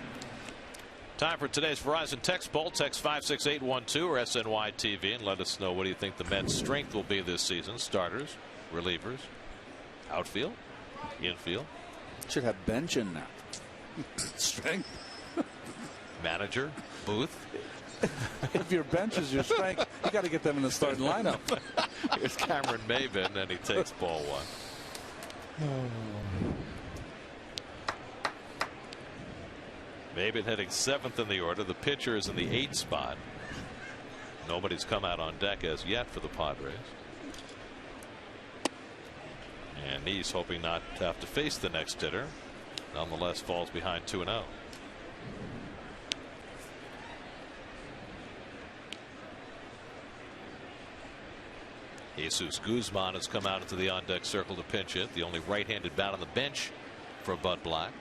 S1: Time for today's Verizon text poll. Text 56812 or SNY TV and let us know, what do you think the Mets' strength will be this season? Starters, relievers, outfield, infield.
S7: Should have bench in now.
S5: Strength.
S1: Manager, Booth.
S5: If your bench is your strength, you got to get them in the starting lineup.
S1: Here's Cameron Maybin, and he takes ball 1. Maybin hitting 7th in the order. The pitcher is in the 8th spot. Nobody's come out on deck as yet for the Padres. And Neese hoping not to have to face the next hitter. Nonetheless, falls behind 2-0. Jesus Guzman has come out into the on-deck circle to pinch hit. The only right-handed bat on the bench for Bud Black.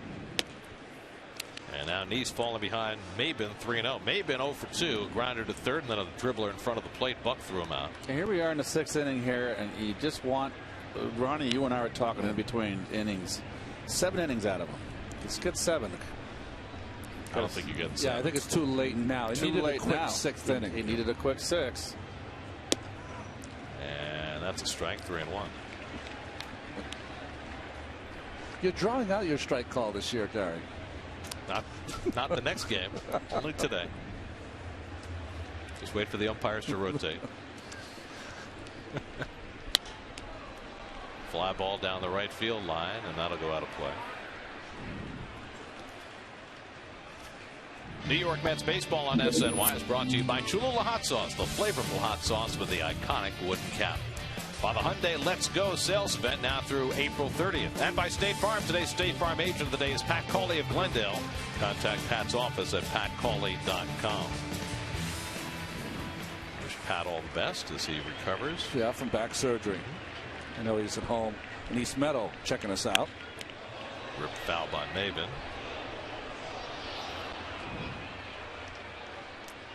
S1: And now Nice falling behind Mabin 3-0. Mabin 0 for 2, grounder to third, and then a dribbler in front of the plate. Buck threw him out.
S5: And here we are in the 6th inning here, and you just want, Ronnie, you and I were talking in between innings, 7 innings out of him. Let's get 7.
S1: I don't think you get 7.
S5: Yeah, I think it's too late now. He needed a quick
S7: now.
S5: 6th inning.
S7: He needed a quick 6.
S1: And that's a strike, 3-1.
S5: You're drawing out your strike call this year, Gary.
S1: Not the next game, only today. Just wait for the umpires to rotate. Fly ball down the right field line, and that'll go out of play. New York Mets baseball on SNY is brought to you by Cholula Hot Sauce, the flavorful hot sauce with the iconic wooden cap. By the Hyundai Let's Go sales event now through April 30th. And by State Farm. Today's State Farm agent of the day is Pat Cauley of Glendale. Contact Pat's office at patcauley.com. Wish Pat all the best as he recovers.
S5: Yeah, from back surgery. I know he's at home in East Meadow checking us out.
S1: Ripped foul by Mabin.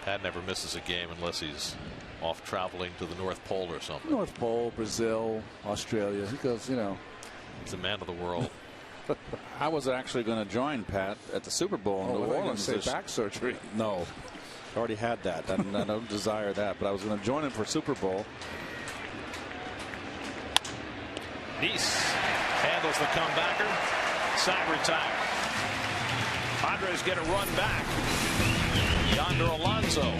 S1: Pat never misses a game unless he's off traveling to the North Pole or something.
S5: North Pole, Brazil, Australia. He goes, you know.
S1: He's a man of the world.
S7: I was actually going to join Pat at the Super Bowl in New Orleans.
S5: Say back surgery.
S7: No, already had that. I don't desire that, but I was going to join him for Super Bowl.
S1: Nice handles the comebacker. Side retire. Padres get a run back. Yonder Alonso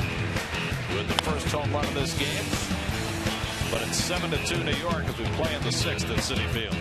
S1: with the first home run of this game. But it's 7-2 New York as we play in the 6th at Citi Field.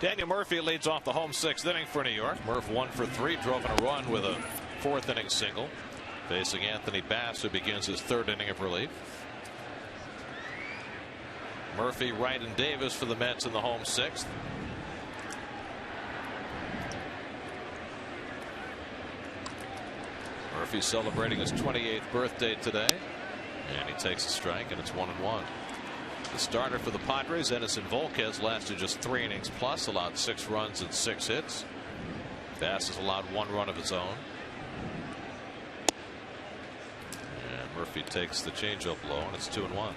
S1: Daniel Murphy leads off the home 6th inning for New York. Murph 1 for 3, drove in a run with a 4th inning single. Facing Anthony Bass, who begins his 3rd inning of relief. Murphy, Wright, and Davis for the Mets in the home 6th. Murphy celebrating his 28th birthday today. And he takes a strike, and it's 1-1. The starter for the Padres, Edison Volquez, lasted just 3 innings plus, allowed 6 runs and 6 hits. Bass has allowed 1 run of his own. And Murphy takes the changeup low, and it's 2-1.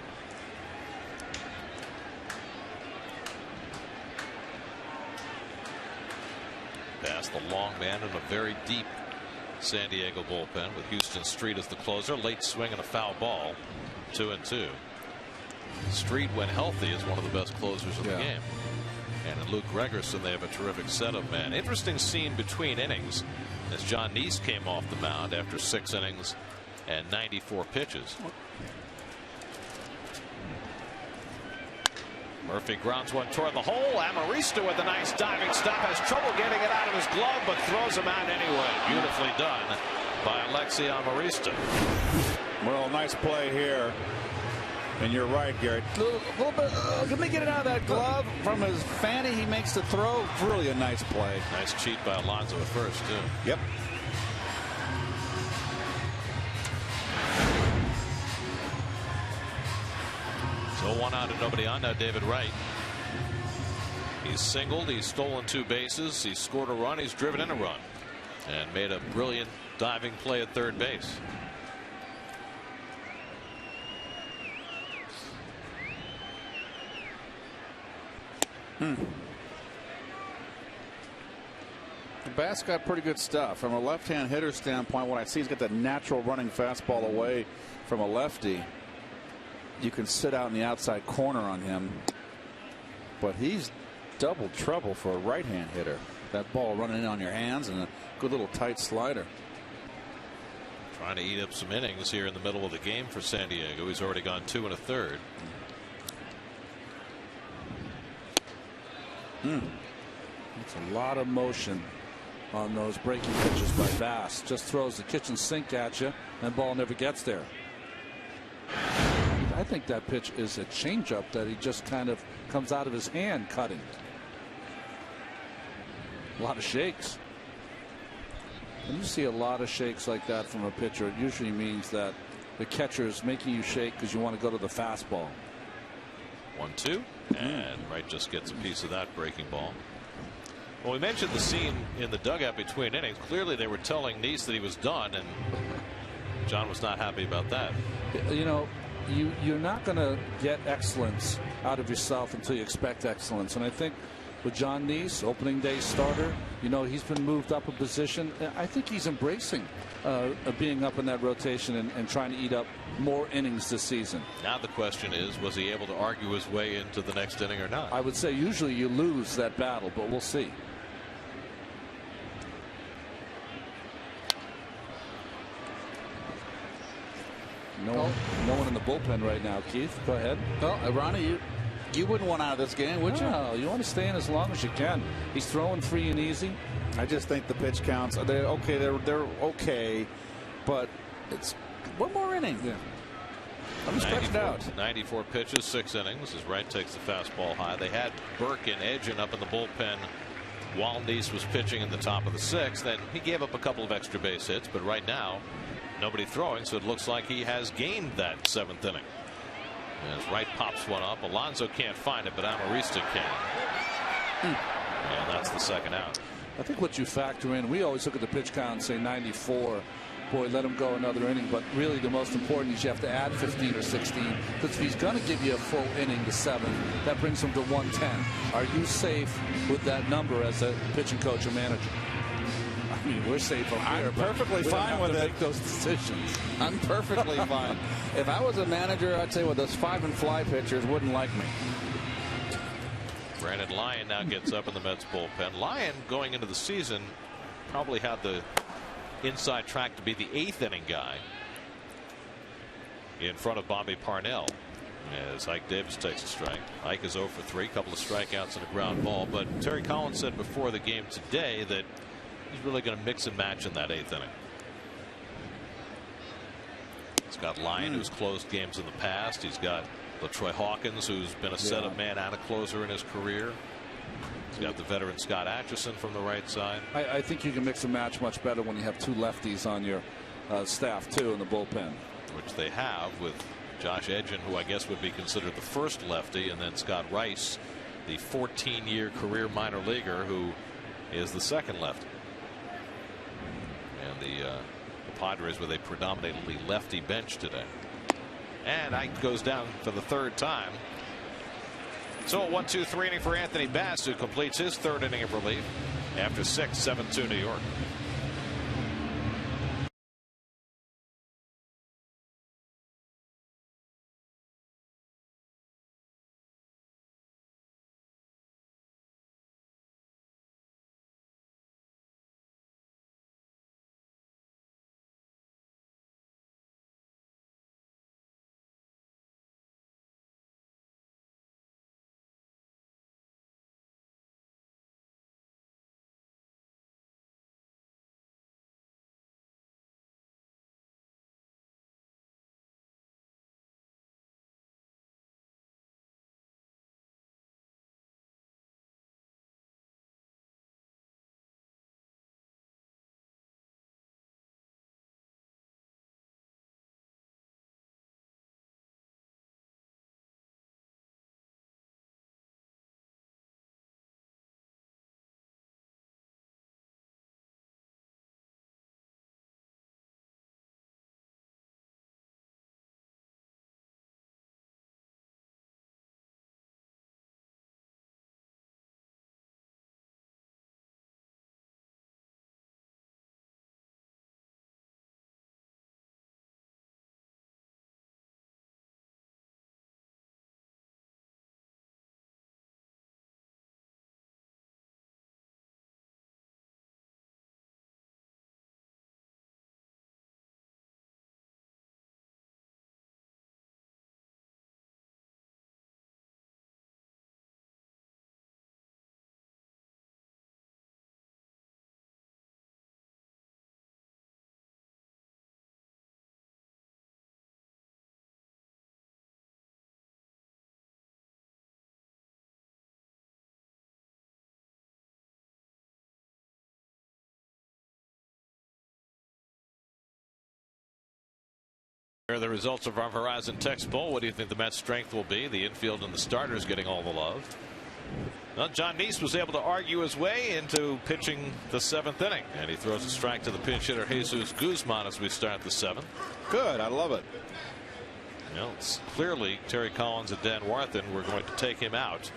S1: Bass, the long man in a very deep San Diego bullpen with Houston Street as the closer. Late swing and a foul ball. 2-2. Street, when healthy, is one of the best closers of the game. And Luke Gregerson, they have a terrific setup man. Interesting scene between innings as John Neese came off the mound after 6 innings and 94 pitches. Murphy grounds one toward the hole. Amarista with a nice diving stop, has trouble getting it out of his glove, but throws him out anyway. Beautifully done by Alexi Amarista.
S7: Well, nice play here. And you're right, Garrett. A little bit. Can they get it out of that glove from his fanny? He makes the throw. Really a nice play.
S1: Nice cheat by Alonso at first, too.
S7: Yep.
S1: So 1 out and nobody on. Now David Wright. He's singled. He's stolen 2 bases. He's scored a run. He's driven in a run. And made a brilliant diving play at third base.
S7: The Bass got pretty good stuff. From a left-hand hitter standpoint, what I see, he's got that natural running fastball away from a lefty. You can sit out in the outside corner on him, but he's double trouble for a right-hand hitter. That ball running in on your hands and a good little tight slider.
S1: Trying to eat up some innings here in the middle of the game for San Diego. He's already gone 2 1/3.
S5: It's a lot of motion on those breaking pitches by Bass. Just throws the kitchen sink at you, and ball never gets there. I think that pitch is a changeup that he just kind of comes out of his hand cutting. A lot of shakes. When you see a lot of shakes like that from a pitcher, it usually means that the catcher is making you shake because you want to go to the fastball.
S1: 1-2, and Wright just gets a piece of that breaking ball. Well, we mentioned the scene in the dugout between innings. Clearly they were telling Neese that he was done, and John was not happy about that.
S5: You know, you're not going to get excellence out of yourself until you expect excellence. And I think with John Neese, opening day starter, you know, he's been moved up a position. I think he's embracing being up in that rotation and trying to eat up more innings this season.
S1: Now the question is, was he able to argue his way into the next inning or not?
S5: I would say usually you lose that battle, but we'll see. No one in the bullpen right now, Keith. Go ahead.
S7: Well, Ronnie, you wouldn't want out of this game, would you?
S5: No, you want to stay in as long as you can. He's throwing free and easy.
S7: I just think the pitch counts. They're okay. They're okay, but it's one more inning.
S5: Yeah.
S7: Let me stretch it out.
S1: 94 pitches, 6 innings. As Wright takes the fastball high. They had Burke and Edgin up in the bullpen while Neese was pitching in the top of the 6th. Then he gave up a couple of extra base hits, but right now nobody throwing, so it looks like he has gained that 7th inning. As Wright pops one up, Alonso can't find it, but Amarista can. And that's the 2nd out.
S5: I think what you factor in, we always look at the pitch count and say 94. Boy, let him go another inning. But really the most important is you have to add 15 or 16. Because if he's going to give you a full inning to 7, that brings him to 110. Are you safe with that number as a pitching coach or manager? I mean, we're safe over here.
S7: I'm perfectly fine with it.
S5: Make those decisions.
S7: I'm perfectly fine. If I was a manager, I'd say, well, those 5 and fly pitchers wouldn't like me.
S1: Brandon Lyon now gets up in the Mets bullpen. Lyon, going into the season, probably had the inside track to be the 8th inning guy in front of Bobby Parnell as Ike Davis takes a strike. Ike is 0 for 3, a couple of strikeouts and a ground ball. But Terry Collins said before the game today that he's really going to mix and match in that 8th inning. He's got Lyon, who's closed games in the past. He's got LaTroy Hawkins, who's been a setup man and a closer in his career. He's got the veteran Scott Atchison from the right side.
S5: I think you can mix and match much better when you have 2 lefties on your staff too in the bullpen,
S1: which they have with Josh Edgin, who I guess would be considered the first lefty, and then Scott Rice, the 14-year career minor leaguer, who is the 2nd lefty. And the Padres with a predominantly lefty bench today. And Ike goes down for the 3rd time. So a 1-2-3 inning for Anthony Bass, who completes his 3rd inning of relief after 6, 7-2 New York. Here are the results of our Verizon text poll. What do you think the Mets' strength will be? The infield and the starters getting all the love. Well, John Neese was able to argue his way into pitching the 7th inning, and he throws a strike to the pinch hitter Jesus Guzman as we start the 7th.
S7: Good. I love it.
S1: Well, it's clearly Terry Collins and Dan Warthen were going to take him out,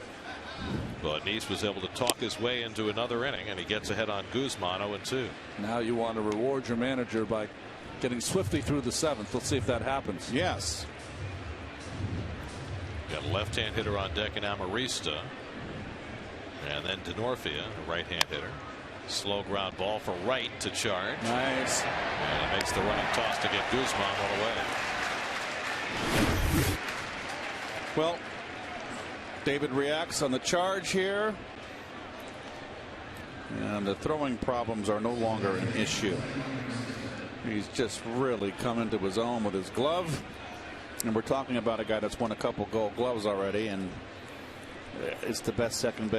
S1: but Neese was able to talk his way into another inning, and he gets ahead on Guzman 0-2.
S5: Now you want to reward your manager by getting swiftly through the 7th. Let's see if that happens.
S7: Yes.
S1: Got a left-hand hitter on deck in Amarista, and then Denorfia, a right-hand hitter. Slow ground ball for right to charge.
S7: Nice.
S1: And he makes the running toss to get Guzman one away.
S7: Well, David reacts on the charge here, and the throwing problems are no longer an issue. He's just really come into his own with his glove, and we're talking about a guy that's won a couple Gold Gloves already, and it's the best third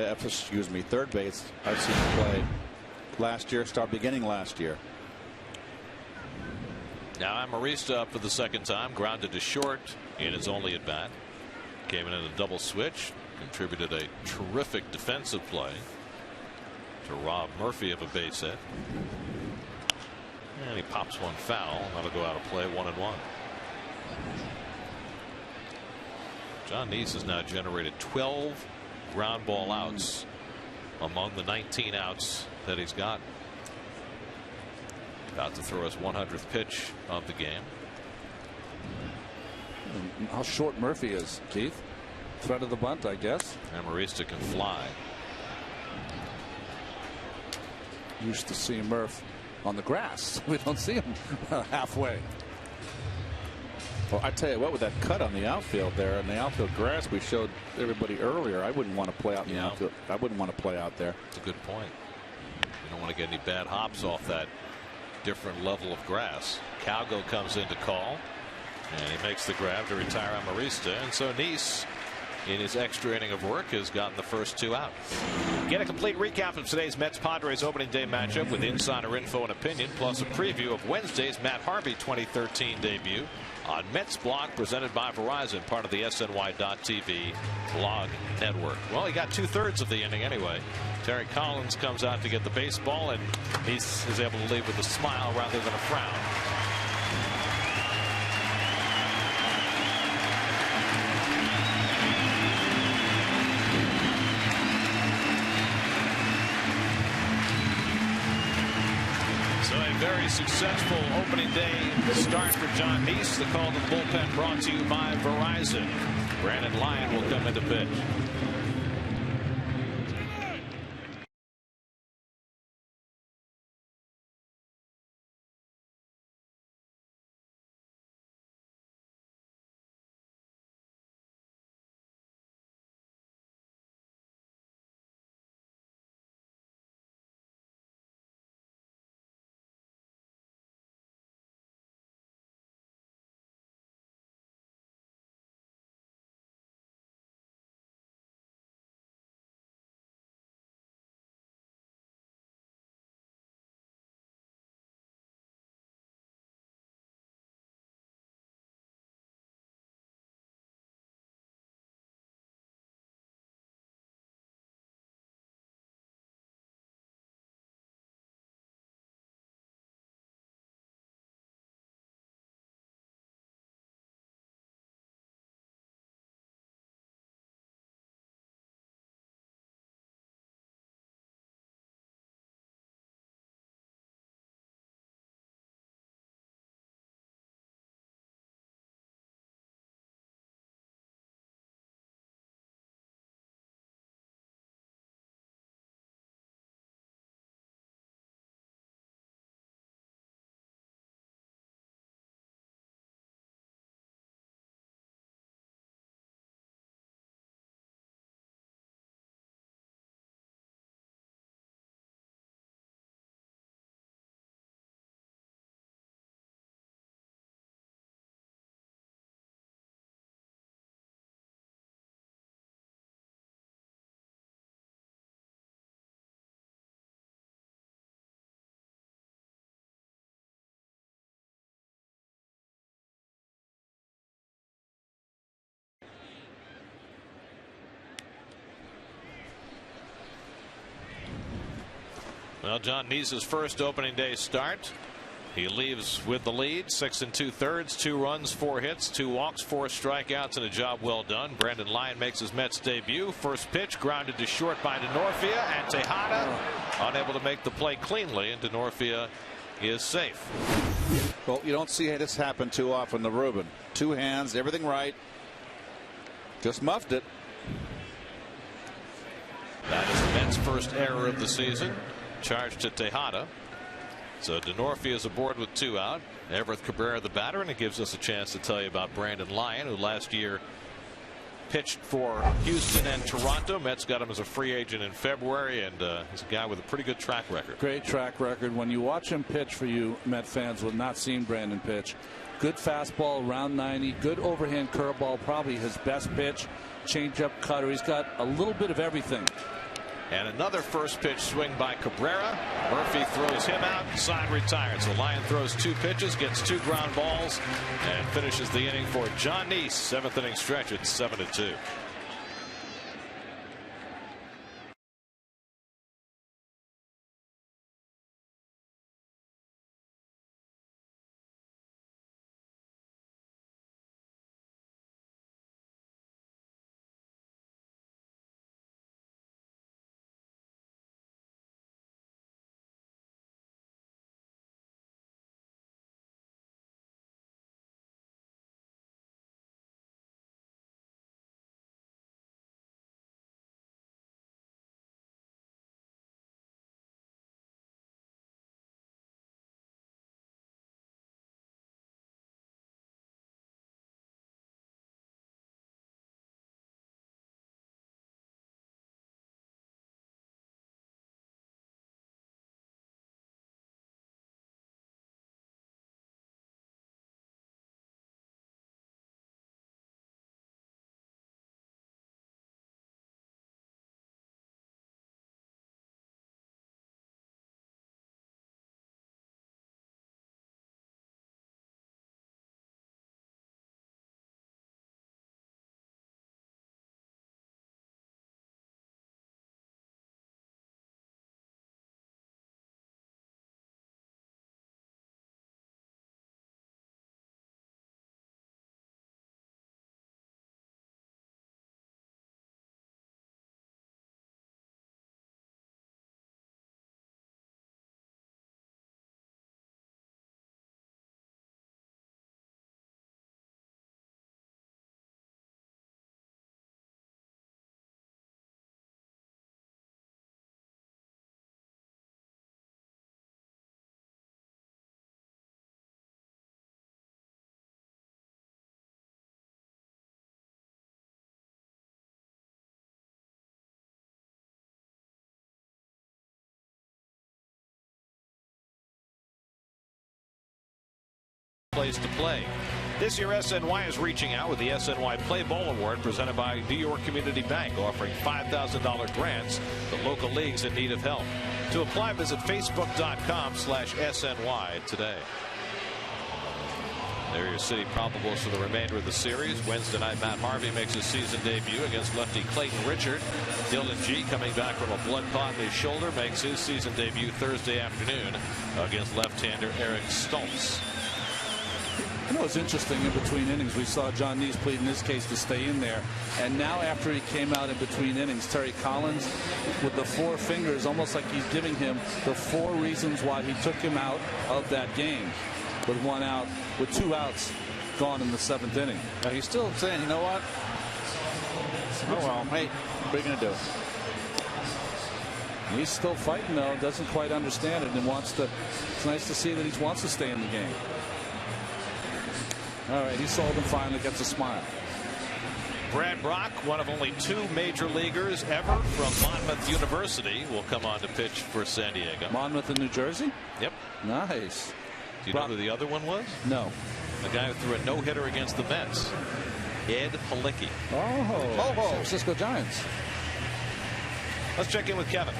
S7: base I've seen him play last year, beginning last year.
S1: Now Amarista up for the 2nd time, grounded to short in his only at bat. Came in a double switch, contributed a terrific defensive play to rob Murphy of a base hit. And he pops one foul. That'll go out of play, 1-1. John Neese has now generated 12 ground ball outs among the 19 outs that he's got. About to throw his 100th pitch of the game.
S5: How short Murphy is, Keith. Threat of the bunt, I guess.
S1: Amarista can fly.
S5: Used to see Murph on the grass. We don't see him halfway.
S7: Well, I tell you what, with that cut on the outfield there and the outfield grass we showed everybody earlier, I wouldn't want to play out in the outfield. I wouldn't want to play out there.
S1: That's a good point. You don't want to get any bad hops off that different level of grass. Calgo comes in to call, and he makes the grab to retire Amarista, and so Neese, in his extra inning of work, has gotten the first 2 out. Get a complete recap of today's Mets-Padres opening day matchup with insider info and opinion, plus a preview of Wednesday's Matt Harvey 2013 debut on Mets Blog, presented by Verizon, part of the SNY.TV blog network. Well, he got 2/3 of the inning anyway. Terry Collins comes out to get the baseball, and he is able to leave with a smile rather than a frown. So a very successful opening day start for John Neese. The call to the bullpen brought to you by Verizon. Brandon Lyon will come into pitch. Well, John Neese's first opening day start. He leaves with the lead, 6 2/3, 2 runs, 4 hits, 2 walks, 4 strikeouts, and a job well done. Brandon Lyon makes his Mets debut. First pitch grounded to short by Denorfia, and Tejada unable to make the play cleanly, and Denorfia is safe.
S7: Well, you don't see this happen too often. The Ruben, 2 hands, everything right, just muffed it.
S1: That is the Mets' first error of the season, charged to Tejada. So Denorfia is aboard with 2 out. Everett Cabrera the batter, and it gives us a chance to tell you about Brandon Lyon, who last year pitched for Houston and Toronto. Mets got him as a free agent in February, and he's a guy with a pretty good track record.
S5: Great track record. When you watch him pitch, for you Met fans who have not seen Brandon pitch, good fastball around 90, good overhand curveball, probably his best pitch, changeup, cutter. He's got a little bit of everything.
S1: And another first pitch swing by Cabrera. Murphy throws him out. Side retired. So Lyon throws 2 pitches, gets 2 ground balls, and finishes the inning for John Neese. 7th inning stretch at 7-2. Place to play. This year SNY is reaching out with the SNY Play Ball Award presented by New York Community Bank, offering $5,000 grants to local leagues in need of help. To apply, visit facebook.com/SNY today. There are your city probables for the remainder of the series. Wednesday night, Matt Harvey makes his season debut against lefty Clayton Richard. Dylan G, coming back from a blood clot in his shoulder, makes his season debut Thursday afternoon against left-hander Eric Stoltz.
S5: You know, it's interesting, in between innings, we saw John Neese plead in this case to stay in there. And now after he came out in between innings, Terry Collins with the 4 fingers, almost like he's giving him the 4 reasons why he took him out of that game. With 1 out, with 2 outs gone in the 7th inning.
S7: Now he's still saying, you know what? Oh, well, hey, what are you going to do?
S5: He's still fighting, though, doesn't quite understand it, and wants to. It's nice to see that he wants to stay in the game. All right, he sold him finally, gets a smile.
S1: Brad Brock, one of only 2 major leaguers ever from Monmouth University, will come on to pitch for San Diego.
S5: Monmouth in New Jersey?
S1: Yep.
S5: Nice.
S1: Do you know who the other one was?
S5: No.
S1: The guy who threw a no-hitter against the Mets. Ed Halicki.
S5: Oh, San Francisco Giants.
S1: Let's check in with Kevin.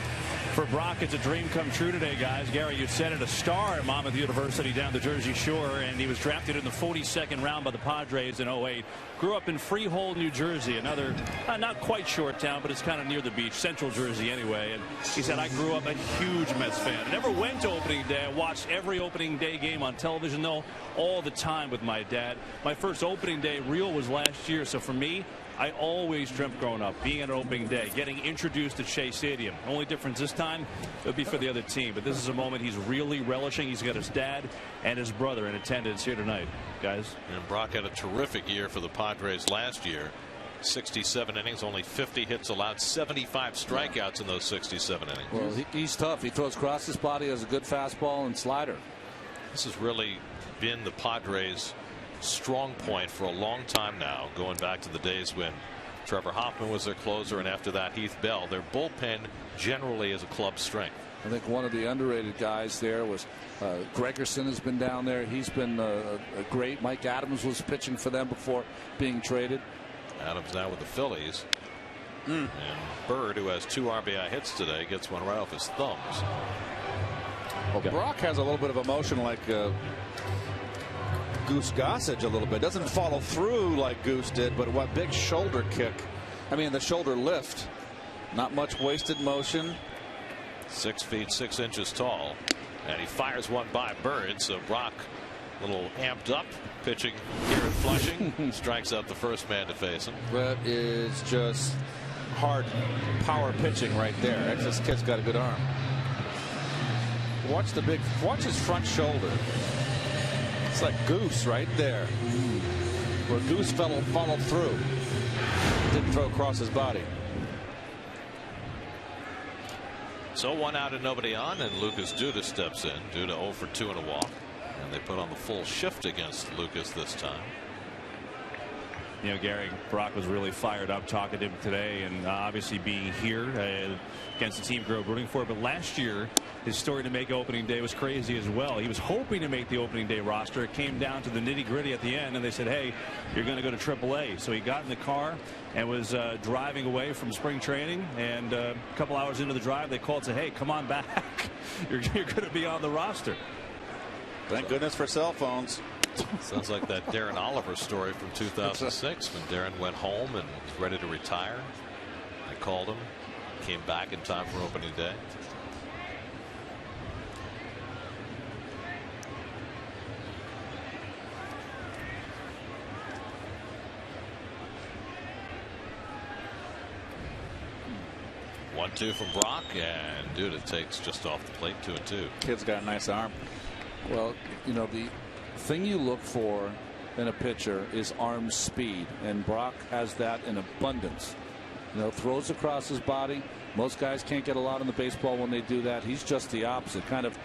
S4: For Brock, it's a dream come true today, guys. Gary, you said it, a star at Monmouth University down the Jersey Shore, and he was drafted in the 42nd round by the Padres in 08. Grew up in Freehold, New Jersey, another not quite short town, but it's kind of near the beach, central Jersey anyway. And he said, I grew up a huge Mets fan. I never went to opening day. I watched every opening day game on television, though, all the time with my dad. My first opening day reel was last year, so for me, I always dreamt growing up being at an opening day, getting introduced to Shea Stadium. Only difference this time, it would be for the other team. But this is a moment he's really relishing. He's got his dad and his brother in attendance here tonight, guys.
S1: And Brock had a terrific year for the Padres last year. 67 innings, only 50 hits allowed, 75 strikeouts in those 67 innings.
S5: Well, he's tough. He throws across his body, has a good fastball and slider.
S1: This has really been the Padres' strong point for a long time now, going back to the days when Trevor Hoffman was their closer, and after that Heath Bell. Their bullpen generally is a club strength.
S5: I think one of the underrated guys there was Gregerson has been down there. He's been a great. Mike Adams was pitching for them before being traded.
S1: Adams now with the Phillies. And Bird, who has 2 RBI hits today, gets one right off his thumbs.
S7: Well, Brock has a little bit of emotion like Goose Gossage a little bit. Doesn't follow through like Goose did, but what big shoulder kick. I mean, the shoulder lift. Not much wasted motion.
S1: 6 feet 6 inches tall. And he fires one by Bird, so Brock a little amped up, pitching here at Flushing. Strikes out the first man to face him.
S7: That is just hard power pitching right there. This kid's got a good arm. Watch his front shoulder. It's like Goose right there. Where Goose followed through. Didn't throw across his body.
S1: So 1 out and nobody on, and Lucas Duda steps in. Duda 0 for 2 and a walk. And they put on the full shift against Lucas this time.
S4: You know, Gary, Brock was really fired up talking to him today, and obviously being here against the team grew up rooting for. But last year, his story to make opening day was crazy as well. He was hoping to make the opening day roster. It came down to the nitty gritty at the end, and they said, hey, you're going to go to AAA. So he got in the car and was driving away from spring training. And a couple hours into the drive, they called and said, hey, come on back. you're going to be on the roster.
S7: Thank goodness for cell phones.
S1: Sounds like that Darren Oliver story from 2006 when Darren went home and was ready to retire. I called him, came back in time for opening day. One, 2 from Brock, and Duda takes just off the plate. 2-2.
S7: Kid's got a nice arm.
S5: Well, you know, the thing you look for in a pitcher is arm speed, and Brock has that in abundance. You know, throws across his body. Most guys can't get a lot in the baseball when they do that. He's just the opposite, kind of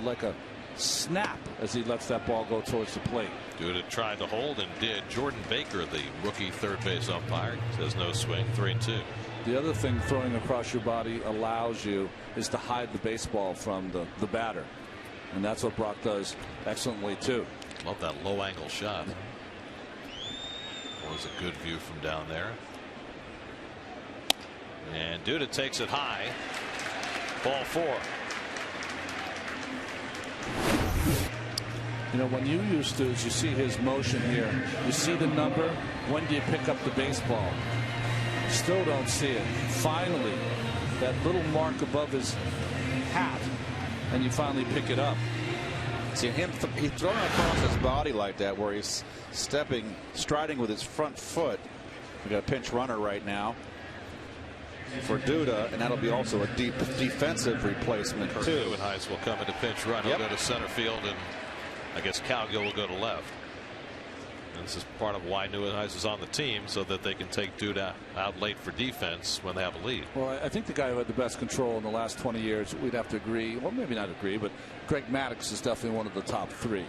S5: like a snap as he lets that ball go towards the plate.
S1: Duda tried to hold and did. Jordan Baker, the rookie third base umpire, says no swing. 3-2.
S5: The other thing throwing across your body allows you is to hide the baseball from the batter. And that's what Brock does excellently too.
S1: Love that low angle shot. Was a good view from down there. And Duda takes it high. Ball 4.
S5: You know, when you used to, as you see his motion here, you see the number. When do you pick up the baseball? Still don't see it. Finally, that little mark above his hat, and you finally pick it up.
S7: See him, he's throwing across his body like that, where he's striding with his front foot. We got a pinch runner right now for Duda, and that'll be also a deep defensive replacement too.
S1: Neuenhuis will come into pinch run. He'll go to center field, and I guess Cowgill will go to left. And this is part of why Neuenhuis is on the team, so that they can take Duda out late for defense when they have a lead.
S5: Well, I think the guy who had the best control in the last 20 years, we'd have to agree, well, maybe not agree, but Greg Maddux is definitely one of the top 3.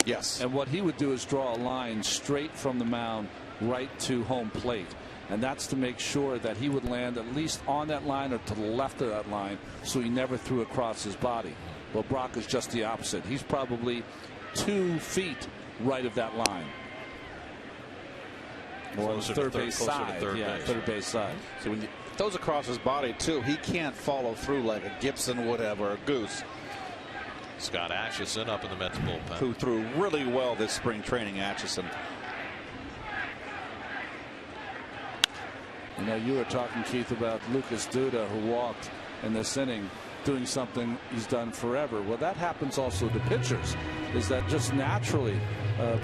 S7: Yes.
S5: And what he would do is draw a line straight from the mound right to home plate. And that's to make sure that he would land at least on that line or to the left of that line, so he never threw across his body. Well, Brock is just the opposite. He's probably 2 feet right of that line. Or on the third base side.
S1: Third base.
S5: Third base side.
S7: So when Those across his body, too. He can't follow through like a Gibson would have or a Goose.
S1: Scott Atchison up in the Mets bullpen.
S7: Who threw really well this spring training, Atchison.
S5: You know, you were talking, Keith, about Lucas Duda, who walked in this inning, doing something he's done forever. Well, that happens also to pitchers. Is that just naturally,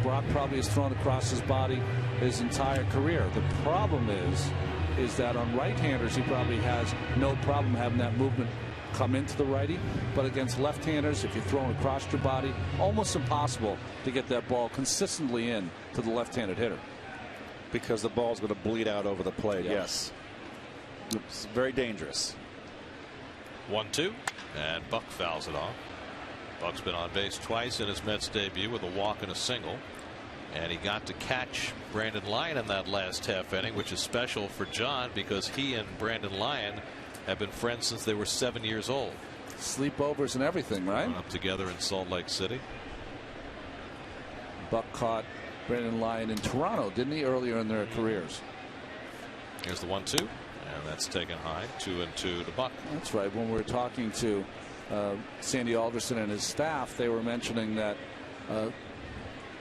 S5: Brock probably has thrown across his body his entire career. The problem is that on right-handers, he probably has no problem having that movement come into the righty, but against left-handers, if you're throwing across your body, almost impossible to get that ball consistently in to the left-handed hitter.
S7: Because the ball's going to bleed out over the plate.
S5: Yeah.
S7: Yes. It's very dangerous.
S1: 1-2, and Buck fouls it off. Buck's been on base twice in his Mets debut with a walk and a single. And he got to catch Brandon Lyon in that last half inning, which is special for John because he and Brandon Lyon have been friends since they were 7 years old.
S5: Sleepovers and everything, right?
S1: Up together in Salt Lake City.
S5: Buck caught Brandon Lyon in Toronto, didn't he, earlier in their careers?
S1: Here's the 1-2, and that's taken high. 2-2 to Buck.
S5: That's right. When we were talking to Sandy Alderson and his staff, they were mentioning that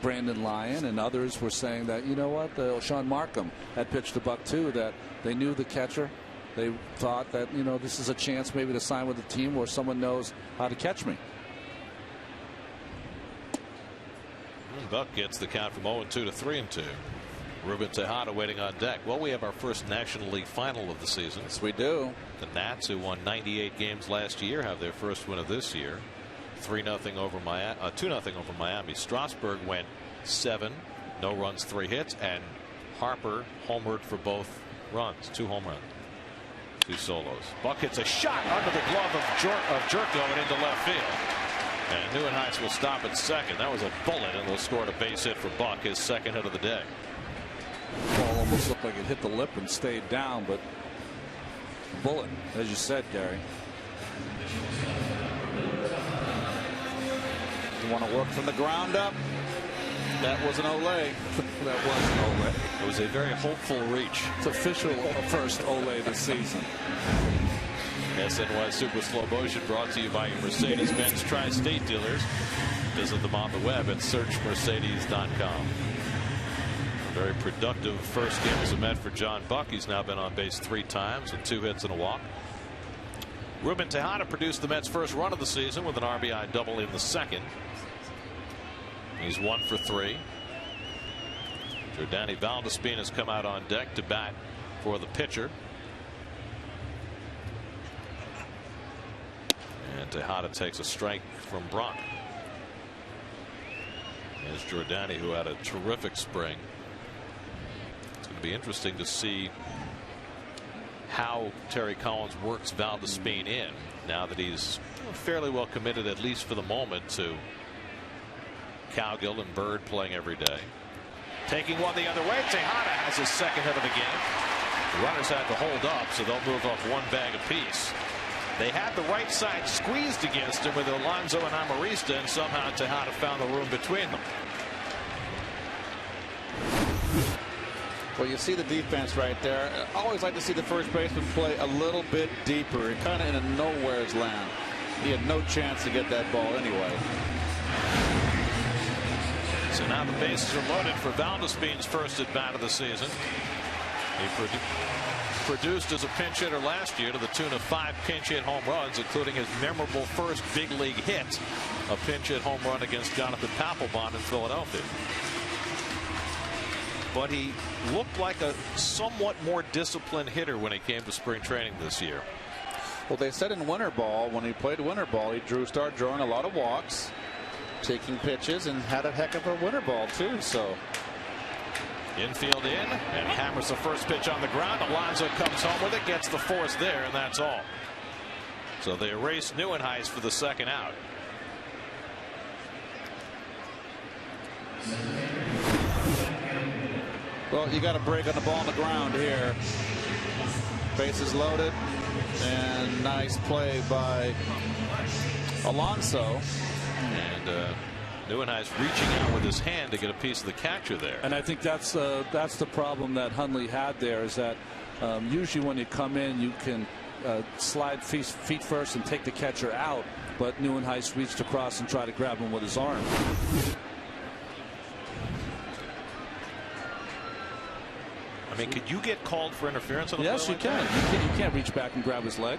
S5: Brandon Lyon and others were saying that, you know what, Sean Markham had pitched to Buck too, that they knew the catcher. They thought that, you know, this is a chance maybe to sign with a team where someone knows how to catch me.
S1: And Buck gets the count from 0-2 to 3-2. Ruben Tejada waiting on deck. Well, we have our first National League final of the season.
S7: Yes, we do.
S1: The Nats, who won 98 games last year, have their first win of this year. 3-0 over Miami, 2-0 over Miami. Strasburg went 7, no runs, 3 hits, and Harper homered for both runs, 2 home runs, 2 solos. Buck hits a shot under the glove of Jerko and into left field. And Neuenhuis will stop at second. That was a bullet, and will score a base hit for Buck, his second hit of the day.
S5: Ball almost looked like it hit the lip and stayed down, but bullet, as you said, Gary.
S7: You want to work from the ground up. That was an Olay.
S5: That was an Olay.
S1: It was a very hopeful reach.
S5: It's official first Olay this season.
S1: SNY Super Slow Motion brought to you by your Mercedes-Benz Tri-State dealers. Visit them on the web at searchmercedes.com. A very productive first game as a Met for John Buck. He's now been on base 3 times with 2 hits and a walk. Ruben Tejada produced the Mets' first run of the season with an RBI double in the second. He's 1 for 3. Jordany Valdespin has come out on deck to bat for the pitcher. And Tejada takes a strike from Brock. There's Jordany, who had a terrific spring. It's going to be interesting to see how Terry Collins works Valdespin in now that he's fairly well committed, at least for the moment, to Cowgill and Bird playing every day. Taking one the other way, Tejada has his second hit of the game. The runners had to hold up, so they'll move up 1 bag apiece. They had the right side squeezed against him with Alonso and Amarista, and somehow Tejada found the room between them.
S7: Well, you see the defense right there. I always like to see the first baseman play a little bit deeper, kind of in a nowhere's land. He had no chance to get that ball anyway.
S1: So now the bases are loaded for Valdespin's first at bat of the season. He produced as a pinch hitter last year to the tune of 5 pinch hit home runs, including his memorable first big league hit, a pinch hit home run against Jonathan Papelbon in Philadelphia. But he looked like a somewhat more disciplined hitter when he came to spring training this year.
S7: Well, they said in winter ball, when he played winter ball, he started drawing a lot of walks, taking pitches, and had a heck of a winter ball too. So
S1: infield in, and hammers the first pitch on the ground. Alonso comes home with it, gets the force there, and that's all. So they erase Neuenhuis for the second out.
S7: Well, you got a break on the ball on the ground here. Bases loaded, and nice play by Alonso.
S1: And Neuenhuis reaching out with his hand to get a piece of the catcher there.
S5: And I think that's the problem that Hundley had there, is that Usually when you come in, you can slide feet first and take the catcher out, but Neuenhuis reached across and tried to grab him with his arm.
S1: I mean, could you get called for interference on a
S5: Yes,
S1: play
S5: you
S1: like
S5: can. You can't reach back and grab his leg.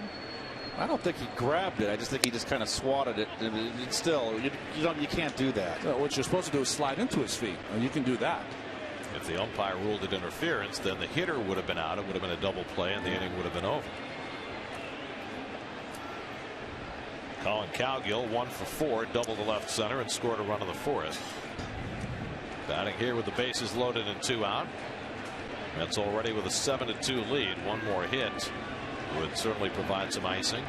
S7: I don't think he grabbed it. I just think he just kind of swatted it. It's still, you can't do that.
S5: What you're supposed to do is slide into his feet, and you can do that.
S1: If the umpire ruled it interference, then the hitter would have been out. It would have been a double play, and the inning would have been over. Colin Cowgill 1 for 4, doubled to left center, and scored a run in the fourth. Batting here with the bases loaded and 2 out. Mets already with a 7-2 lead. One more hit would certainly provide some icing.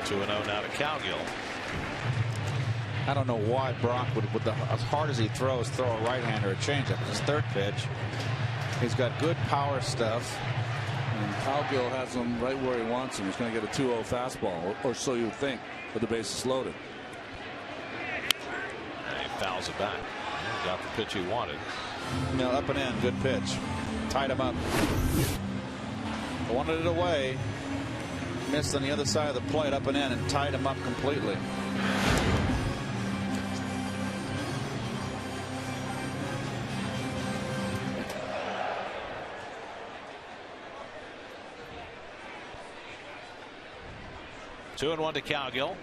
S1: Two 2-0 now to Cowgill.
S7: I don't know why Brock would, as hard as he throws, throw a right-hander or a changeup. His third pitch. He's got good power stuff.
S5: And Cowgill has him right where he wants him. He's going to get a 2-0 fastball, or so you would think, with the bases loaded.
S1: And he fouls it back. Got the pitch he wanted.
S7: No, up and in, good pitch. Tied him up. Wanted it away. Missed on the other side of the plate, up and in, and tied him up completely.
S1: Two and 1 to Cowgill.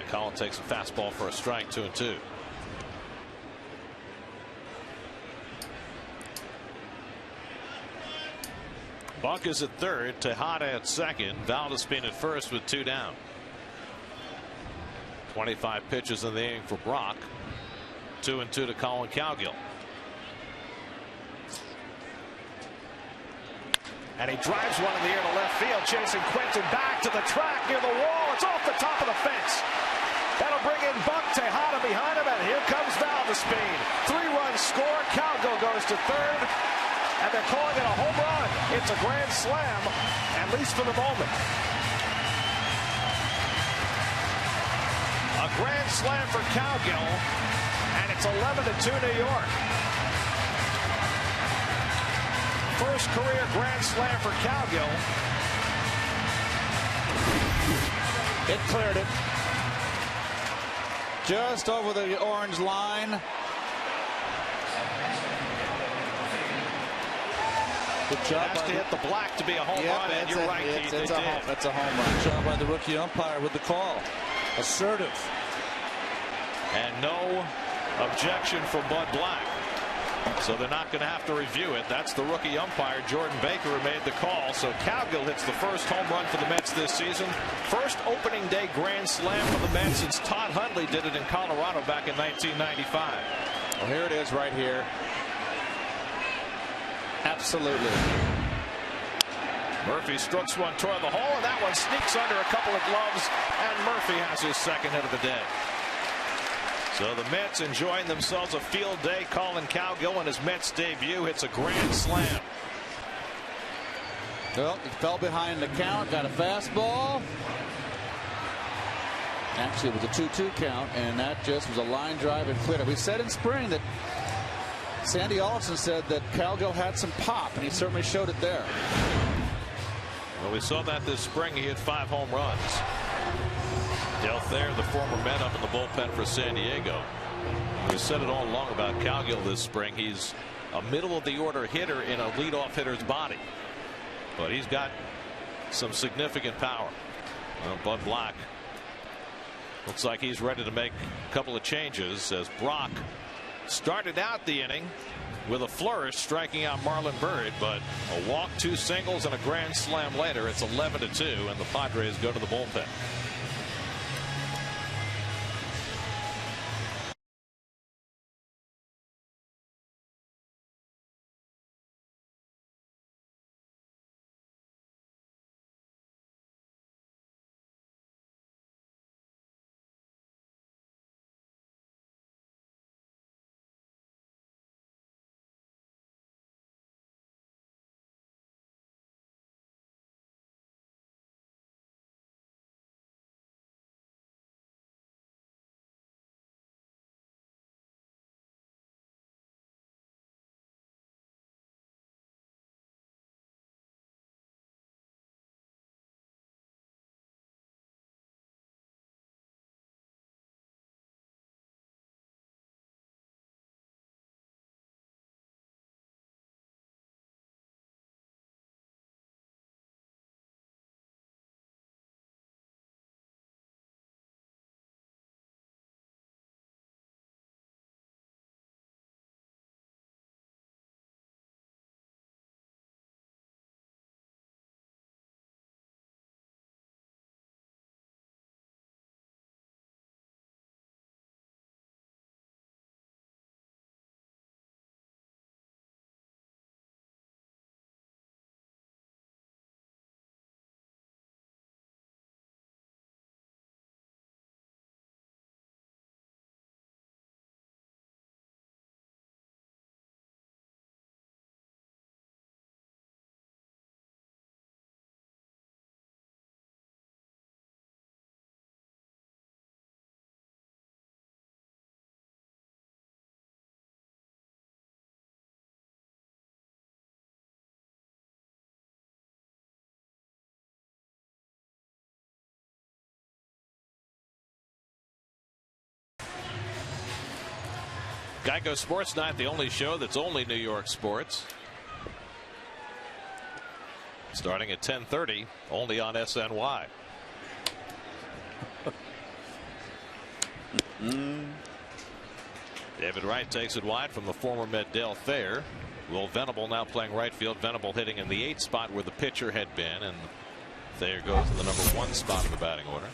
S1: Colin takes a fastball for a strike. 2-2. Buck is at third, Tejada at second, Valdespin at first with 2 down. 25 pitches in the inning for Brock. 2-2 to Colin Cowgill. And he drives one in the air to left field, chasing Quentin back to the track near the wall. It's off the top of the fence. That'll bring in Buck. Tejada behind him, and here comes Valdespin. 3-run score. Cowgill goes to third, and they're calling it a home run. It's a grand slam, at least for the moment. A grand slam for Cowgill, and it's 11-2 New York. First career grand slam for Cowgill.
S7: It cleared it. Just over the orange line.
S5: Good job.
S1: Has to hit the black to be a home run, and you're right, Keith.
S7: It's a home run.
S5: Good job by the rookie umpire with the call. Assertive.
S1: And no objection from Bud Black. So they're not going to have to review it. That's the rookie umpire, Jordan Baker, who made the call. So Cowgill hits the first home run for the Mets this season. First opening day grand slam for the Mets since Todd Hundley did it in Colorado back in 1995.
S7: Well, here it is right here. Absolutely.
S1: Murphy strokes one toward the hole, and that one sneaks under a couple of gloves, and Murphy has his second hit of the day. So the Mets enjoying themselves a field day. Colin Cowgill in his Mets debut hits a grand slam.
S7: Well, he fell behind the count, got a fastball. Actually, it was a 2-2 count, and that just was a line drive and cleared it. We said in spring that Sandy Alderson said that Cowgill had some pop, and he certainly showed it there.
S1: Well, we saw that this spring. He hit 5 home runs. Del Thayer, the former Met, up in the bullpen for San Diego. We said it all along about Cowgill this spring. He's a middle-of-the-order hitter in a leadoff hitter's body. But he's got some significant power. Well, Bud Black looks like he's ready to make a couple of changes as Brock started out the inning with a flourish, striking out Marlon Byrd, but a walk, 2 singles, and a grand slam later. It's 11-2, and the Padres go to the bullpen. Geico Sports Night, the only show that's only New York sports. Starting at 10:30, only on SNY. David Wright takes it wide from the former Met Dale Thayer. Will Venable now playing right field. Venable hitting in the 8th spot where the pitcher had been, and Thayer goes to the number 1 spot in the batting order.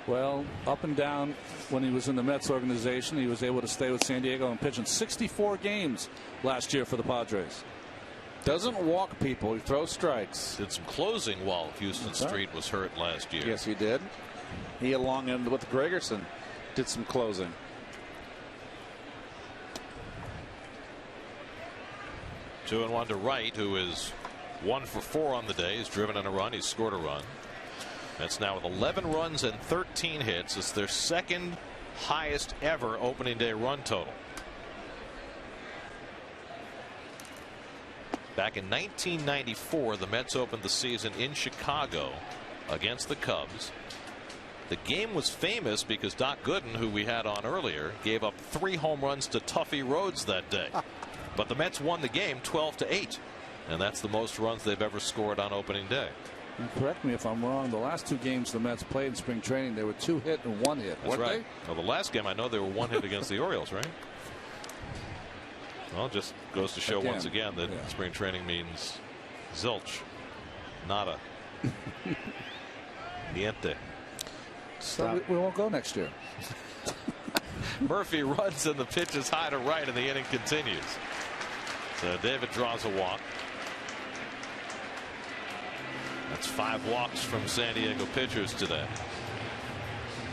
S5: Well, up and down when he was in the Mets organization, he was able to stay with San Diego and pitch in 64 games last year for the Padres.
S7: Doesn't walk people. He throws strikes.
S1: Did some closing while Houston Street was hurt last year.
S7: Yes, he did. He, along with Gregerson, did some closing.
S1: Two and one to Wright, who is 1 for 4 on the day. He's driven in a run. He's scored a run. That's now with 11 runs and 13 hits. It's their second highest ever opening day run total. Back in 1994, the Mets opened the season in Chicago against the Cubs. The game was famous because Doc Gooden, who we had on earlier, gave up 3 home runs to Tuffy Rhodes that day. But the Mets won the game 12-8, and that's the most runs they've ever scored on opening day.
S5: And correct me if I'm wrong. The last 2 games the Mets played in spring training, they were 2 hit and 1 hit.
S1: That's right. Well, the last game I know they were 1 hit against the Orioles, right? Well, it just goes to show once again that spring training means zilch, nada, niente.
S5: So we won't go next year.
S1: Murphy runs and the pitch is high to right and the inning continues. So David draws a walk. That's 5 walks from San Diego pitchers today.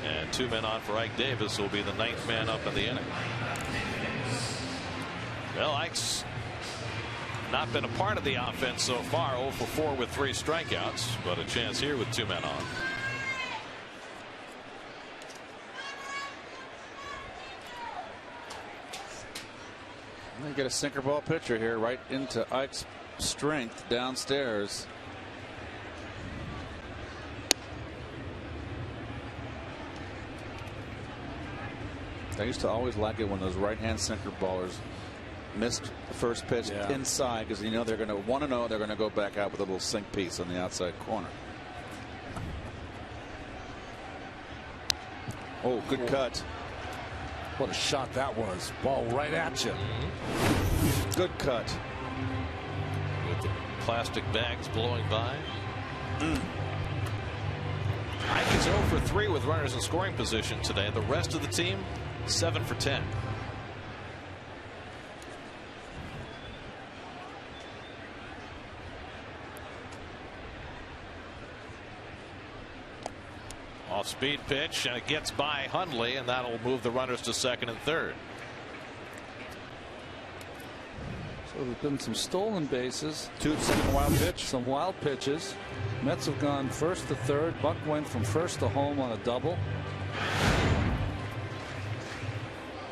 S1: And 2 men on for Ike Davis, will be the 9th man up in the inning. Well, Ike's not been a part of the offense so far. 0 for 4 with 3 strikeouts, but a chance here with 2 men on.
S7: They get a sinker ball pitcher here right into Ike's strength downstairs. I used to always like it when those right-hand sinker ballers missed the first pitch inside, because you know they're going to want to know they're going to go back out with a little sink piece on the outside corner. Oh, good cut.
S5: What a shot that was. Ball right at you.
S7: Good cut.
S1: With the plastic bags blowing by. Ike is 0 for 3 with runners in scoring position today. The rest of the team 7 for 10. Off speed pitch, and it gets by Hundley, and that'll move the runners to 2nd and 3rd.
S5: So there's been some stolen bases.
S7: 2 second wild pitch.
S5: Some wild pitches. Mets have gone 1st to 3rd. Buck went from 1st to home on a double.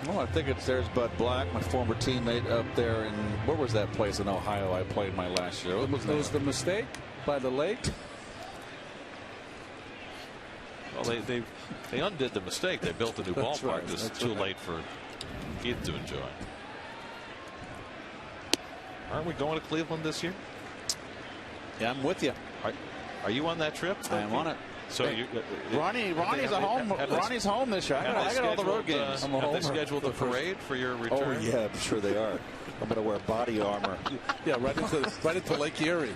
S7: Well, I think there's Bud Black, my former teammate up there in, where was that place in Ohio I played my last year?
S5: It was the mistake by the lake.
S1: Well, they undid the mistake. They built a new ballpark. It's too late for Keith to enjoy. Aren't we going to Cleveland this year?
S7: Yeah, I'm with you.
S1: Are you on that trip?
S7: I am on it.
S1: So
S7: hey, Ronnie's home. Ronnie's home this year. I got all the road games.
S1: Have they scheduled the parade for your return?
S7: Oh yeah, I'm sure they are. I'm going to wear body armor.
S5: Yeah, right into Lake Erie.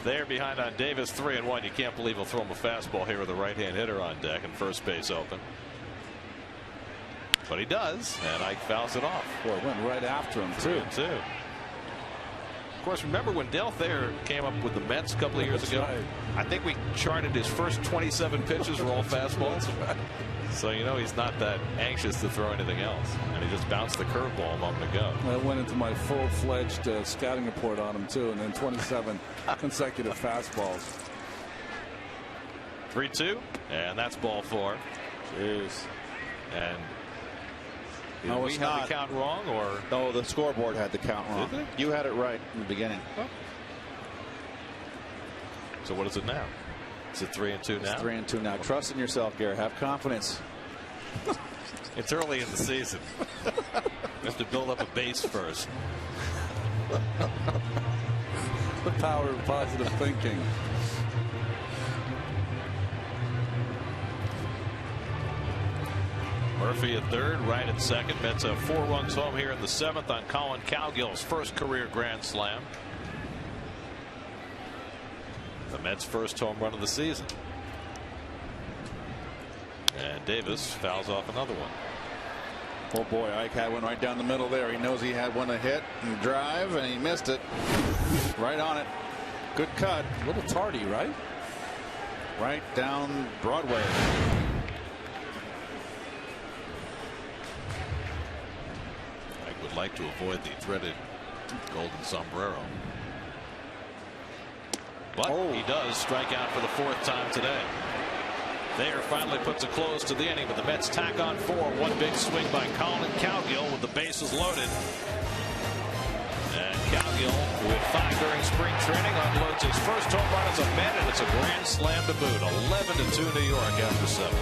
S1: They're behind on Davis, 3-1. You can't believe he'll throw him a fastball here with a right-hand hitter on deck and first base open. But he does, and Ike fouls it off.
S5: Boy, it went right after him, too.
S1: 3-2. Of course, remember when Dale Thayer came up with the Mets a couple of years ago?
S5: Right.
S1: I think we charted his first 27 pitches were all fastballs. So you know he's not that anxious to throw anything else. And he just bounced the curveball a moment ago.
S5: I went into my full-fledged scouting report on him, too, and then 27 consecutive fastballs.
S1: 3-2, and that's ball 4.
S7: Jeez.
S1: And
S7: no,
S1: we had the count wrong, or
S7: no? The scoreboard had the count wrong.
S1: Did they?
S7: You had it right in the beginning.
S1: Oh. So what is it now? It's a 3-2 now.
S7: It's 3-2 now. Trust in yourself, Gary. Have confidence.
S1: It's early in the season. We have to build up a base first.
S5: The power of positive thinking.
S1: Murphy at third, Wright at second. Mets have 4 runs home here in the 7th on Colin Cowgill's first career grand slam. The Mets' first home run of the season. And Davis fouls off another one.
S7: Oh boy, Ike had one right down the middle there. He knows he had one to hit and drive, and he missed it. Right on it. Good cut.
S5: A little tardy, right?
S7: Right down Broadway.
S1: Ike would like to avoid the dreaded golden sombrero. But he does strike out for the 4th time today. Thayer finally puts a close to the inning, but the Mets tack on 4. One big swing by Colin Cowgill with the bases loaded. And Cowgill, with 5 during spring training, unloads his first home run as a Met, and it's a grand slam to boot. 11-2 New York after 7.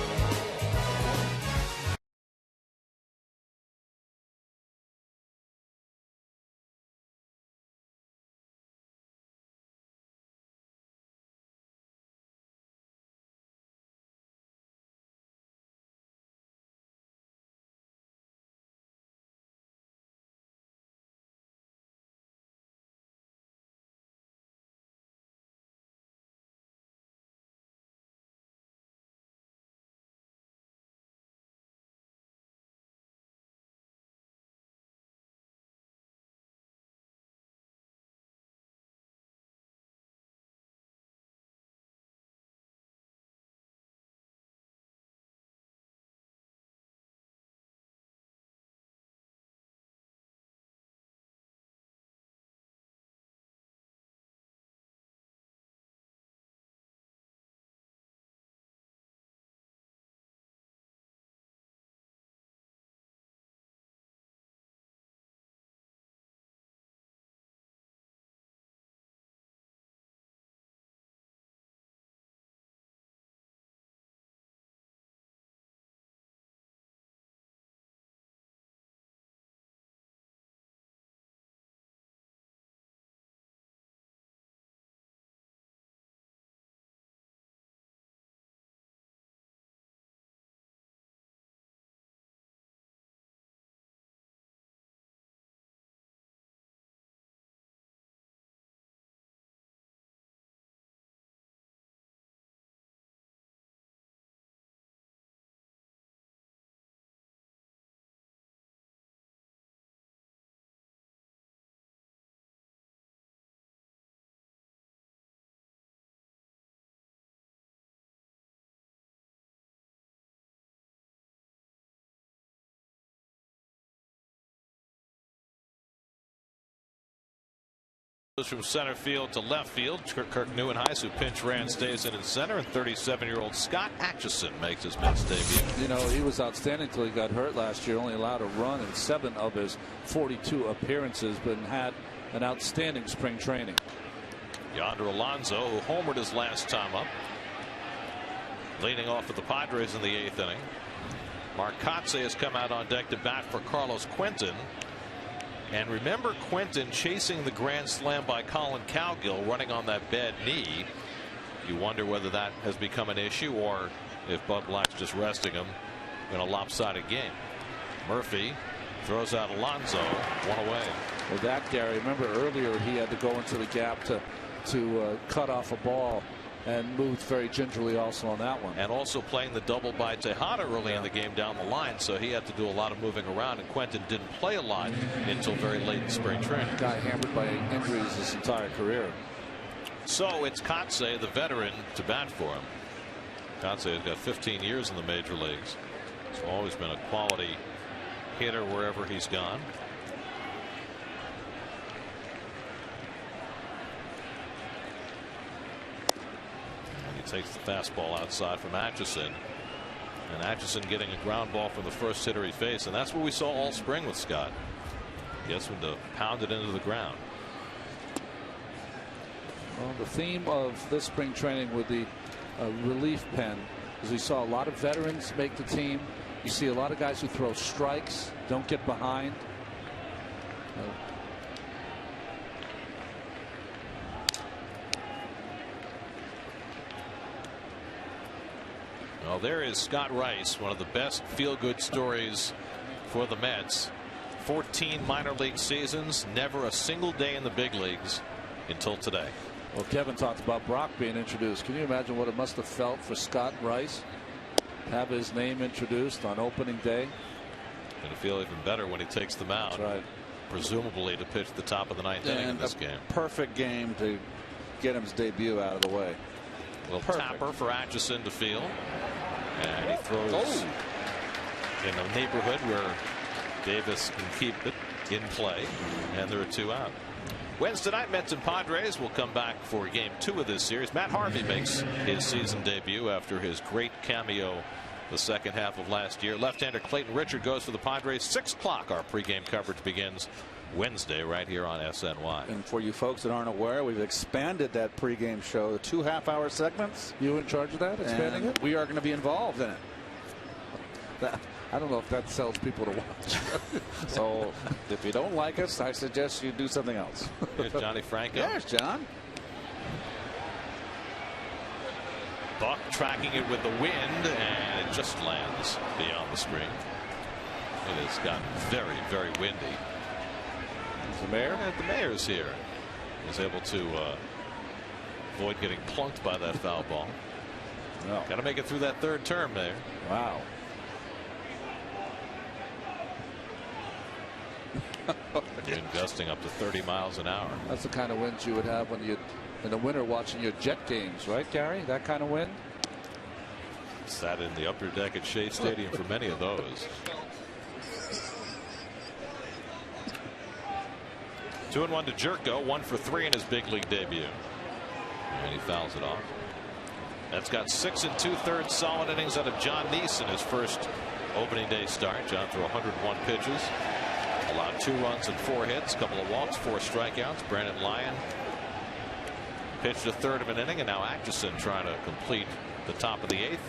S1: From center field to left field, Kirk Neuenhuis, who pinch ran, stays in center, and 37-year-old Scott Atchison makes his Mets debut.
S5: You know, he was outstanding until he got hurt last year. Only allowed a run in 7 of his 42 appearances, but had an outstanding spring training.
S1: Yonder Alonso, who homered his last time up, leading off with the Padres in the 8th inning. Mark Kotsay has come out on deck to bat for Carlos Quentin. And remember Quentin chasing the grand slam by Colin Cowgill, running on that bad knee. You wonder whether that has become an issue or if Bud Black's just resting him in a lopsided game. Murphy throws out Alonso, 1 away.
S5: Well, that, Gary, remember earlier he had to go into the gap to cut off a ball, and moved very gingerly also on that one.
S1: And also playing the double by Tejada early in the game down the line, so he had to do a lot of moving around, and Quentin didn't play a lot until very late in spring training.
S5: Guy hammered by injuries his entire career.
S1: So it's Kotsay, the veteran, to bat for him. Kotsay has got 15 years in the major leagues. He's always been a quality hitter wherever he's gone. Takes the fastball outside from Atchison, and Atchison getting a ground ball from the first hitter he faced, and that's what we saw all spring with Scott. Gets him to pound it into the ground.
S5: Well, the theme of this spring training with the a relief pen, because we saw a lot of veterans make the team. You see a lot of guys who throw strikes, don't get behind.
S1: Well, there is Scott Rice, one of the best feel-good stories for the Mets. 14 minor league seasons, never a single day in the big leagues until today.
S5: Well, Kevin talked about Brock being introduced. Can you imagine what it must have felt for Scott Rice? Have his name introduced on opening day.
S1: Going to feel even better when he takes the mound.
S5: That's right.
S1: Presumably to pitch the top of the ninth inning in this game.
S7: Perfect game to get him his debut out of the way.
S1: Little tapper for Atchison to field. And he throws in a neighborhood where Davis can keep it in play. And there are 2 out. Wednesday night, Mets and Padres will come back for game 2 of this series. Matt Harvey makes his season debut after his great cameo the second half of last year. Left-hander Clayton Richard goes for the Padres. 6 o'clock, our pregame coverage begins Wednesday right here on SNY.
S7: And for you folks that aren't aware, we've expanded that pregame show to 2 half-hour segments.
S5: You in charge of that, expanding it?
S7: We are going to be involved in it.
S5: I don't know if that sells people to watch.
S7: So if you don't like us, I suggest you do something else.
S1: Here's Johnny Franco.
S7: There's John.
S1: Buck tracking it with the wind, and it just lands beyond the screen. It has gotten very, very windy.
S7: Is the mayor?
S1: The mayor's here. Was able to avoid getting plunked by that foul ball.
S7: No.
S1: Got to make it through that third term there.
S7: Wow.
S1: Wind gusting up to 30 miles an hour.
S5: That's the kind of winds you would have when you in the winter watching your Jet games, right, Gary? That kind of wind.
S1: Sat in the upper deck at Shea Stadium for many of those. 2-1 to Jerko, 1 for 3 in his big league debut. And he fouls it off. That's got 6 2/3 solid innings out of John Neese in his first opening day start. John threw 101 pitches. Allowed 2 runs and 4 hits, a couple of walks, 4 strikeouts. Brandon Lyon pitched a third of an inning, and now Atchison trying to complete the top of the 8th.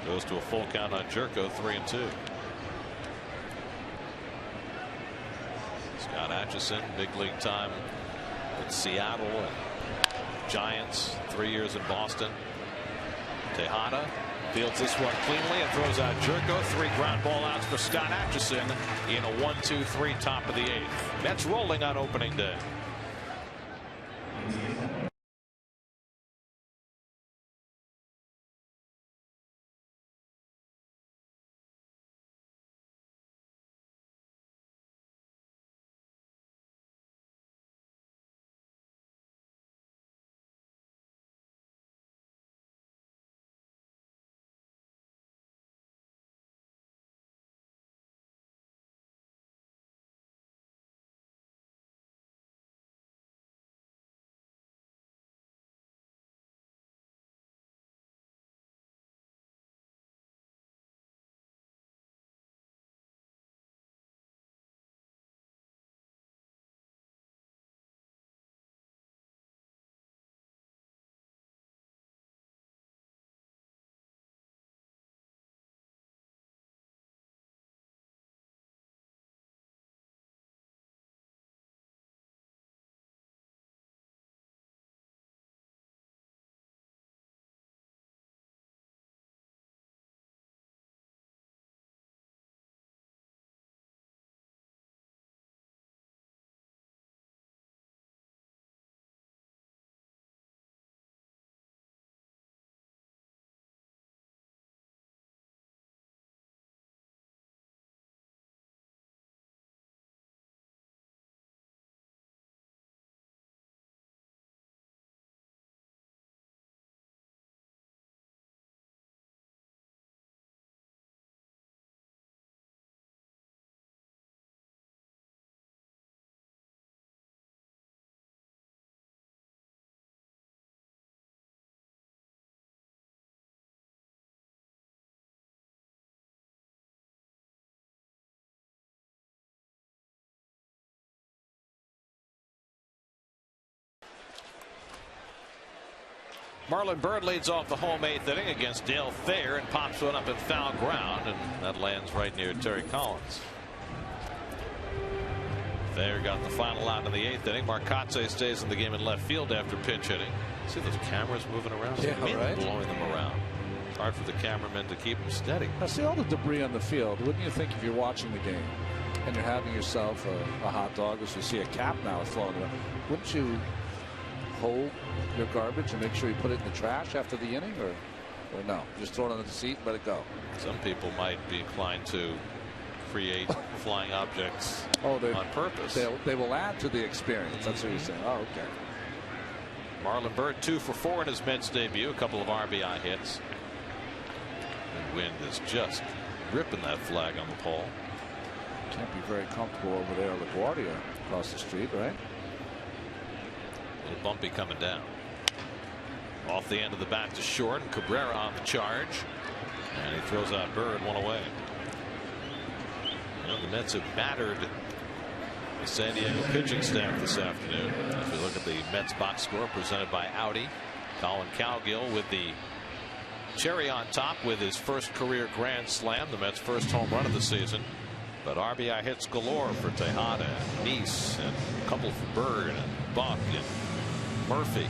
S1: Goes to a full count on Jerko, 3-2. Scott Atchison, big league time with Seattle and Giants, 3 years in Boston. Tejada fields this one cleanly and throws out Jerko. 3 ground ball outs for Scott Atchison in a 1-2-3 top of the 8th. Mets rolling on opening day. Marlon Byrd leads off the home 8th inning against Dale Thayer and pops one up in foul ground, and that lands right near Terry Collins. Thayer got the final out in the 8th inning. Marcotte stays in the game in left field after pinch hitting. See those cameras moving around?
S5: Yeah, right.
S1: Blowing them around. It's hard for the cameramen to keep them steady.
S5: Now, see all the debris on the field. Wouldn't you think if you're watching the game and you're having yourself a hot dog, as you see a cap now floating around, wouldn't you hold your garbage and make sure you put it in the trash after the inning, or no? Just throw it on the seat and let it go.
S1: Some people might be inclined to create flying objects on purpose.
S5: They will add to the experience. That's what you're saying. Oh, okay.
S1: Marlon Byrd 2 for 4 in his Mets debut. A couple of RBI hits. And Wind is just ripping that flag on the pole.
S5: Can't be very comfortable over there. LaGuardia across the street, right?
S1: A little bumpy coming down. Off the end of the bat to short, and Cabrera on the charge. And he throws out Byrd, one away. The Mets have battered the San Diego pitching staff this afternoon. As we look at the Mets box score presented by Audi, Colin Cowgill with the cherry on top with his first career grand slam, the Mets' first home run of the season. But RBI hits galore for Tejada, and Neese, and a couple for Byrd, and Buck, and Murphy,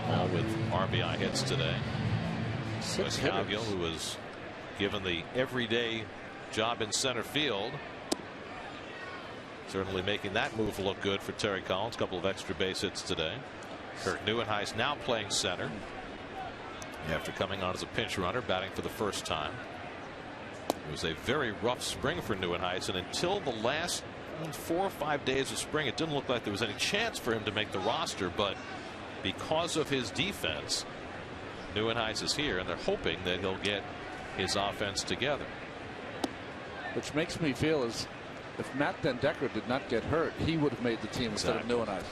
S1: all with RBI hits today.
S5: Six
S1: Cowgill, who was given the everyday job in center field, certainly making that move look good for Terry Collins. A couple of extra base hits today. Kurt Neuenhuis now playing center after coming on as a pinch runner, batting for the first time. It was a very rough spring for Neuenhuis, and until the last 4 or 5 days of spring, it didn't look like there was any chance for him to make the roster. But because of his defense, Neuenhuis is here, and they're hoping that he'll get his offense together.
S5: Which makes me feel as if Matt Den Decker did not get hurt, he would have made the team instead of Neuenhuis.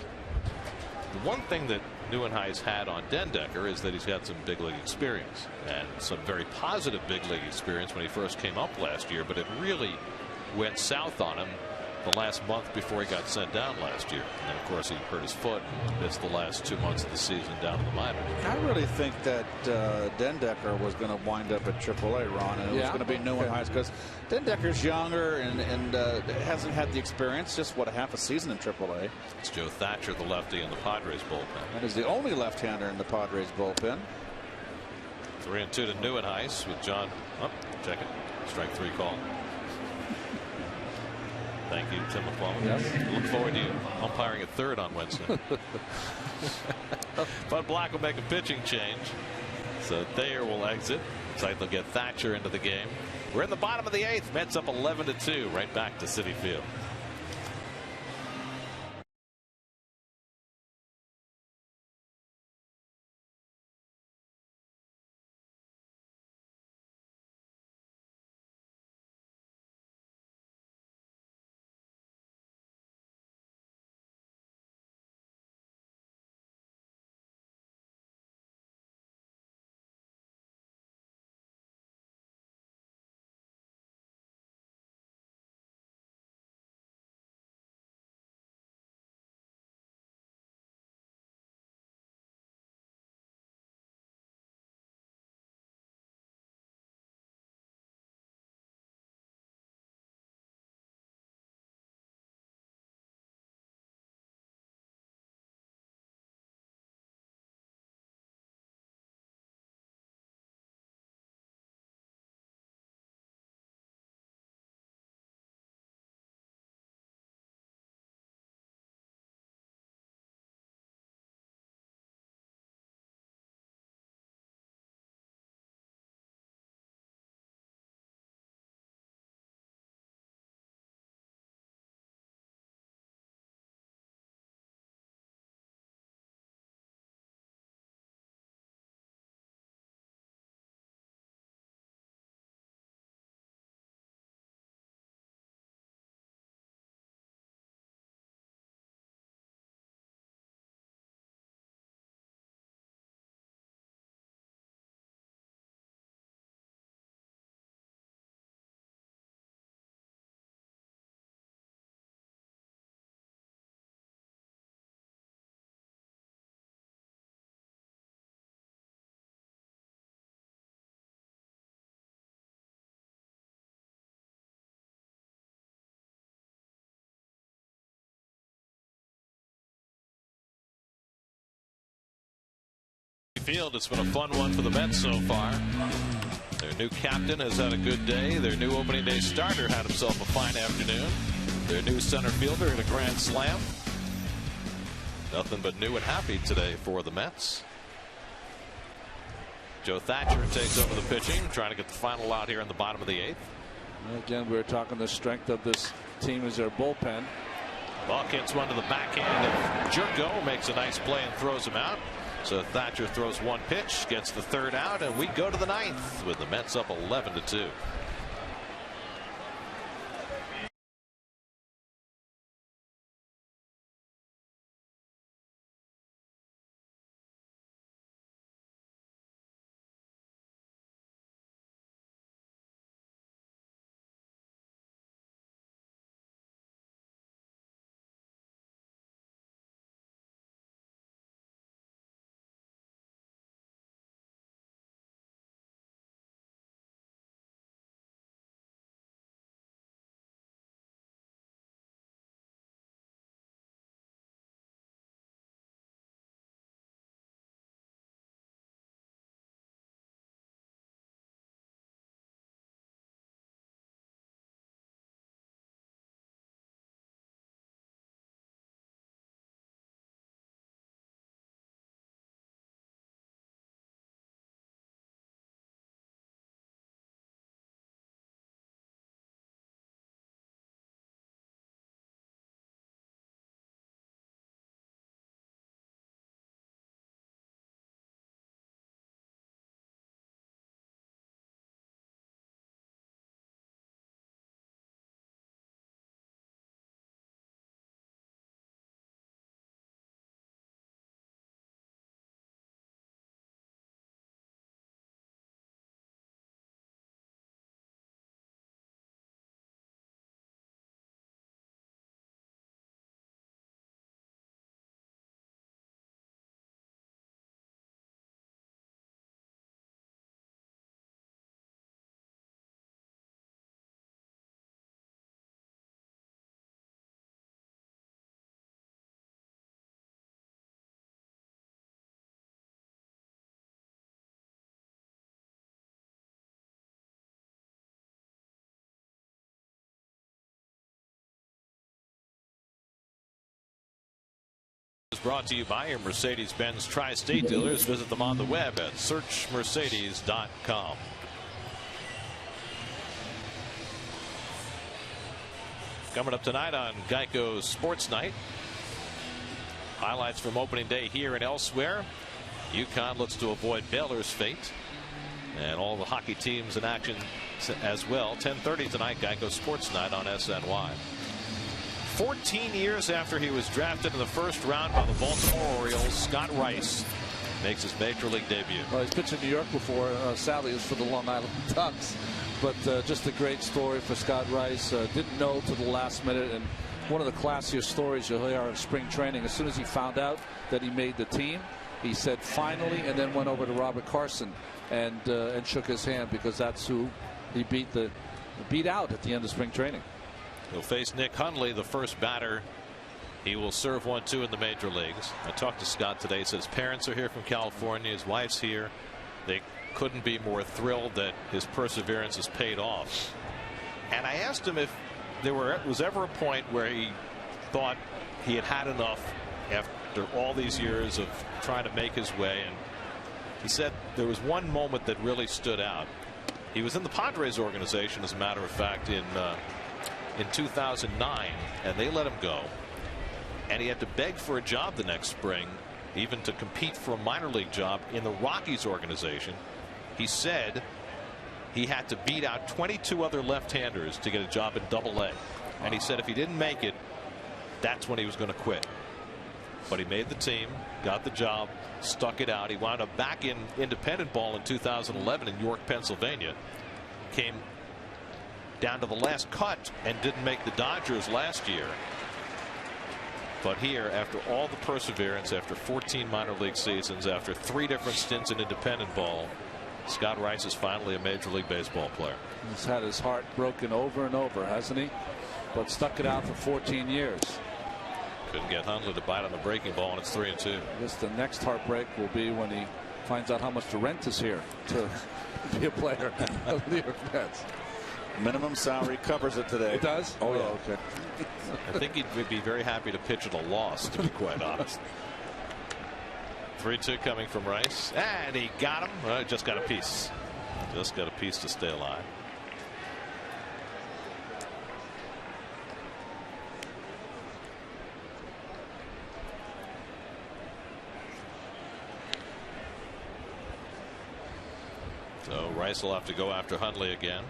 S1: The one thing that Neuenhuis had on Den Decker is that he's got some big league experience, and some very positive big league experience when he first came up last year, but it really went south on him the last month before he got sent down last year. And then, of course, he hurt his foot and missed the last 2 months of the season down in the minors.
S7: I really think that Den Decker was going to wind up at AAA, Ron, and it was going to be Neuenhuis, because Den Decker's younger and hasn't had the experience, just what, a half a season in AAA.
S1: It's Joe Thatcher, the lefty, in the Padres bullpen.
S7: That is the only left-hander in the Padres bullpen.
S1: 3-2 to Neuenhuis with John. Oh, check it. Strike 3 call. Thank you, Tim McClellan. Yes. Look forward to you umpiring at third on Wednesday. Bud Black will make a pitching change. So Thayer will exit. Looks like they'll get Thatcher into the game. We're in the bottom of the 8th. Mets up 11-2, right back to Citi Field. Field. It's been a fun one for the Mets so far. Their new captain has had a good day. Their new opening day starter had himself a fine afternoon. Their new center fielder hit a grand slam. Nothing but new and happy today for the Mets. Joe Thatcher takes over the pitching, trying to get the final out here in the bottom of the 8th.
S5: Again, we were talking the strength of this team is their bullpen.
S1: Buck hits one to the backhand of Jerko, makes a nice play and throws him out. So Thatcher throws one pitch, gets the 3rd out, and we go to the 9th with the Mets up 11-2. Brought to you by your Mercedes-Benz Tri-State dealers. Visit them on the web at searchmercedes.com. Coming up tonight on Geico Sports Night. Highlights from opening day here and elsewhere. UConn looks to avoid Baylor's fate. And all the hockey teams in action as well. 10:30 tonight, Geico Sports Night on SNY. 14 years after he was drafted in the 1st round by the Baltimore Orioles, Scott Rice makes his major league debut.
S5: Well, he's pitched in New York before. Sadly, it was for the Long Island Ducks. But just a great story for Scott Rice. Didn't know to the last minute. And one of the classiest stories you'll hear in spring training. As soon as he found out that he made the team, he said finally, and then went over to Robert Carson and shook his hand, because that's who he beat out at the end of spring training.
S1: He'll face Nick Hundley, the first batter. He will serve 1-2 in the major leagues. I talked to Scott today. He says parents are here from California. His wife's here. They couldn't be more thrilled that his perseverance has paid off. And I asked him if there was ever a point where he thought he had had enough after all these years of trying to make his way. And he said there was one moment that really stood out. He was in the Padres organization, as a matter of fact, in 2009, and they let him go, and he had to beg for a job the next spring, even to compete for a minor league job in the Rockies organization. He said he had to beat out 22 other left-handers to get a job in Double-A, and he said if he didn't make it, that's when he was going to quit. But he made the team, got the job, stuck it out. He wound up back in independent ball in 2011 in York, Pennsylvania. Came down to the last cut and didn't make the Dodgers last year. But here, after all the perseverance, after 14 minor league seasons, after 3 different stints in independent ball, Scott Rice is finally a Major League Baseball player.
S5: He's had his heart broken over and over, hasn't he? But stuck it out for 14 years.
S1: Couldn't get Hundley to bite on the breaking ball, and it's 3-2.
S5: I guess the next heartbreak will be when he finds out how much the rent is here to be a player of the New York Mets.
S7: Minimum salary covers it today.
S5: It does?
S7: Oh, yeah.
S5: Okay.
S1: I think he'd be very happy to pitch at a loss, to be quite honest. 3-2 coming from Rice, and he got him. Well, just got a piece. Just got a piece to stay alive. So Rice will have to go after Hundley again.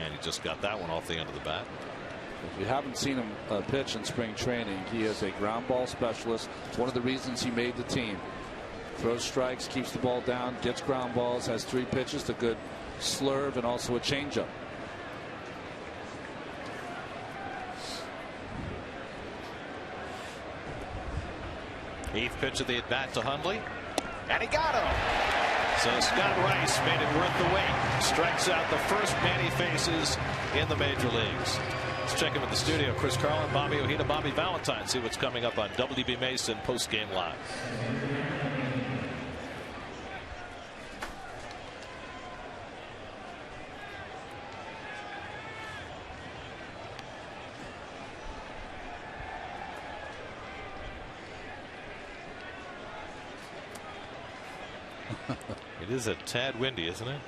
S1: And he just got that one off the end of the bat.
S5: If you haven't seen him pitch in spring training, he is a ground ball specialist. It's one of the reasons he made the team. Throws strikes, keeps the ball down, gets ground balls, has 3 pitches, a good slurve, and also a changeup.
S1: Eighth pitch of the at bat to Hundley, and he got him. So Scott Rice made it worth the wait. Strikes out the first man he faces in the major leagues. Let's check him at the studio. Chris Carlin, Bobby Ojeda, Bobby Valentine. See what's coming up on WB Mason Post Game Live. It is a tad windy, isn't it?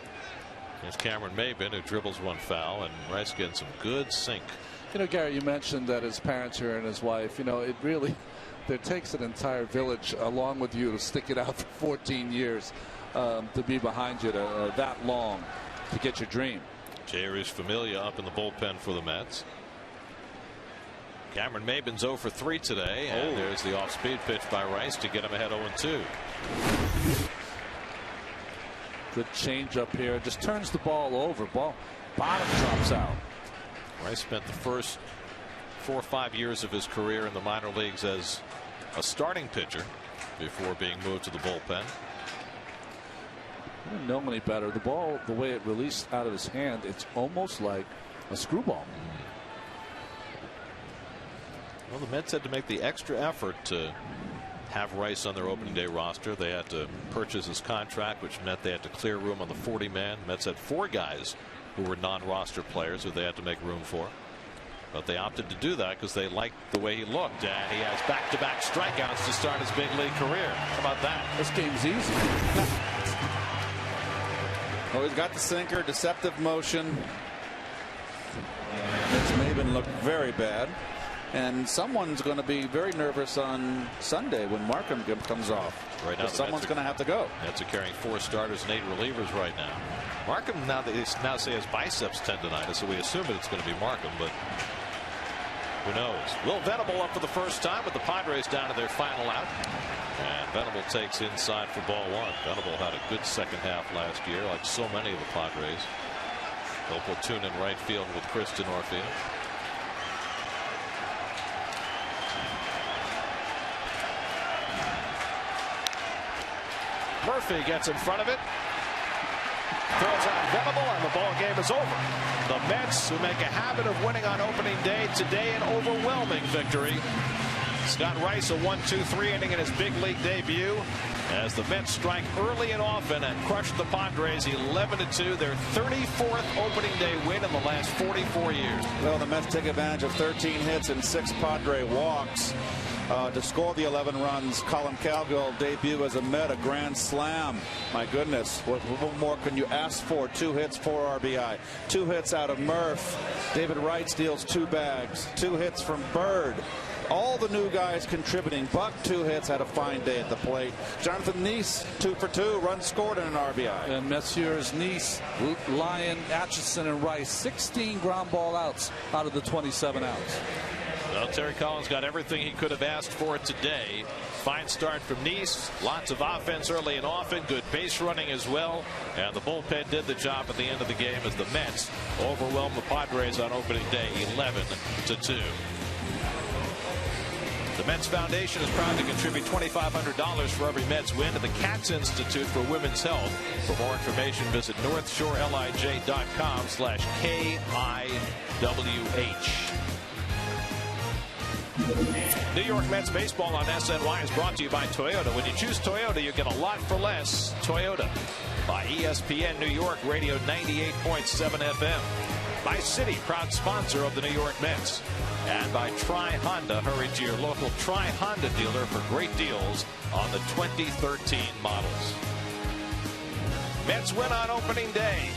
S1: There's Cameron Maben, who dribbles one foul, and Rice getting some good sink.
S5: You know, Gary, you mentioned that his parents here and his wife, you know, it really, it takes an entire village along with you to stick it out for 14 years to be behind you that long to get your dream.
S1: Jeurys Familia up in the bullpen for the Mets. Cameron Maben's 0 for 3 today, and there's the off-speed pitch by Rice to get him ahead 0-2.
S5: Good change up here. Just turns the ball over. Bottom drops out.
S1: Rice spent the first 4 or 5 years of his career in the minor leagues as a starting pitcher before being moved to the bullpen.
S5: I didn't know him any better. The ball, the way it released out of his hand, it's almost like a screwball.
S1: Well, the Mets had to make the extra effort to have Rice on their opening day roster. They had to purchase his contract, which meant they had to clear room on the 40-man. Mets had 4 guys who were non-roster players who they had to make room for. But they opted to do that because they liked the way he looked. And he has back-to-back strikeouts to start his big league career. How about that?
S5: This game's easy.
S7: Oh, he's got the sinker, deceptive motion. Makes Maben look very bad. And someone's going to be very nervous on Sunday when Markham comes off.
S1: Right now,
S7: someone's going to have to go.
S1: Mets are carrying 4 starters and 8 relievers right now. Markham now say has biceps tendonitis, so we assume that it's going to be Markham, but who knows? Will Venable up for the first time with the Padres down to their final out. And Venable takes inside for ball 1. Venable had a good second half last year, like so many of the Padres. They'll platoon in right field with Chris Denorfield. Murphy gets in front of it. Throws out Venable, and the ball game is over. The Mets, who make a habit of winning on opening day, today an overwhelming victory. Scott Rice, a 1-2-3 inning in his big league debut, as the Mets strike early and often and crush the Padres 11-2, their 34th opening day win in the last 44 years.
S7: Well, the Mets take advantage of 13 hits and 6 Padre walks to score the 11 runs. Colin Cowgill debut as a Met, a grand slam. My goodness, what more can you ask for? 2 hits, 4 RBI. 2 hits out of Murph. David Wright steals 2 bags. 2 hits from Bird. All the new guys contributing. Buck 2 hits, had a fine day at the plate. Jonathan Neese 2 for 2, runs scored and an RBI.
S5: And Messieurs Neese, Lyon, Atchison, and Rice, 16 ground ball outs out of the 27 outs.
S1: Well, Terry Collins got everything he could have asked for today. Fine start from Neese. Lots of offense early and often. Good base running as well. And the bullpen did the job at the end of the game as the Mets overwhelmed the Padres on opening day 11-2. The Mets Foundation is proud to contribute $2,500 for every Mets win to the Katz Institute for Women's Health. For more information, visit NorthShoreLIJ.com/KIWH. New York Mets baseball on SNY is brought to you by Toyota. When you choose Toyota, you get a lot for less. Toyota. By ESPN New York Radio 98.7 FM. By Citi, proud sponsor of the New York Mets. And by Tri-Honda. Hurry to your local Tri-Honda dealer for great deals on the 2013 models. Mets win on opening day.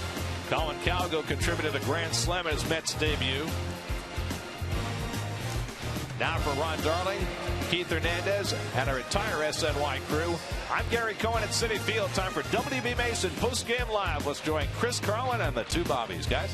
S1: Colin Cowgill contributed a grand slam in his Mets debut. Now for Ron Darling, Keith Hernandez, and our entire SNY crew, I'm Gary Cohen at Citi Field. Time for WB Mason postgame live. Let's join Chris Carlin and the two Bobbies, guys.